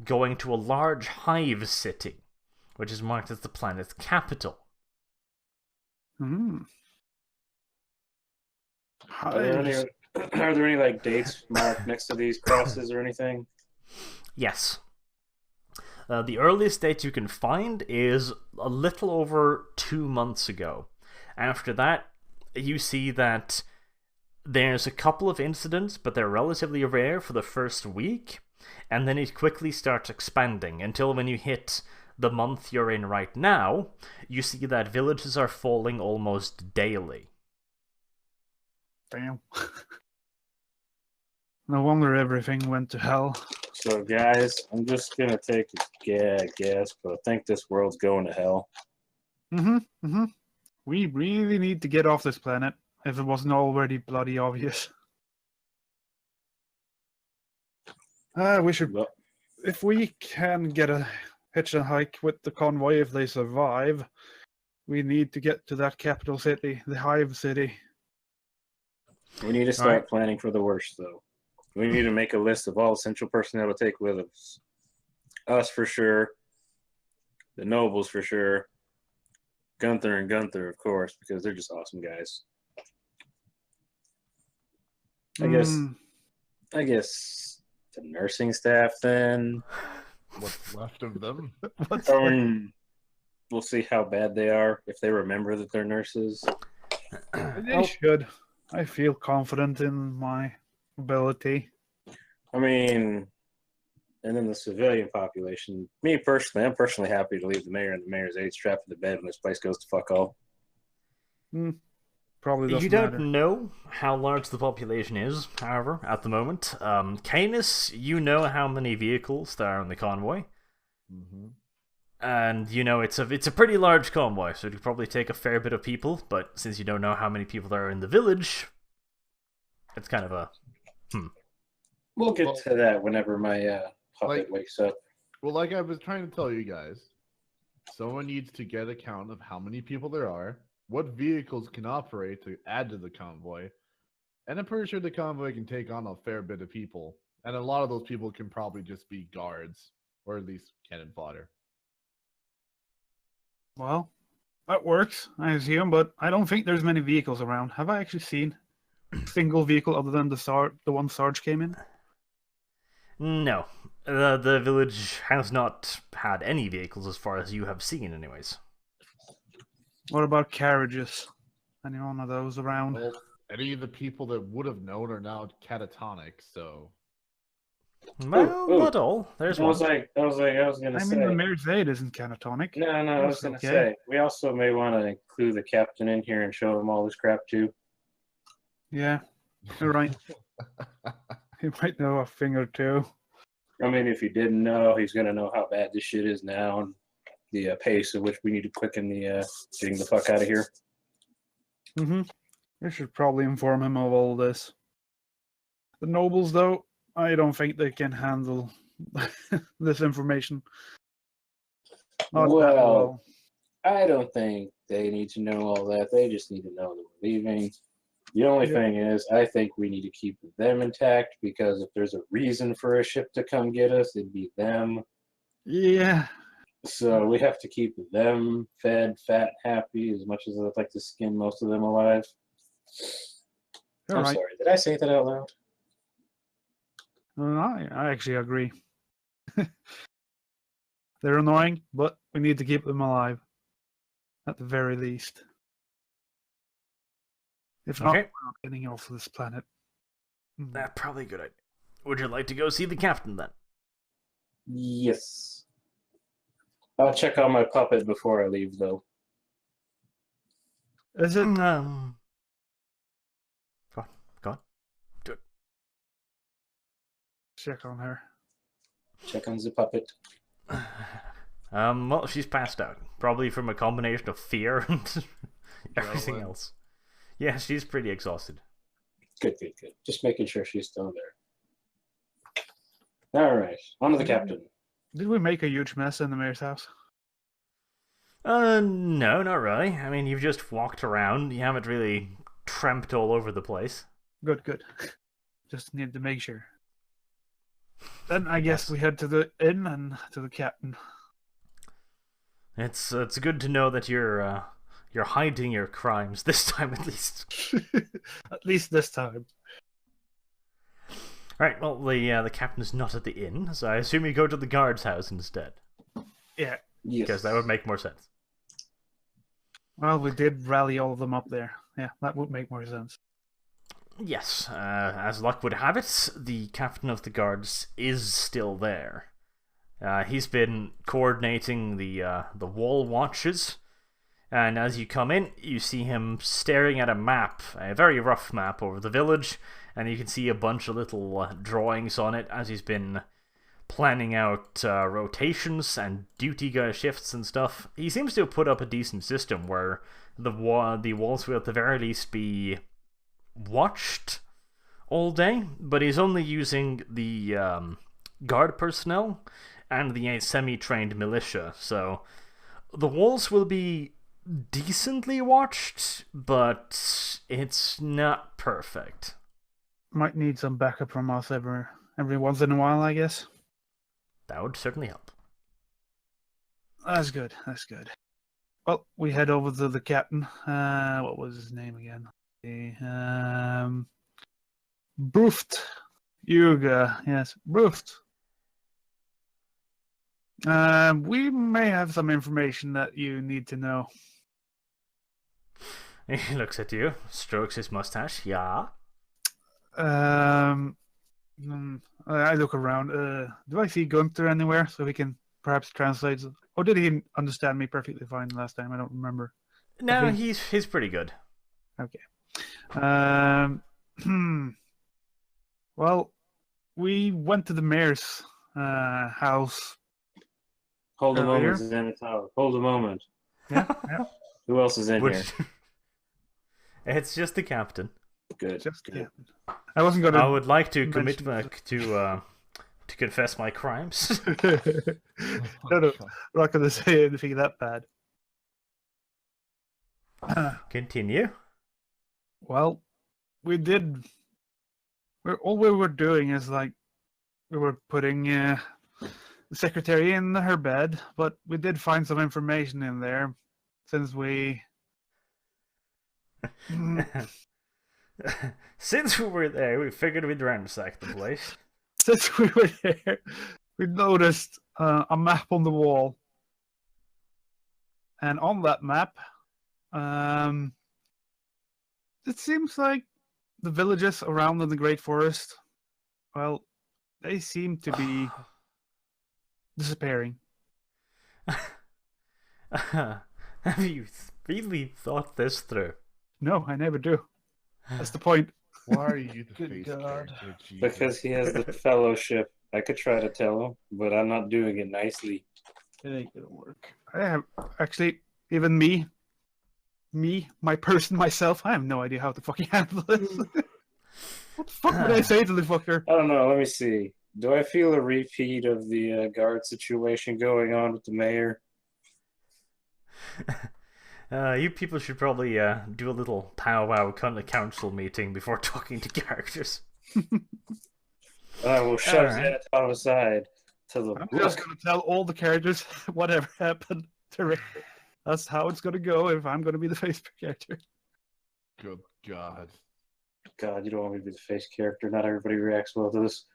going to a large hive city, which is marked as the planet's capital. Hmm. Are there any, are there any like dates marked next to these crosses or anything? Yes. The earliest date you can find is a little over 2 months ago. After that, you see that there's a couple of incidents, but they're relatively rare for the first week, and then it quickly starts expanding until when you hit the month you're in right now, you see that villages are falling almost daily. Damn. No wonder everything went to hell. So, guys, I'm just gonna take a guess, but I think this world's going to hell. We really need to get off this planet, if it wasn't already bloody obvious. We should, Well, if we can get a hitch and hike with the convoy if they survive, we need to get to that capital city, the Hive City. we need to start Alright. planning for the worst, though. We need to make a list of all essential personnel to take with us. Us for sure. The nobles for sure. Gunther and Gunther, of course, because they're just awesome guys. I guess the nursing staff then. What's left of them? I mean, we'll see how bad they are if they remember that they're nurses. They should. I feel confident in my ability. I mean, and then the civilian population. Me personally, I'm personally happy to leave the mayor and the mayor's aide strapped to the bed when this place goes to fuck all. Probably doesn't You don't matter. know how large the population is, however, at the moment. Canis, you know how many vehicles there are in the convoy. Mm-hmm. And you know it's a pretty large convoy, so it'd probably take a fair bit of people, but since you don't know how many people there are in the village, it's kind of a We'll get to that whenever my puppet Like- wakes up. Well, like I was trying to tell you guys, someone needs to get a count of how many people there are, what vehicles can operate to add to the convoy, and I'm pretty sure the convoy can take on a fair bit of people, and a lot of those people can probably just be guards, or at least cannon fodder. Well, that works, I assume, but I don't think there's many vehicles around. Have I actually seen a single vehicle other than the one Sarge came in? no. The village has not had any vehicles as far as you have seen, anyways. What about carriages? Any one of those around? Well, any of the people that would have known are now catatonic, so Well, Ooh. not all. There's I was one. gonna I say. mean, the mayor's aide isn't catatonic. No, I was That's gonna okay. say we also may want to include the captain in here and show him all this crap too. Yeah, you're right. He might know a thing or two. I mean, if he didn't know, he's gonna know how bad this shit is now and the pace at which we need to quicken the getting the fuck out of here. We should probably inform him of all this. The nobles, though, I don't think they can handle this information. Not that Well, well. I don't think they need to know all that. They just need to know that we're leaving. The only Yep. thing is, I think we need to keep them intact because if there's a reason for a ship to come get us, it'd be them. Yeah. So we have to keep them fed, fat, happy, as much as I'd like to skin most of them alive. You're I'm right. sorry, did I say that out loud? I actually agree. They're annoying, but we need to keep them alive. At the very least. If not, Okay. we're not getting off this planet. That's probably a good idea. Would you like to go see the captain then? Yes. I'll check on my puppet before I leave, though. Is it? Go on. Go on. Do it. Check on her. Check on the puppet. Well, she's passed out. Probably from a combination of fear and everything else. Yeah, she's pretty exhausted. Good. Just making sure she's still there. All right, on to the captain. Did we make a huge mess in the mayor's house? No, not really. I mean, you've just walked around. You haven't really tramped all over the place. Good. Just need to make sure. Then I guess we head to the inn and to the captain. It's good to know that you're hiding your crimes this time at least. At least this time. Right. Well, the captain's not at the inn, so I assume you go to the guard's house instead. Yeah. Yes. Because that would make more sense. Well, we did rally all of them up there. Yeah, that would make more sense. Yes. As luck would have it, the captain of the guards is still there. He's been coordinating the wall watches, and as you come in, you see him staring at a map, a very rough map over the village, and you can see a bunch of little drawings on it as he's been planning out rotations and duty guy shifts and stuff. He seems to have put up a decent system where the walls will at the very least be watched all day, but he's only using the guard personnel and the semi-trained militia, so the walls will be decently watched, but it's not perfect. Might need some backup from us every once in a while, I guess. That would certainly help. That's good. Well, we head over to the captain. What was his name again? Bruft. Yuga. Yes, Bruft. We may have some information that you need to know. He looks at you, strokes his mustache. Yeah. I look around. Do I see Gunther anywhere so he can perhaps translate? Or did he understand me perfectly fine last time? I don't remember. No, he's pretty good. Okay. Well, we went to the mayor's house. Hold a Earlier? moment, Xanatar. Hold a moment. Yeah. Who else is in here? It's just the captain. Good. Yeah. I wasn't gonna. I would like to commit mention- to confess my crimes. No, I'm not gonna say anything that bad. Continue. Well, we did. All we were doing is like we were putting the secretary in her bed, but we did find some information in there since we. Since we were there, we figured we'd ransack the place. Since we were there, we noticed a map on the wall, and on that map, it seems like the villages around in the Great Forest, well, they seem to be disappearing. Have you really thought this through? No, I never do. That's the point. Why are you the Good face God. character? Jesus. Because he has the fellowship. I could try to tell him, but I'm not doing it nicely. It ain't gonna work. I have actually, even my person, myself, I have no idea how to fucking handle this. What the fuck would I say to the fucker? I don't know. Let me see. Do I feel a repeat of the guard situation going on with the mayor? You people should probably do a little powwow kind of council meeting before talking to characters. I will shove Alright. Xanaton aside. I'm just gonna tell all the characters whatever happened to Rick. That's how it's gonna go if I'm gonna be the face character. Good God. God, you don't want me to be the face character. Not everybody reacts well to this.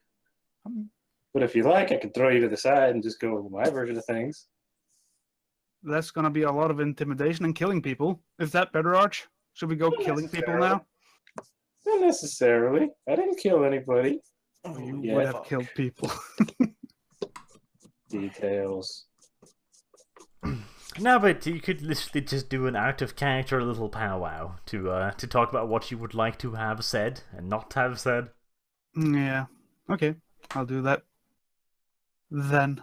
Um, But if you like, I can throw you to the side and just go with my version of things. That's gonna be a lot of intimidation and killing people. Is that better, Arch? Should we go Not killing people necessarily. now? Not necessarily. I didn't kill anybody. Oh, you Yeah, would have fuck. killed people. Details. No, but you could literally just do an out-of-character little powwow to talk about what you would like to have said and not have said. Yeah. Okay, I'll do that. Then.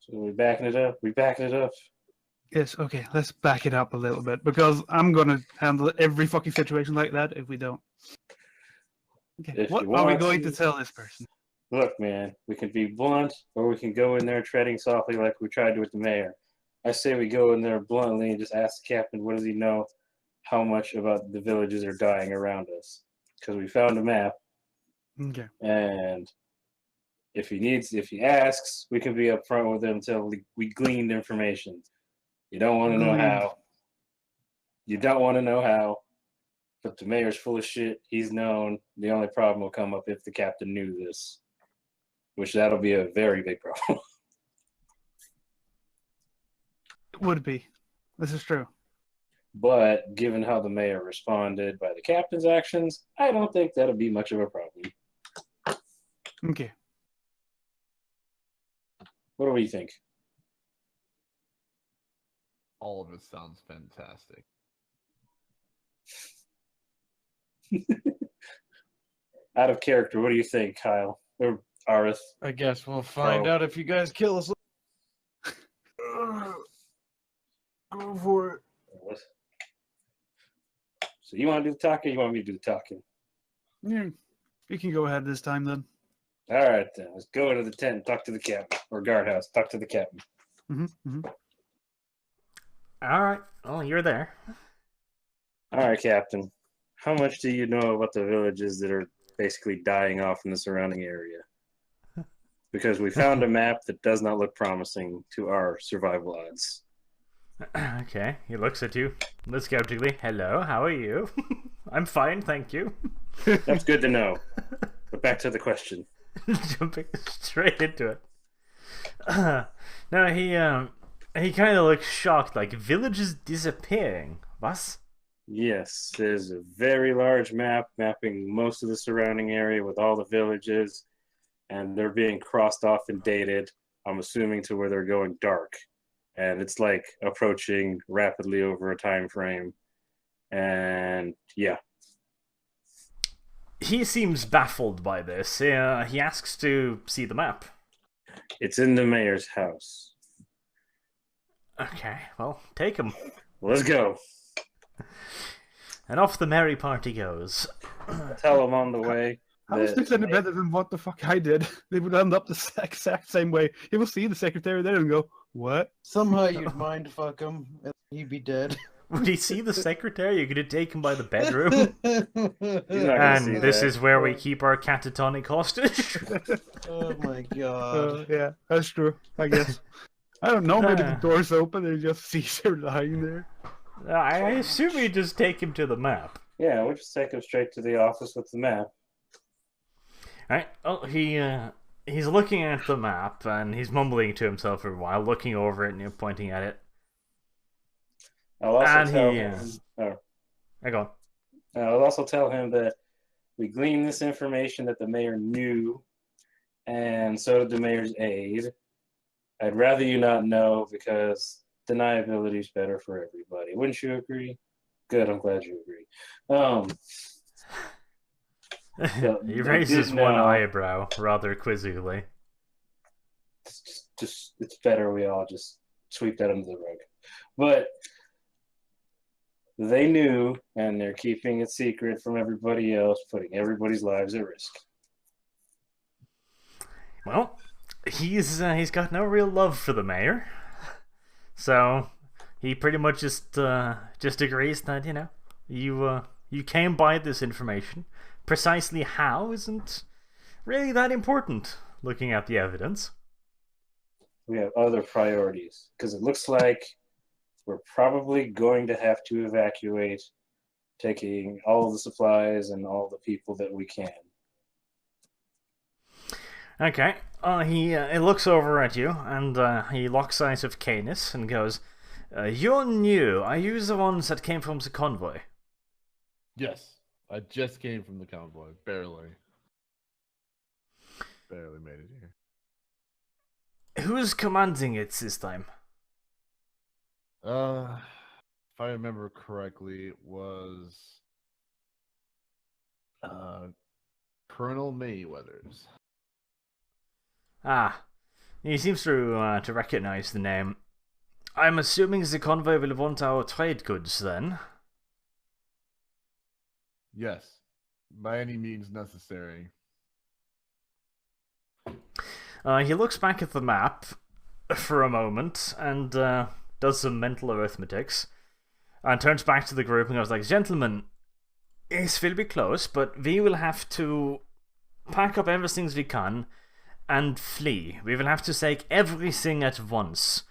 So we backing it up. We backing it up. Yes, okay, let's back it up a little bit because I'm gonna handle every fucking situation like that if we don't. Okay, If what you are we want going to- to tell this person? Look, man, we can be blunt or we can go in there treading softly like we tried to with the mayor. I say we go in there bluntly and just ask the captain, what does he know how much about the villages are dying around us? Because we found a map, Okay. and if he asks, we can be upfront with him until we gleaned information. You don't want to know how. You don't want to know how. But the mayor's full of shit. He's known. The only problem will come up if the captain knew this, which that'll be a very big problem. It would be. This is true. But given how the mayor responded by the captain's actions, I don't think that'll be much of a problem. Okay. What do we think? All of it sounds fantastic. Out of character, what do you think, Kyle? Or Arith? I guess we'll find out if you guys kill us. Go for it. What? So you want to do the talking or you want me to do the talking? Yeah. We can go ahead this time then. All right, then. Let's go into the tent and talk to the captain. Or guardhouse. Talk to the captain. Alright, well, you're there. All right, Captain. How much do you know about the villages that are basically dying off in the surrounding area? Because we found a map that does not look promising to our survival odds. Okay, he looks at you skeptically. Hello, how are you? I'm fine, thank you. That's good to know. But back to the question. Jumping straight into it. No, he kind of looks shocked, like villages disappearing. Was? Yes, there's a very large map mapping most of the surrounding area with all the villages, and they're being crossed off and dated, I'm assuming to where they're going dark. And it's like approaching rapidly over a time frame. And yeah. He seems baffled by this. He asks to see the map. It's in the mayor's house. Okay, well, take him. Let's go. And off the merry party goes. Tell him on the way. How is this any better than what the fuck I did? They would end up the exact same way. He will see the secretary there and go, what? Somehow you'd mind fuck him and he'd be dead. Would he see the secretary? You're gonna take him by the bedroom? He's not gonna And see this that. is where we keep our catatonic hostage? Oh my god. Yeah, that's true, I guess. I don't know, maybe the Ah. door's open and he just sees her lying there. I assume you just take him to the map. Yeah, we'll just take him straight to the office with the map. Alright, oh, he's looking at the map, and he's mumbling to himself for a while, looking over it and pointing at it. I'll also And tell he, him. I go, I'll also tell him that we gleaned this information that the mayor knew, and so did the mayor's aide. I'd rather you not know because deniability is better for everybody. Wouldn't you agree? Good, I'm glad you agree. he I raises did one know. eyebrow rather quizzically. It's better we all just sweep that under the rug. But they knew, and they're keeping it secret from everybody else, putting everybody's lives at risk. Well, he's got no real love for the mayor, so he pretty much just agrees that you came by this information. Precisely how isn't really that important. Looking at the evidence, We have other priorities because it looks like we're probably going to have to evacuate, taking all the supplies and all the people that we can. okay. He looks over at you and he locks eyes with Canis and goes, "You're new. Are you the ones that came from the convoy?" Yes, I just came from the convoy. Barely made it here. Who's commanding it this time? If I remember correctly, it was Colonel Mayweather's. Ah, he seems to recognize the name. I'm assuming the convoy will want our trade goods then. Yes, by any means necessary. He looks back at the map for a moment and does some mental arithmetics and turns back to the group and goes like, "Gentlemen, this will be close, but we will have to pack up everything we can and flee. We will have to take everything at once.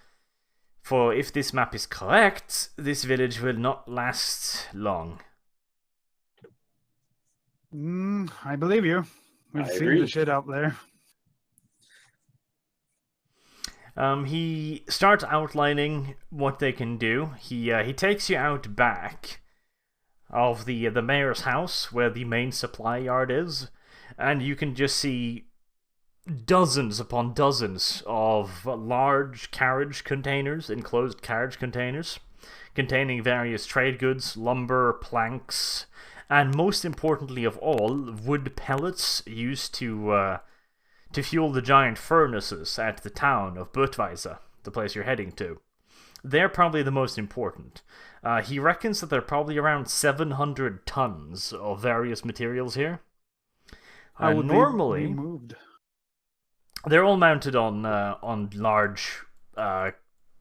For if this map is correct, this village will not last long." I believe you. We've I seen agree. the shit out there. He starts outlining what they can do. He takes you out back of the mayor's house where the main supply yard is, and you can just see dozens upon dozens of large carriage containers, enclosed carriage containers, containing various trade goods, lumber, planks, and most importantly of all, wood pellets used to fuel the giant furnaces at the town of Budweiser, the place you're heading to. They're probably the most important. He reckons that there are probably around 700 tons of various materials here. How would Normally, they be moved? they're all mounted on large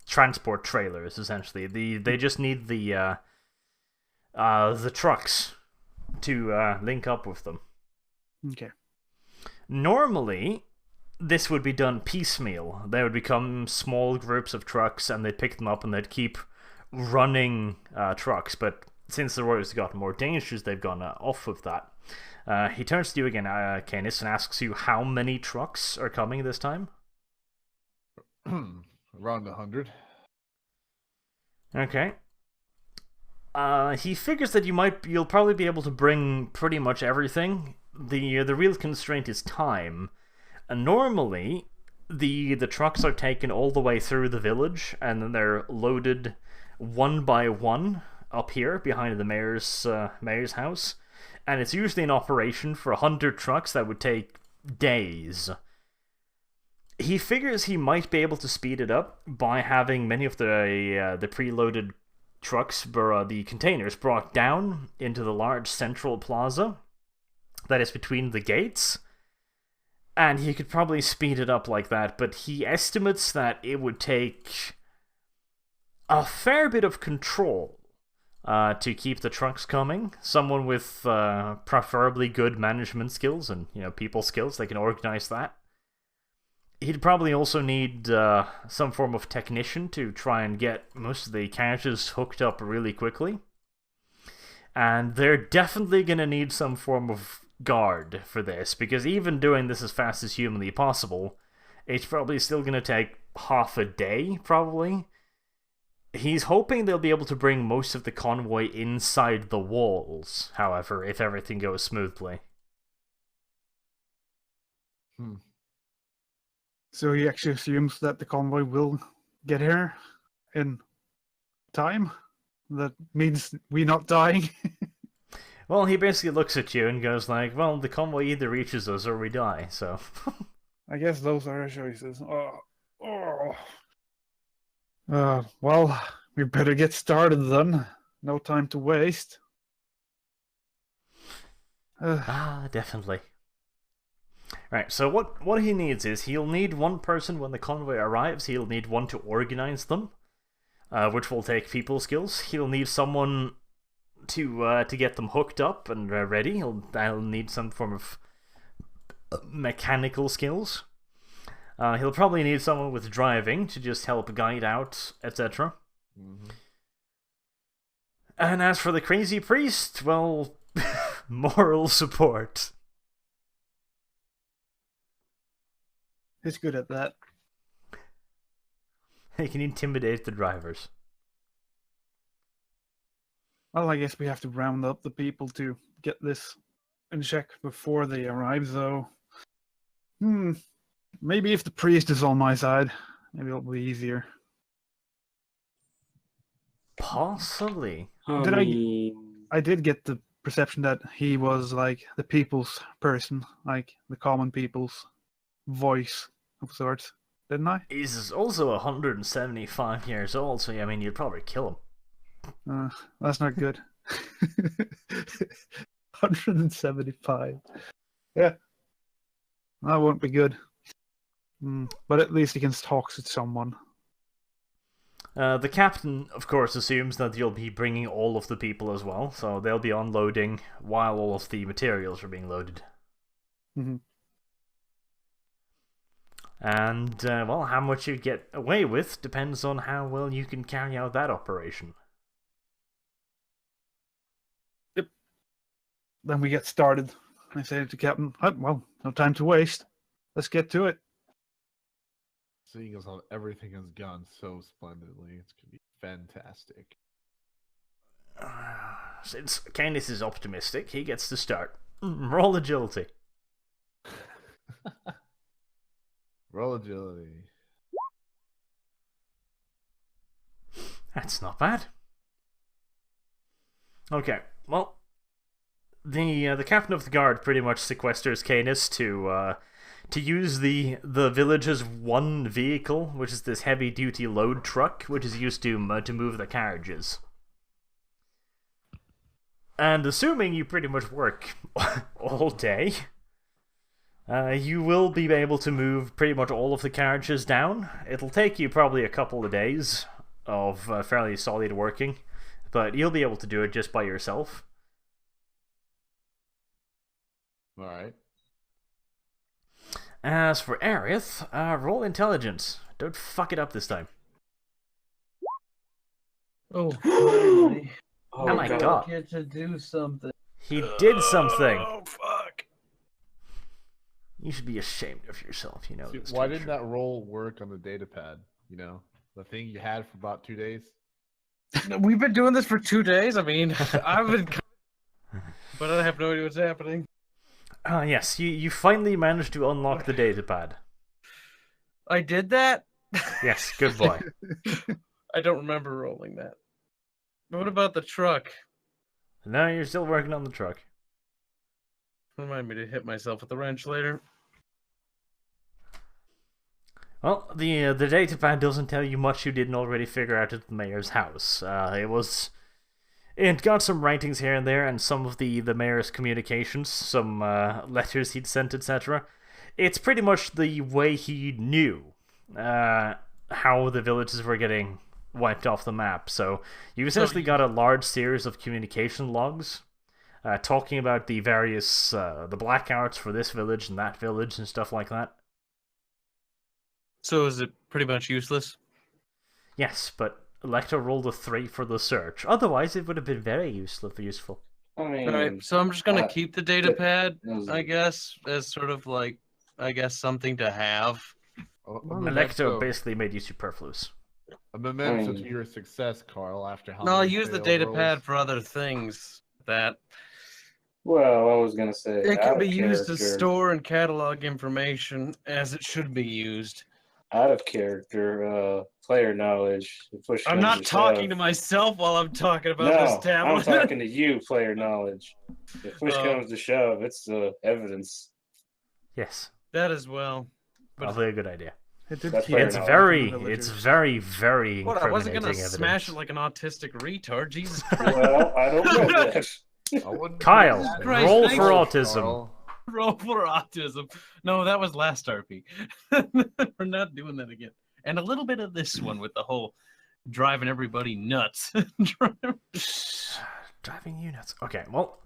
transport trailers. Essentially, they just need the trucks to link up with them. Okay. Normally, this would be done piecemeal. There would become small groups of trucks, and they'd pick them up, and they'd keep running trucks. But since the roads have gotten more dangerous, they've gone off of that. He turns to you again, Canis, and asks you how many trucks are coming this time. Around 100. Okay. He figures that you'll probably be able to bring pretty much everything. The real constraint is time. And normally, the trucks are taken all the way through the village, and then they're loaded one by one up here behind the mayor's house. And it's usually an operation for 100 trucks that would take days. He figures he might be able to speed it up by having many of the preloaded trucks, the containers, brought down into the large central plaza that is between the gates. And he could probably speed it up like that, but he estimates that it would take a fair bit of control to keep the trucks coming. Someone with preferably good management skills and people skills, they can organize that. He'd probably also need some form of technician to try and get most of the carriages hooked up really quickly. And they're definitely going to need some form of guard for this, because even doing this as fast as humanly possible, it's probably still going to take half a day, probably. He's hoping they'll be able to bring most of the convoy inside the walls, however, if everything goes smoothly. So he actually assumes that the convoy will get here in time? That means we're not dying? Well, he basically looks at you and goes like, well, the convoy either reaches us or we die, so... I guess those are our choices. Well, we better get started then. No time to waste. Definitely. Right, so what he needs is he'll need one person when the convoy arrives. He'll need one to organize them, which will take people skills. He'll need someone to get them hooked up and ready. He'll need some form of mechanical skills. He'll probably need someone with driving to just help guide out, etc. Mm-hmm. And as for the crazy priest, well, moral support. He's good at that. He can intimidate the drivers. Well, I guess we have to round up the people to get this in check before they arrive, though. Maybe if the priest is on my side, maybe it'll be easier. Possibly. I did get the perception that he was like the people's person, like the common people's voice of sorts, didn't I? He's also 175 years old, so I mean, you'd probably kill him. That's not good. 175. Yeah. That won't be good. But at least he can talk to someone. The captain, of course, assumes that you'll be bringing all of the people as well, so they'll be unloading while all of the materials are being loaded. Mm-hmm. And, well, how much you get away with depends on how well you can carry out that operation. Yep. Then we get started. I say to Captain, well, no time to waste. Let's get to it. Seeing as how everything has gone so splendidly, it's going to be fantastic. Since Candace is optimistic, he gets to start. Roll agility. Roll agility. That's not bad. Okay, well, the captain of the guard pretty much sequesters Canis to use the village's one vehicle, which is this heavy-duty load truck, which is used to move the carriages. And assuming you pretty much work all day, you will be able to move pretty much all of the carriages down. It'll take you probably a couple of days of fairly solid working, but you'll be able to do it just by yourself. Alright. As for Aerith, roll intelligence. Don't fuck it up this time. Oh, finally. Oh my god. Get to do something. He did something. Oh, fuck. You should be ashamed of yourself, you know. See, this why teacher. didn't that roll work on the data pad? You know, the thing you had for about 2 days? We've been doing this for 2 days. I mean, I've been... But I have no idea what's happening. Yes, you finally managed to unlock the datapad. I did that? Yes, good boy. I don't remember rolling that. What about the truck? No, you're still working on the truck. Remind me to hit myself with the wrench later. Well, the datapad doesn't tell you much you didn't already figure out at the mayor's house. It got some writings here and there, and some of the mayor's communications, some letters he'd sent, etc. It's pretty much the way he knew how the villages were getting wiped off the map. So you essentially got a large series of communication logs talking about the various the blackouts for this village and that village and stuff like that. So is it pretty much useless? Yes, but Electro rolled a 3 for the search. Otherwise, it would have been very useful. I mean, Alright, so I'm just gonna keep the data pad, those- I guess, as sort of like, something to have. Electro basically made you superfluous. A memento to your success, Carl, after how No, I'll many use the failed data rolls. pad for other things. That well, I was gonna say it out can of be used to character- store and catalog information as it should be used. out of character player knowledge. If push I'm comes not talking shove- to myself while I'm talking about No, this tablet. I'm talking to you, player knowledge. If push Oh. comes to shove, it's evidence. Yes, That as well. But probably a good idea. It did That's keep fair It's enough. very, from the it's villagers. very, very What? I wasn't incriminating gonna evidence. smash it like an autistic retard. Jesus Christ! Well, I don't know that. I wouldn't Kyle, put that in Christ, roll thank for you. autism. Carl. Roll for autism. No, that was last RP. We're not doing that again. And a little bit of this one with the whole driving everybody nuts. Driving you nuts. Okay, well,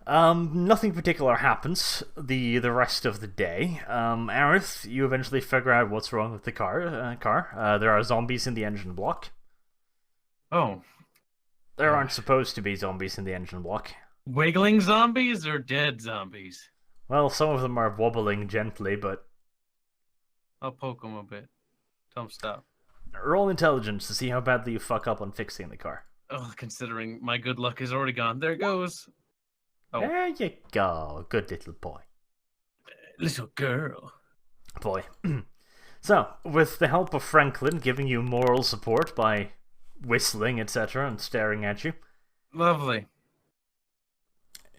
nothing particular happens the rest of the day. Aerith, you eventually figure out what's wrong with the car. There are zombies in the engine block. Oh, There aren't supposed to be zombies in the engine block. wiggling zombies or dead zombies? Well, some of them are wobbling gently, but I'll poke them a bit. Tell them stop. roll intelligence to see how badly you fuck up on fixing the car. Oh, considering my good luck is already gone. There it goes. Oh. There you go, good little boy. Little girl. Boy. So, with the help of Franklin giving you moral support by whistling, etc., and staring at you, Lovely.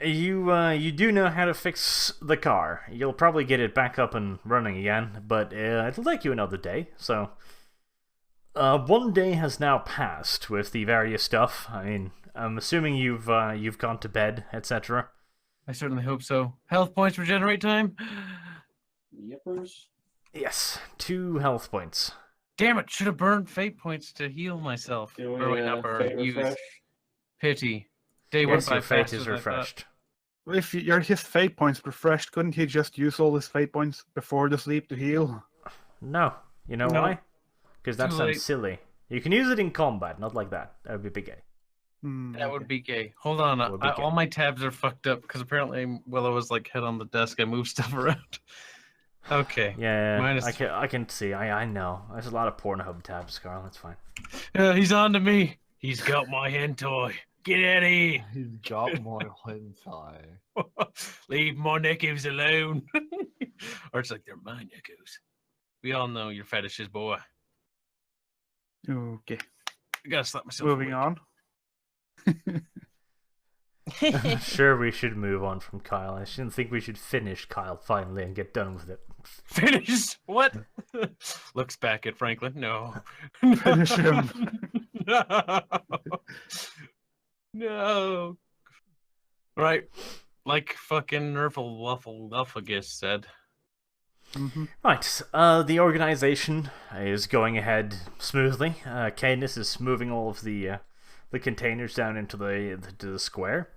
you do know how to fix the car. You'll probably get it back up and running again, but it'll take you another day. So, 1 day has now passed with the various stuff. I mean, I'm assuming you've gone to bed, etc. I certainly hope so. Health points regenerate time? Yippers. Yes, 2 health points. Damn it, should have burned fate points to heal myself. Do Or wait, not burn, fate use. refresh? Pity. Day went Yes, by your fate faster is than I thought. refreshed. If his fate points refreshed, couldn't he just use all his fate points before the sleep to heal? No. You know No. why? Because that Too sounds late. silly. You can use it in combat, not like that. That would be big gay. That would be gay. Hold on, That would be gay. all my tabs are fucked up because apparently Willow was like head on the desk. I moved stuff around. Okay. Yeah, Minus- I can see. I know. There's a lot of Pornhub tabs, Carl. That's fine. He's on to me. He's got my hentai. Get out of here. He's got my hentai. Leave my neckos alone. Or it's like they're my neckos. We all know your fetishes, boy. Okay. I gotta slap myself. Moving on. I'm sure we should move on from Kyle. I shouldn't think we should finish Kyle finally and get done with it. Finished? What? Looks back at Franklin. No. Finish him. No. No. Right. Like fucking Nerfle Waffle Luffagus said. Right, the organization is going ahead smoothly. Cadence is moving all of the containers down into the square.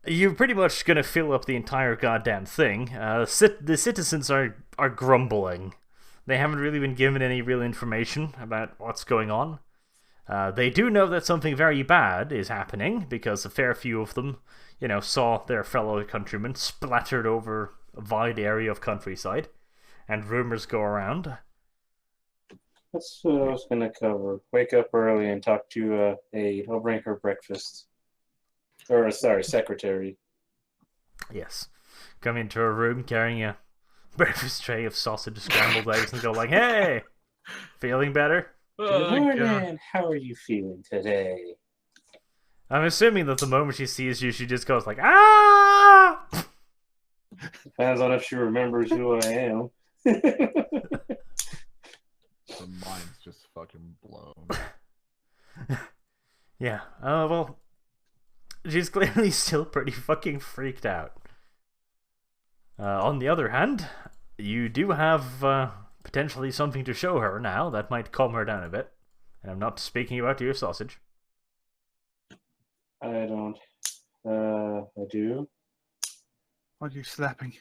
You're pretty much gonna fill up the entire goddamn thing. The citizens are grumbling. They haven't really been given any real information about what's going on. They do know that something very bad is happening because a fair few of them, saw their fellow countrymen splattered over a wide area of countryside, and rumors go around. That's what I was going to cover. Wake up early and talk to aide. I'll bring her breakfast. Or, sorry, secretary. Yes. Come into a room carrying a breakfast tray of sausage, scrambled eggs, and go like, "Hey! Feeling better?" Oh, Good God. morning. How are you feeling today? I'm assuming that the moment she sees you, she just goes like, "Ah!" Depends on if she remembers who I am. Her mind's just fucking blown. Yeah, well, she's clearly still pretty fucking freaked out. On the other hand, you do have potentially something to show her now that might calm her down a bit. And I'm not speaking about your sausage. I don't. I do. What are you slapping?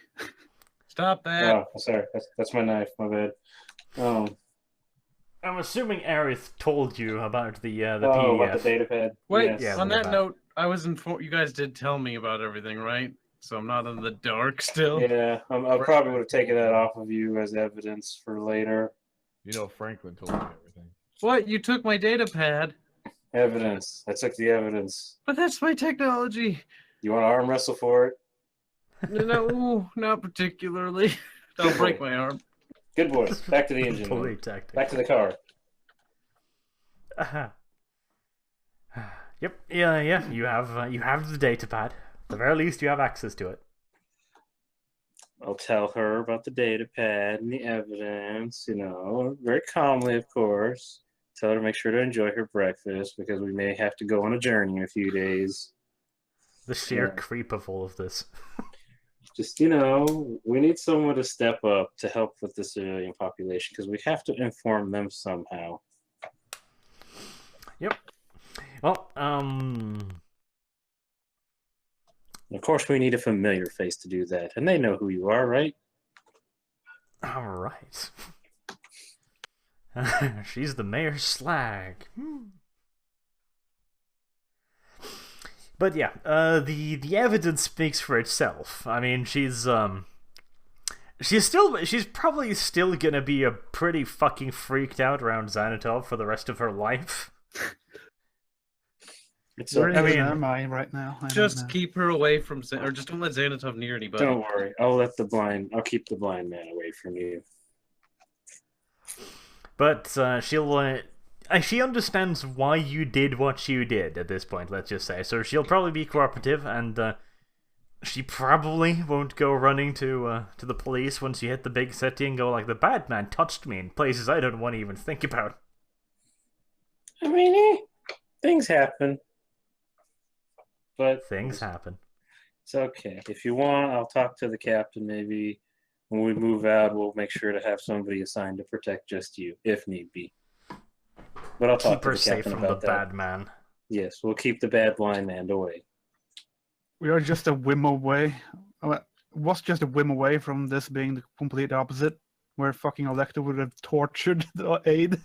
Stop that. Oh, sorry. That's my knife. My bad. I'm assuming Aerith told you about the Oh, PDF. about the data pad. Wait, Yes. Yeah, on what that about- note, I was informed. You guys did tell me about everything, right? So I'm not in the dark still. Yeah, I probably would have taken that off of you as evidence for later. Franklin told me everything. What? You took my data pad? Evidence. I took the evidence. But that's my technology. You want to arm wrestle for it? No, not particularly. I'll break my arm. Good boy. Back to the engine. Fully room. tactic. Back to the car. Yep. Yeah. You have the data pad. At the very least, you have access to it. I'll tell her about the data pad and the evidence, very calmly, of course. Tell her to make sure to enjoy her breakfast because we may have to go on a journey in a few days. The sheer Yeah. creep of all of this. Just, we need someone to step up to help with the civilian population because we have to inform them somehow. Yep. Well, Of course, we need a familiar face to do that, and they know who you are, right? all right. She's the mayor's slag. But yeah, the evidence speaks for itself. I mean, she's probably still gonna be a pretty fucking freaked out around Xanatov for the rest of her life. Where I mean, am I right now? I don't Just know. keep her away from, or just don't let Xanatov near anybody. Don't worry, I'll keep the blind man away from you. But she understands why you did what you did at this point, let's just say. So she'll probably be cooperative, and she probably won't go running to the police once you hit the big city and go like, the bad man touched me in places I don't want to even think about. I mean, things happen. But Things happen. it's okay. If you want, I'll talk to the captain maybe. When we move out, we'll make sure to have somebody assigned to protect just you, if need be. But I'll talk Keep to her the safe captain from the about that. bad man. Yes, we'll keep the bad blind man away. We are just a whim away. Was just a whim away from this being the complete opposite, where fucking Electo would have tortured the aide.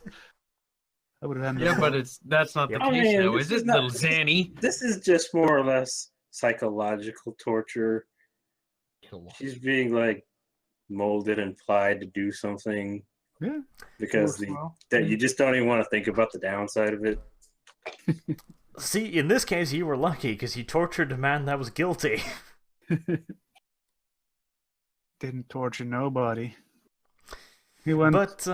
That would have ended. Yeah, but that's not the I case, mean, though, this is is it, not- little Zanny? This is just more or less psychological torture. She's being molded and plied to do something. Yeah. Because that you just don't even want to think about the downside of it. See, in this case, you were lucky because you tortured a man that was guilty. Didn't torture nobody. He went. But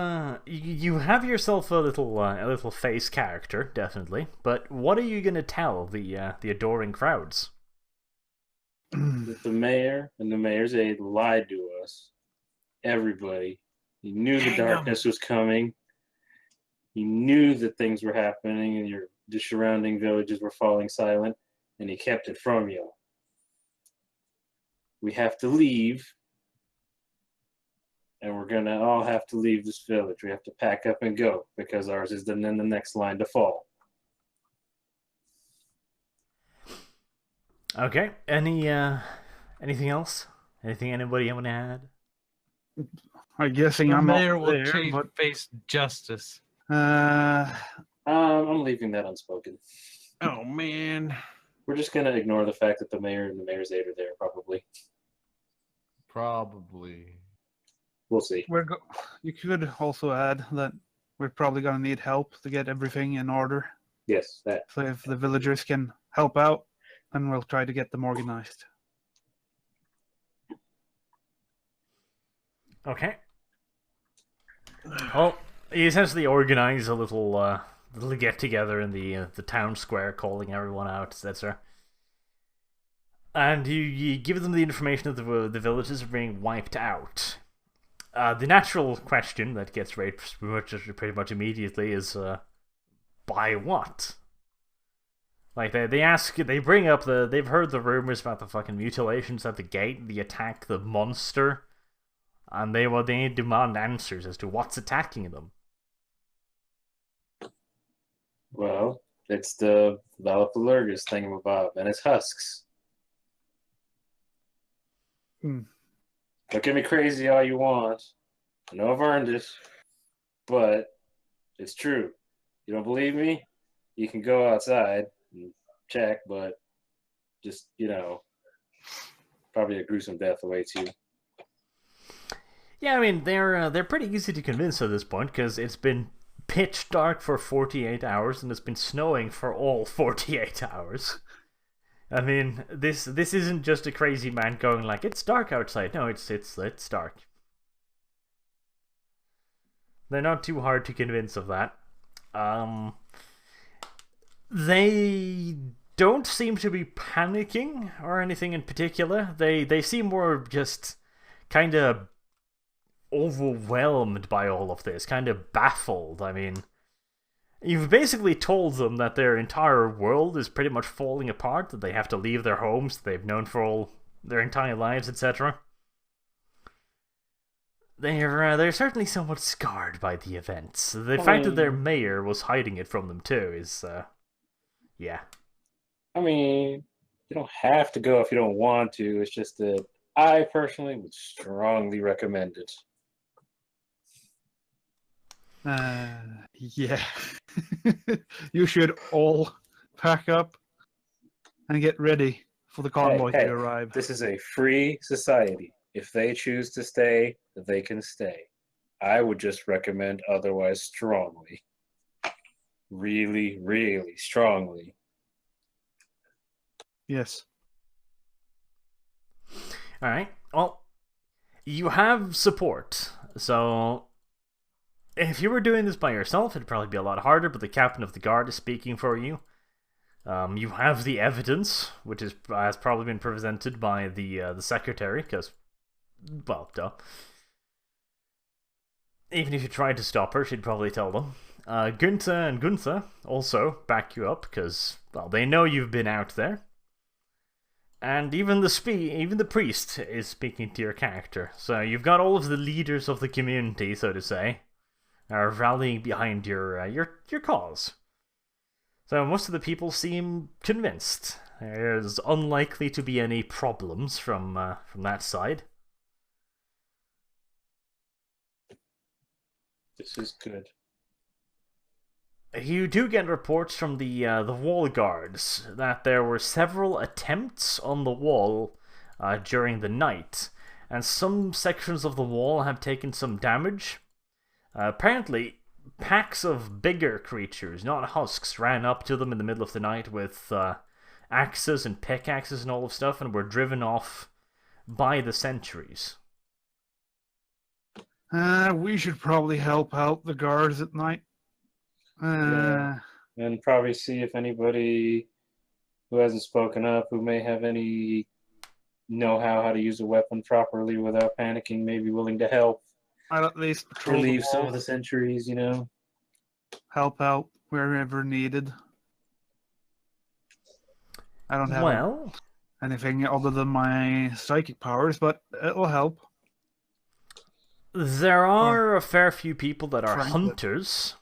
you have yourself a little face character, definitely. But what are you gonna tell the adoring crowds? That the mayor and the mayor's aide lied to us. Everybody. He knew the darkness was coming. He knew that things were happening and the surrounding villages were falling silent, and he kept it from you. We have to leave, and we're gonna all have to leave this village. We have to pack up and go because ours is then the next line to fall. Okay. Anything else? Anything anybody want to add? I'm guessing The I'm mayor not will there, but face justice. I'm leaving that unspoken. Oh, man. We're just gonna ignore the fact that the mayor and the mayor's aide are there, probably. Probably. We'll see. you could also add that we're probably gonna need help to get everything in order. Yes, that. So if the villagers can help out, then we'll try to get them organized. Okay. Well, you essentially organize a little get together in the town square, calling everyone out, etc. And you give them the information that the villages are being wiped out. The natural question that gets raised pretty much immediately is, by what? Like they bring up they've heard the rumors about the fucking mutilations at the gate, the attack, the monster, and they demand answers as to what's attacking them. Well, it's the Valipalurgus thingamabob and its husks. Look at me crazy all you want. I know I've earned it, but it's true. You don't believe me? You can go outside and check, but just, probably a gruesome death awaits you. Yeah, I mean, they're pretty easy to convince at this point, because it's been pitch dark for 48 hours, and it's been snowing for all 48 hours. I mean, this isn't just a crazy man going like, it's dark outside. No, it's dark. They're not too hard to convince of that. They don't seem to be panicking or anything in particular. They seem more just kind of overwhelmed by all of this, kind of baffled. I mean, you've basically told them that their entire world is pretty much falling apart, that they have to leave their homes that they've known for all their entire lives, etc. They're certainly somewhat scarred by the events. The fact that their mayor was hiding it from them too is, yeah. I mean, you don't have to go if you don't want to. It's just that I personally would strongly recommend it. Yeah. You should all pack up and get ready for the convoy Hey, to arrive. This is a free society. If they choose to stay, they can stay. I would just recommend otherwise strongly. Really, really strongly. Yes. Alright, well, you have support, so if you were doing this by yourself, it'd probably be a lot harder, but the captain of the guard is speaking for you. You have the evidence, which has probably been presented by the secretary, because, well, duh. Even if you tried to stop her, she'd probably tell them. Gunther and Gunther also back you up, because, well, they know you've been out there. And even the priest is speaking to your character. So you've got all of the leaders of the community, so to say, are rallying behind your cause. So most of the people seem convinced. There's unlikely to be any problems from that side. This is good. You do get reports from the wall guards that there were several attempts on the wall during the night, and some sections of the wall have taken some damage. Apparently, packs of bigger creatures, not husks, ran up to them in the middle of the night with axes and pickaxes and all of stuff, and were driven off by the sentries. We should probably help out the guards at night. Yeah. And probably see if anybody who hasn't spoken up, who may have any know-how how to use a weapon properly without panicking, may be willing to help. I'll at least patrol Relieve the some wall, of the sentries, you know. help out wherever needed. I don't have anything other than my psychic powers, but it'll help. There are a fair fefew people that are Frankly. hunters.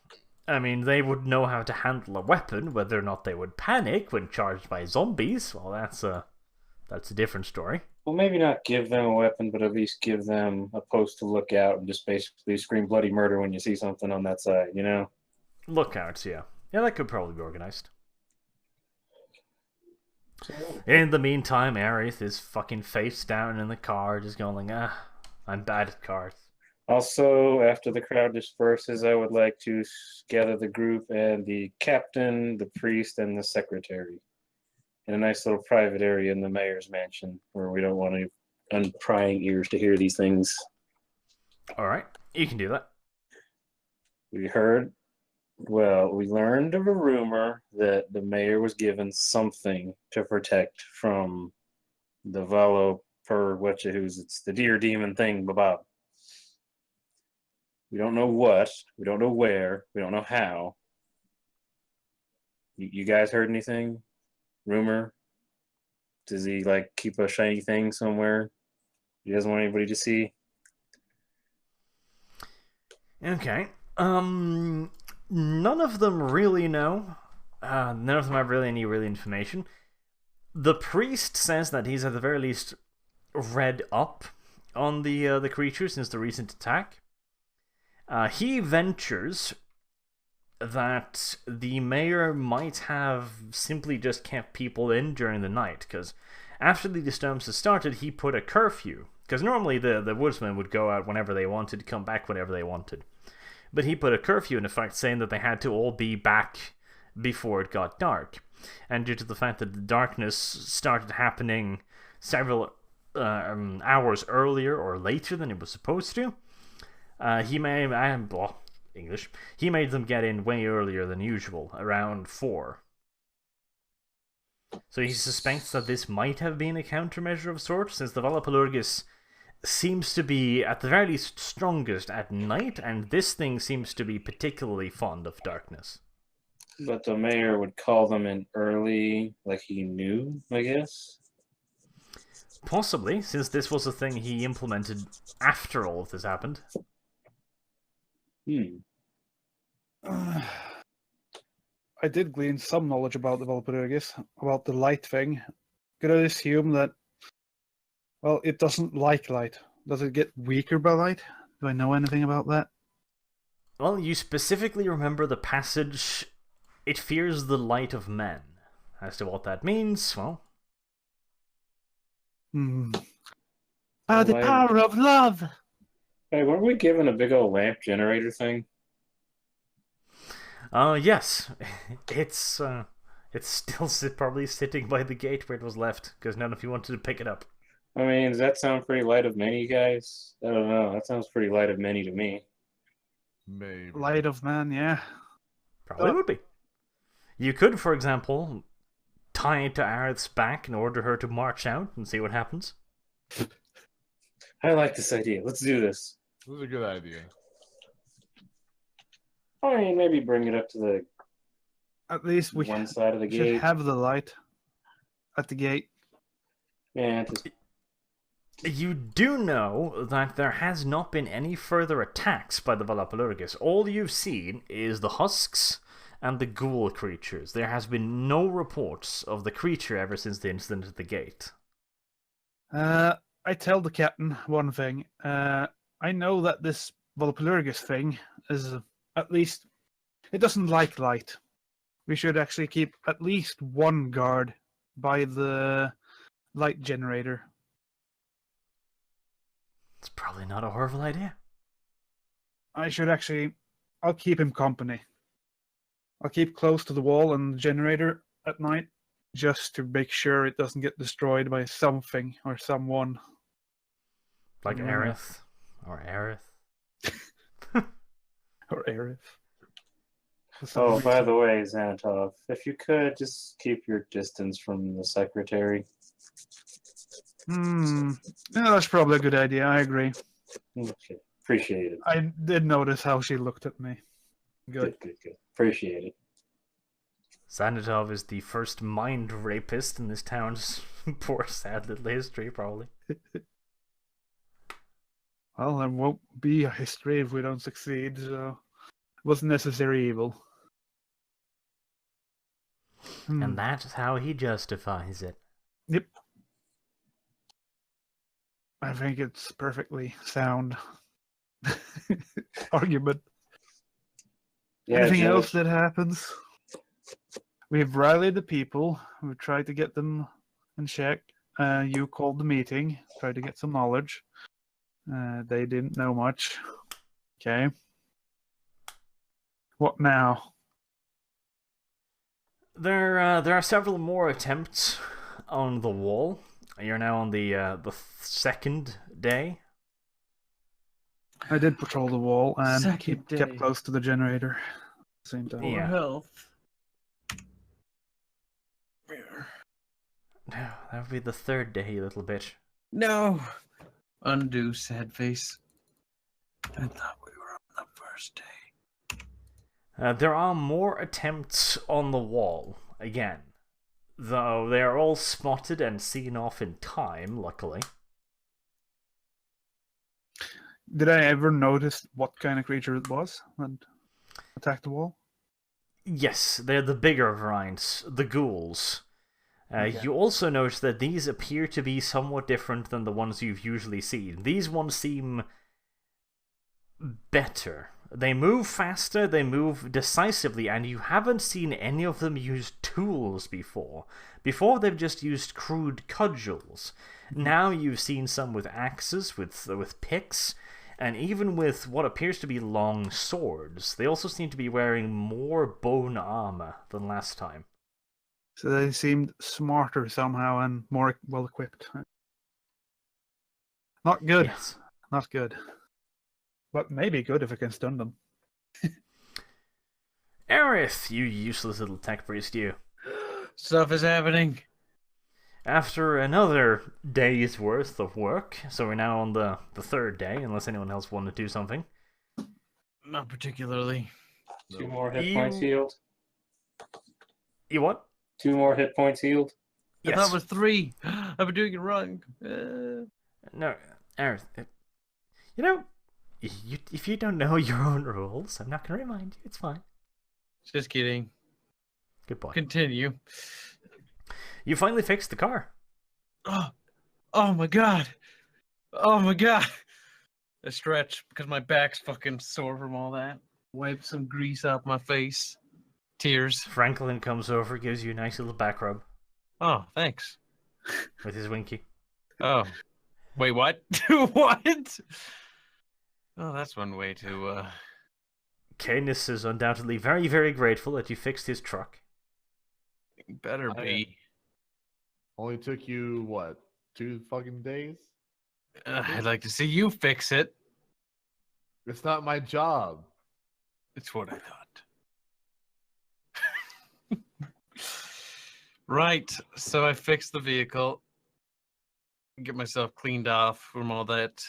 I mean, they would know how to handle a weapon. Whether or not they would panic when charged by zombies, well, that's a different story. Well, maybe not give them a weapon, but at least give them a post to look out and just basically scream bloody murder when you see something on that side, you know? Lookouts, yeah. Yeah, that could probably be organized. In the meantime, Aerith is fucking face down in the car, just going like, I'm bad at cards. Also, after the crowd disperses, I would like to gather the group and the captain, the priest, and the secretary in a nice little private area in the mayor's mansion where we don't want any unprying ears to hear these things. Alright, you can do that. We learned of a rumor that the mayor was given something to protect from the it's the deer demon thing, Bob. We don't know what, we don't know where, we don't know how. You guys heard anything? Rumor? Does he like keep a shiny thing somewhere he doesn't want anybody to see? Okay. None of them really know. None of them have really any real information. The priest says that he's at the very least read up on the creature since the recent attack. He ventures that the mayor might have simply just kept people in during the night, because after the disturbances started, he put a curfew. Because normally the woodsmen would go out whenever they wanted, come back whenever they wanted. But he put a curfew in effect, saying that they had to all be back before it got dark. And due to the fact that the darkness started happening several hours earlier or later than it was supposed to, he made them get in way earlier than usual, around 4. So he suspects that this might have been a countermeasure of sorts, since the Valapalurgis seems to be, at the very least, strongest at night, and this thing seems to be particularly fond of darkness. But the mayor would call them in early, like he knew, I guess. Possibly, since this was a thing he implemented after all of this happened. I did glean some knowledge about the Valpurgis, about the light thing. Could I assume that, well, it doesn't like light. Does it get weaker by light? Do I know anything about that? Well, you specifically remember the passage, "It fears the light of men." As to what that means, well... The Light- power of love! Hey, weren't we given a big old lamp generator thing? Yes. It's still probably sitting by the gate where it was left, because none of you wanted to pick it up. I mean, does that sound pretty light of many, guys? I don't know. That sounds pretty light of many to me. Maybe. Light of man, yeah. Probably would be. You could, for example, tie it to Aerith's back and order her to march out and see what happens. I like this idea. Let's do this. This is a good idea. I mean, maybe bring it up to the At least we one side of the should gate. have the light at the gate. Yeah, just You do know that there has not been any further attacks by the Valapalurgis. All you've seen is the husks and the ghoul creatures. There has been no reports of the creature ever since the incident at the gate. I tell the captain one thing. I know that this Valpurgis thing is at least... It doesn't like light. We should actually keep at least one guard by the light generator. It's probably not a horrible idea. I'll keep him company. I'll keep close to the wall and the generator at night, just to make sure it doesn't get destroyed by something or someone. Like Mm. Aerith. Or Aerith. Or Aerith. For some Oh, by reason. the way, Xanatov, if you could just keep your distance from the secretary. Yeah, that's probably a good idea. I agree. Okay. Appreciate it. I did notice how she looked at me. Good. Good. Appreciate it. Xanatov is the first mind rapist in this town's poor, sad little history, probably. Well, there won't be a history if we don't succeed, so it wasn't necessary evil. And that's how he justifies it. Yep. I think it's perfectly sound argument. Yeah, Anything Joe, else that happens? We've rallied the people. We've tried to get them in check. You called the meeting, tried to get some knowledge. They didn't know much. Okay. What now? There are several more attempts on the wall. You're now on the second day. I did patrol the wall and Second kept day. close to the generator at the same time. Yeah. Health. No, that would be the third day, you little bitch. No. Undo, sad face. I thought we were on the first day. There are more attempts on the wall, again. Though they are all spotted and seen off in time, luckily. Did I ever notice what kind of creature it was that attacked the wall? Yes, they're the bigger variants, the ghouls. Okay. You also notice that these appear to be somewhat different than the ones you've usually seen. These ones seem better. They move faster, they move decisively, and you haven't seen any of them use tools before. Before, they've just used crude cudgels. Now you've seen some with axes, with picks, and even with what appears to be long swords. They also seem to be wearing more bone armor than last time. So they seemed smarter somehow and more well equipped. Not good. Yes. Not good. But maybe good if I can stun them. Aerith, you useless little tech priest, you. Stuff is happening. After another day's worth of work, so we're now on the third day, unless anyone else wanted to do something. Not particularly. 2 more hit points healed. You what? 2 more hit points healed. I thought it was 3. I've been doing it wrong. No, Aerith, you know, if you don't know your own rules, I'm not going to remind you. It's fine. Just kidding. Good boy. Continue. You finally fixed the car. Oh my god. Oh my god. I stretch because my back's fucking sore from all that. Wipe some grease off my face. Tears. Franklin comes over, gives you a nice little back rub Oh, thanks. with his winky. Oh. Wait, what? What? Oh, that's one way to, Canis is undoubtedly very, very grateful that you fixed his truck. better be. Only took you, what, 2 fucking days? I'd like to see you fix it. It's not my job. It's what I thought. Right, so I fixed the vehicle. Get myself cleaned off from all that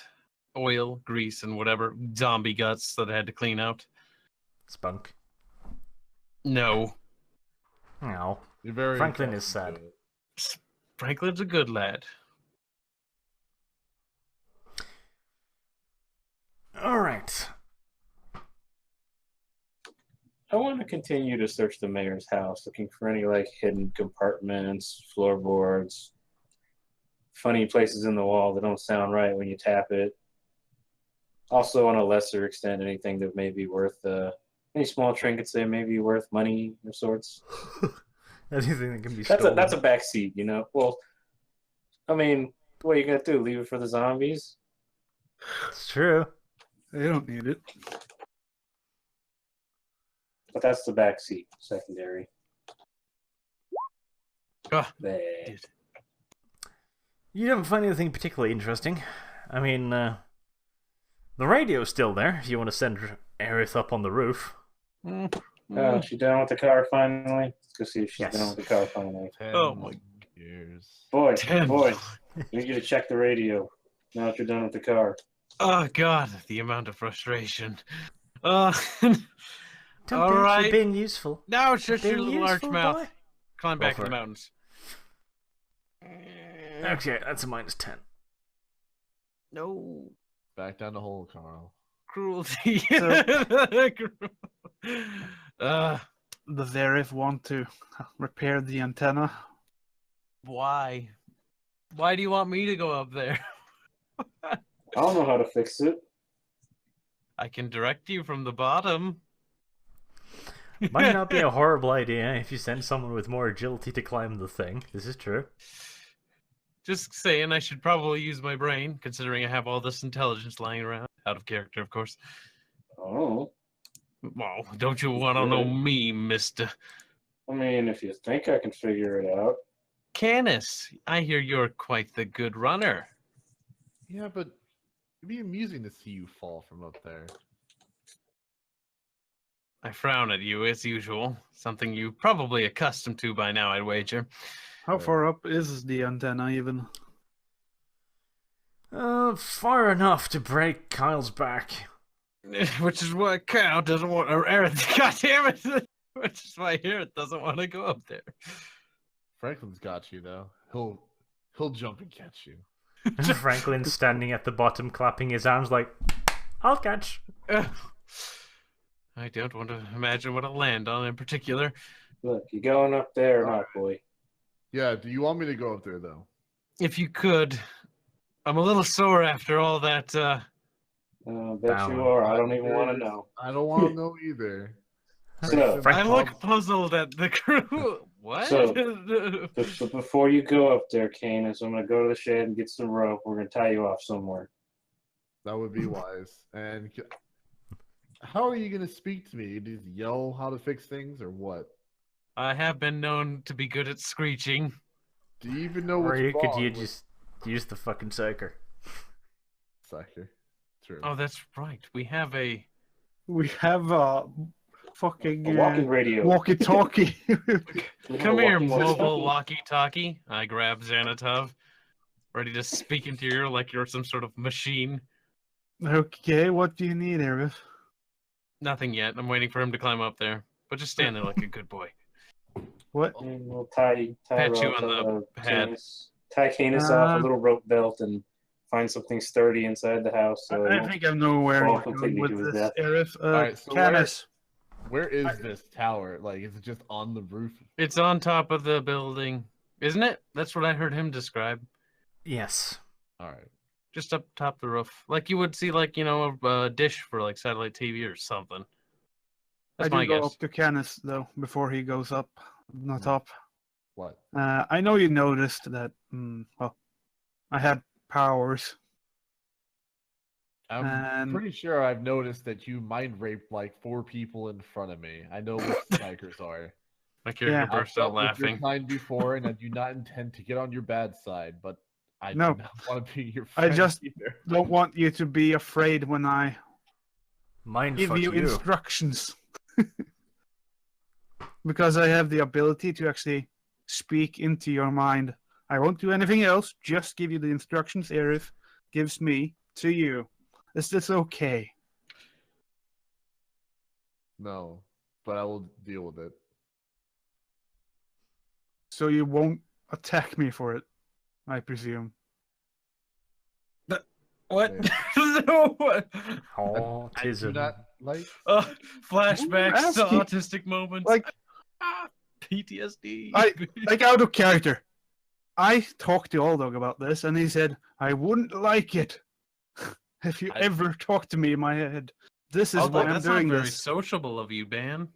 oil, grease, and whatever zombie guts that I had to clean out. Spunk. No. No. You're very Franklin is impressive, sad. Joe. Franklin's a good lad. Alright. I want to continue to search the mayor's house, looking for any like hidden compartments, floorboards, funny places in the wall that don't sound right when you tap it. Also, on a lesser extent, anything that may be worth any small trinkets that may be worth money of sorts. Anything that can be That's stolen. that's a backseat, you know. Well, I mean, what are you gonna do? Leave it for the zombies? It's true. They don't need it. But that's the backseat, secondary. Ah, Bad. You don't find anything particularly interesting. I mean, the radio's still there if you want to send Aerith up on the roof. Oh, she done with the car finally? Let's go see if she's Yes. done with the car finally. 10 Oh my years. Boy, 10. boy, we need you to check the radio now that you're done with the car. Oh god, the amount of frustration. Don't All be right. actually being useful. Now shut your Being little arch useful, mouth. boy. Climb Go back for in the it. mountains. Okay, that's a -10. No Back down the hole, Carl. cruelty. The Verif want to repair the antenna. Why? Why do you want me to go up there? I don't know how to fix it. I can direct you from the bottom. Might not be a horrible idea if you send someone with more agility to climb the thing. This is true. Just saying, I should probably use my brain, considering I have all this intelligence lying around. Out of character, of course. Oh. Well, don't you want to know me, mister? I mean, if you think I can figure it out. Canis, I hear you're quite the good runner. Yeah, but it'd be amusing to see you fall from up there. I frown at you, as usual. Something you're probably accustomed to by now, I'd wager. How far up is the antenna even? Far enough to break Kyle's back. Which is why Kyle doesn't want... Or Aerith, God damn it! Which is why Aerith doesn't want to go up there. Franklin's got you though. He'll jump and catch you. Franklin's standing at the bottom, clapping his arms like, I'll catch. I don't want to imagine what I'll land on in particular. Look, you going up there or not, boy? Yeah, do you want me to go up there though? If you could. I'm a little sore after all that, Bet Down. you are. I don't even want to know. I don't want to know either. So, Frank- I look puzzled at the crew. What? So- but before you go up there, Canis, I'm going to go to the shed and get some rope. We're going to tie you off somewhere. That would be wise. And how are you going to speak to me? You just yell how to fix things or what? I have been known to be good at screeching. Do you even know Or what's you wrong could you with just use the fucking psyker. Sucker? True. Oh, that's right. We have a... We have fucking A walking radio. walkie-talkie. Come here, Walking mobile walkie-talkie. walkie-talkie. I grab Xanatov, ready to speak into your ear like you're some sort of machine. Okay, what do you need, Aerith? Nothing yet. I'm waiting for him to climb up there. But just stand there like a good boy. What? And we'll tie Pat you rope, on the head. Canis. Tie Canis off a little rope belt and find something sturdy inside the house. So I think I know where fall you're going completely with to his this, death. Aerith. Alright, so Canis. Where is this tower? Like, is it just on the roof? It's on top of the building, isn't it? That's what I heard him describe. Yes. All right. Just up top of the roof, like you would see, like a dish for like satellite TV or something. I That's do my go guess. up to Canis though before he goes up on the top. What? I know you noticed that. Well, I had powers. I'm pretty sure I've noticed that you mind raped like 4 people in front of me. I know which strikers are. My character Yeah. I've burst out dealt with your laughing. kind before, and I do not intend to get on your bad side, but I No. do not want to be your I friend just either. don't want you to be afraid when I Mind give fuck you you. instructions. Because I have the ability to actually speak into your mind. I won't do anything else, just give you the instructions Aerith gives me to you. Is this okay? No, but I will deal with it. So you won't attack me for it, I presume. What? Yeah. No. I do Autism. not like. Flashbacks to asking? autistic moments. Like, PTSD. like out of character. I talked to Aldog about this, and he said, I wouldn't like it if you ever talk to me in my head. This is Although why I'm that's not doing very this. sociable of you, Dan.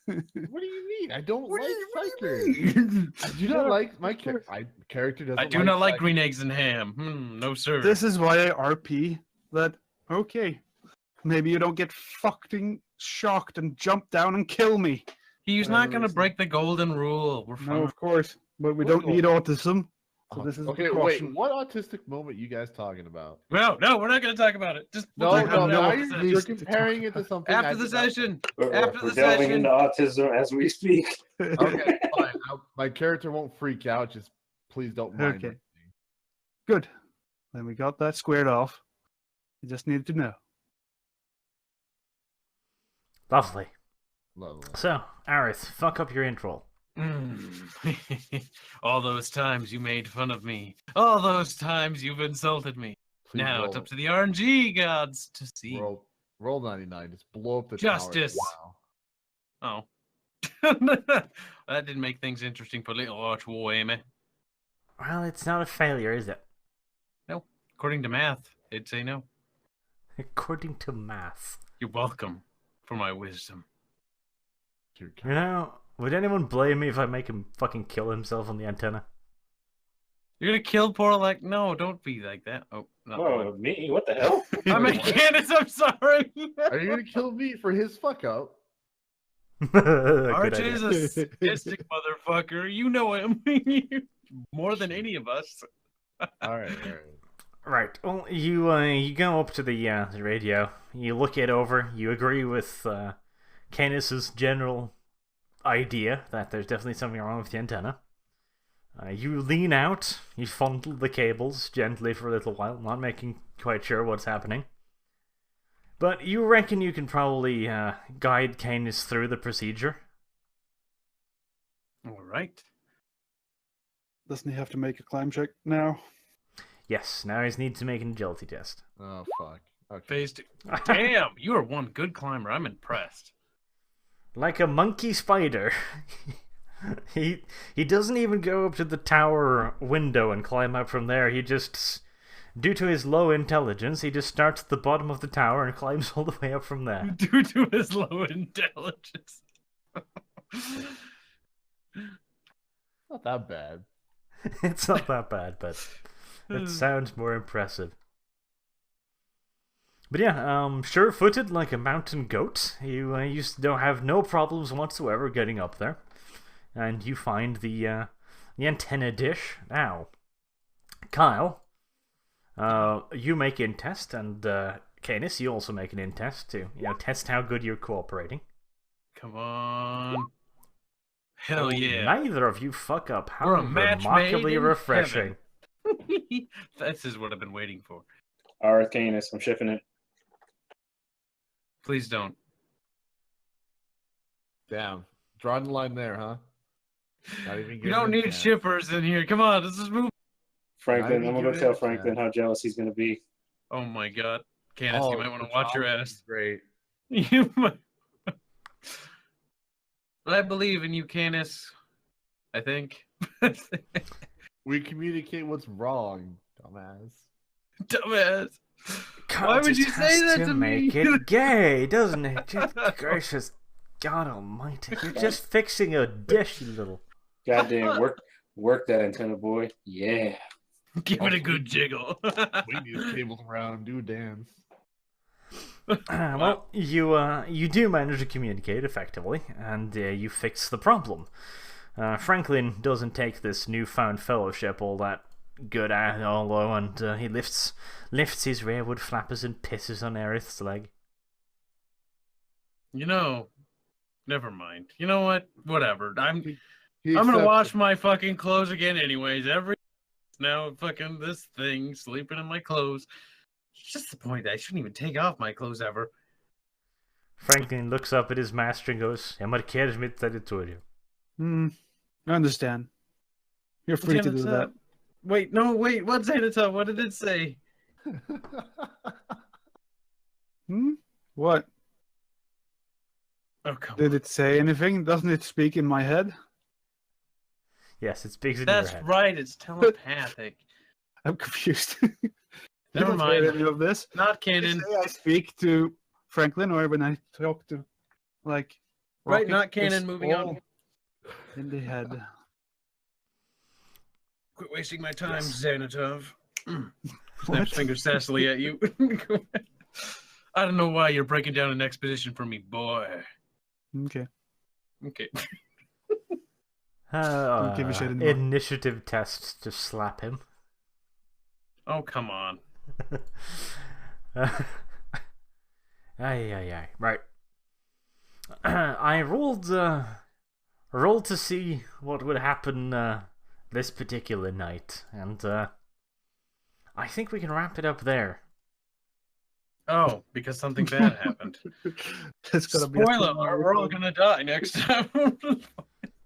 What do you mean? I don't What do like you Psyker. I do not like my character. My character doesn't. I do not like Psyker. green eggs and ham. No, sir. This is why I RP that, okay, maybe you don't get fucking shocked and jump down and kill me. He's not going to break the golden rule. We're No, fine. of course, but we What don't need autism. So Oh, this is okay, wait. precaution. What autistic moment you guys talking about? No, we're not going to talk about it. Just No, we'll talk no, about it now after you're, the you're session. comparing it to something. I After the did not- session. We're After we're the delving session. into autism as we speak. Okay, fine. My character won't freak out. Just please don't mind. Okay. me. Good. Then we got that squared off. You just needed to know. Lovely. Lovely. So, Aerith, fuck up your intro. All those times you made fun of me. All those times you've insulted me. Please Now roll, it's up to the RNG gods to see. roll 99. Just blow up the Justice. Tower. Oh. That didn't make things interesting for little Archwar, Amy. Well, it's not a failure, is it? No. According to math, it'd say no. According to math. You're welcome for my wisdom. Dear You know, would anyone blame me if I make him fucking kill himself on the antenna? You're gonna kill poor like no, don't be like that. Oh no. Whoa, me? What the hell? I mean Candace, I'm sorry. Are you gonna kill me for his fuck up? Good Arch idea. is a sadistic motherfucker. You know him more than any of us. All right. Right. Well, you go up to the radio. You look it over. You agree with Canis's general idea that there's definitely something wrong with the antenna. You lean out. You fondle the cables gently for a little while, not making quite sure what's happening. But you reckon you can probably guide Canis through the procedure? All right. Doesn't he have to make a climb check now? Yes. Now he needs to make an agility test. Oh fuck. Okay. Phase 2. Damn, you are one good climber. I'm impressed. Like a monkey spider. He doesn't even go up to the tower window and climb up from there. He just, due to his low intelligence, he just starts at the bottom of the tower and climbs all the way up from there. Due to his low intelligence. Not that bad. It's not that bad, but it sounds more impressive. But yeah, sure-footed like a mountain goat. You don't have no problems whatsoever getting up there. And you find the antenna dish. Now, Kyle, you make in test, and Canis, you also make an in test to test how good you're cooperating. Come on. Hell yeah. Neither of you fuck up. How We're a match made remarkably in refreshing. This is what I've been waiting for. Arcanus, I'm shipping it. Please don't. Damn. Drawing the line there, huh? Not even You giving don't him a need chance. shippers in here. Come on, this is move. Franklin, Not I'm even gonna go giving tell it a Franklin chance. how jealous he's gonna be. Oh my god. Candace, you might want to watch your Tom ass. is Great. You might. But I believe in you, Candace. I think. We communicate what's wrong, dumbass. Dumbass. God, Why would it you say has that to make me? it gay, doesn't it? Good gracious God almighty. You're just fixing a dish, you little... Goddamn, work that antenna, boy. Yeah. Give it a good jiggle. We need cables around, do a dance. Well, you do manage to communicate effectively, and you fix the problem. Franklin doesn't take this newfound fellowship all that good at all, though, and he lifts his rearward flappers and pisses on Aerith's leg. You know, never mind. You know what? Whatever. I'm He gonna accepts wash it. my fucking clothes again anyways. Now fucking this thing, sleeping in my clothes. It's just the point that I shouldn't even take off my clothes ever. Franklin looks up at his master and goes, "Jag markerar mitt territorium." I understand. You're free to do that. Wait, what's Xanatop? What did it say? What? Oh, come Did on. it say anything? Doesn't it speak in my head? Yes, it speaks in That's your head. right, it's telepathic. I'm confused. Never You don't hear mind. any of this. Not They canon. say I speak to Franklin, or when I talk to, like, Right, Rocket, not canon, it's moving on. all in the head. Quit wasting my time, Yes. Xanatov. What? Snaps fingers sassily at you. I don't know why you're breaking down an exposition for me, boy. Okay. Okay. Don't give a shit anymore. Initiative test to slap him. Oh, come on. Ay. Right. I rolled to see what would happen this particular night, and I think we can wrap it up there. Oh, because something bad happened. It's gonna be a Spoiler thing. alert, we're all gonna die next time.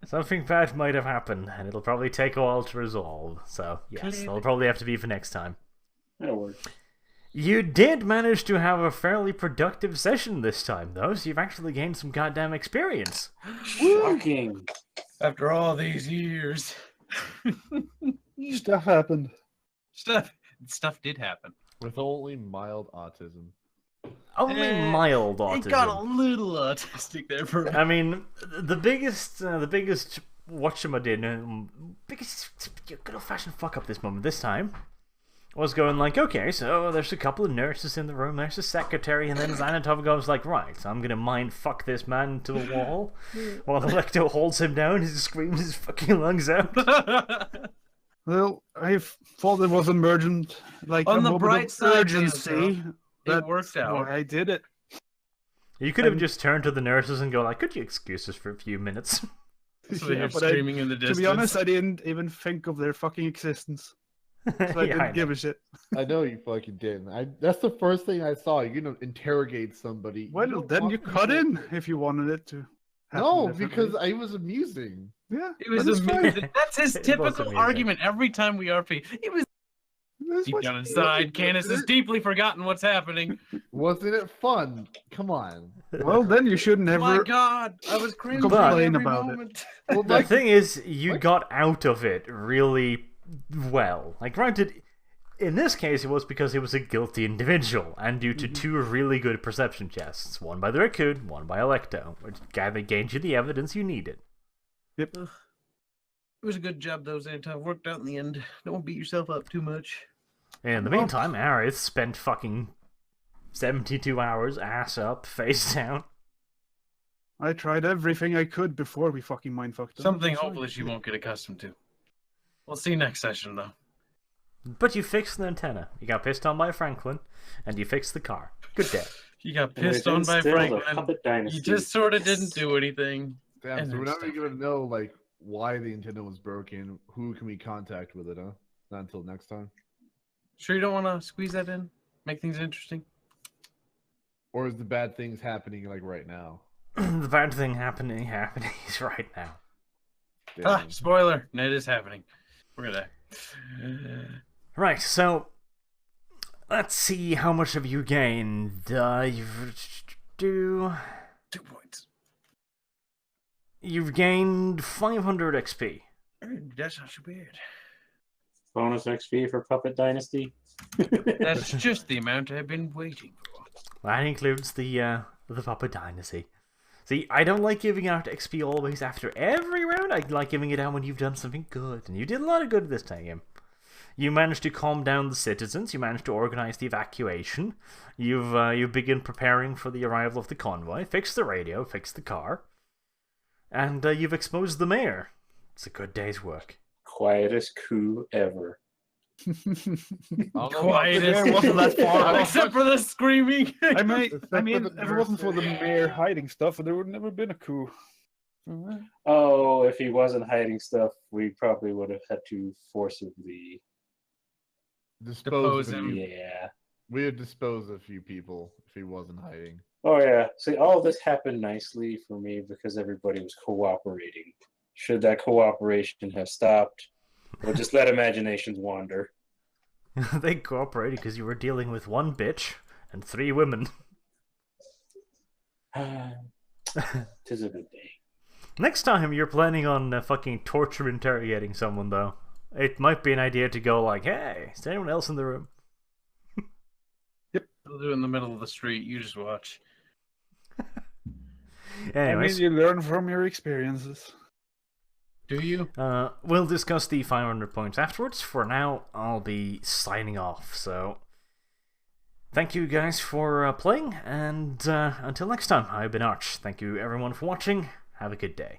Something bad might have happened, and it'll probably take a while to resolve. So yes, Clearly. it'll probably have to be for next time. That'll work. You did manage to have a fairly productive session this time, though, so you've actually gained some goddamn experience. Shocking. After all these years. Stuff happened. Stuff did happen. With only mild autism. Only mild autism. It got a little autistic there for a I mean, the biggest biggest good old fashioned fuck up this moment this time was going like, okay, so there's a couple of nurses in the room, there's a secretary, and then Xanatov goes like, right, so I'm gonna mind fuck this man into the wall, while the Lecto holds him down, he screams his fucking lungs out. Well, I thought it was emergent, like On a the moment bright of side, urgency. it worked out. Why I did it. You could have just turned to the nurses and go like, could you excuse us for a few minutes? So they Yeah, hear but screaming in the distance. to be honest, I didn't even think of their fucking existence. So I Yeah, I didn't know. give a shit. I know you fucking didn't. That's the first thing I saw. You know, interrogate somebody. Well, don't then want you them cut to- in if you wanted it to. happen No, differently. because I was amusing. Yeah, It was that is fine. amazing. That's his It was typical amusing. argument every time we RP. It was That's deep what down you- inside. Candace has deeply forgotten what's happening. Wasn't it fun? Come on. Well, then you should never. My God, I was cringing complain every about it. moment. Well, The like, thing is, you What? got out of it really well. Like, granted, in this case, it was because he was a guilty individual, and due to two really good perception tests, one by the Raccoon, one by Electo, which gained you the evidence you needed. Yep. It was a good job, though, Xanatov. Worked out in the end. Don't beat yourself up too much. In the meantime, Aerith spent fucking 72 hours ass up, face down. I tried everything I could before we fucking mindfucked them. Something It's fine. hopefully she won't get accustomed to. We'll see next session, though. But you fixed the antenna. You got pissed on by Franklin, and you fixed the car. Good day. You got And they pissed on didn't by steal the Franklin. Puppet Dynasty. You just sort of didn't do anything. Damn, And so we're there's not even stuff. gonna know like why the antenna was broken. Who can we contact with it, huh? Not until next time. Sure you don't want to squeeze that in? Make things interesting? Or is the bad things happening like right now? The bad thing happening is right now. Ah, Damn. spoiler. It is happening. We're gonna... Right, so let's see how much have you gained. $2 points. You've gained 500 XP. That's not so bad. Bonus XP for Puppet Dynasty. That's just the amount I've been waiting for. That includes the Puppet Dynasty. See, I don't like giving out XP always after every round. I like giving it out when you've done something good, and you did a lot of good this time. You managed to calm down the citizens. You managed to organize the evacuation. You've begun preparing for the arrival of the convoy. Fixed the radio. Fixed the car. And you've exposed the mayor. It's a good day's work. Quietest coup ever. Quietest. It wasn't that far off. Except for the screaming. I mean, Except for the if it wasn't for the nurse. mayor hiding stuff, there would never been a coup. Oh, if he wasn't hiding stuff, we probably would have had to forcibly. Dispose of him. you. Yeah. We would dispose of a few people if he wasn't hiding. Oh yeah. See, all of this happened nicely for me because everybody was cooperating. Should that cooperation have stopped, we'll just let imaginations wander. They cooperated because you were dealing with one bitch and 3 women. Tis a good day. Next time you're planning on fucking torture interrogating someone, though, it might be an idea to go like, hey, is there anyone else in the room? They'll do it in the middle of the street. You just watch. Anyways, I mean, you learn from your experiences. Do you? we'll discuss the 500 points afterwards. For now, I'll be signing off, so thank you guys for playing, and until next time, I've been Arch. Thank you everyone for watching. Have a good day.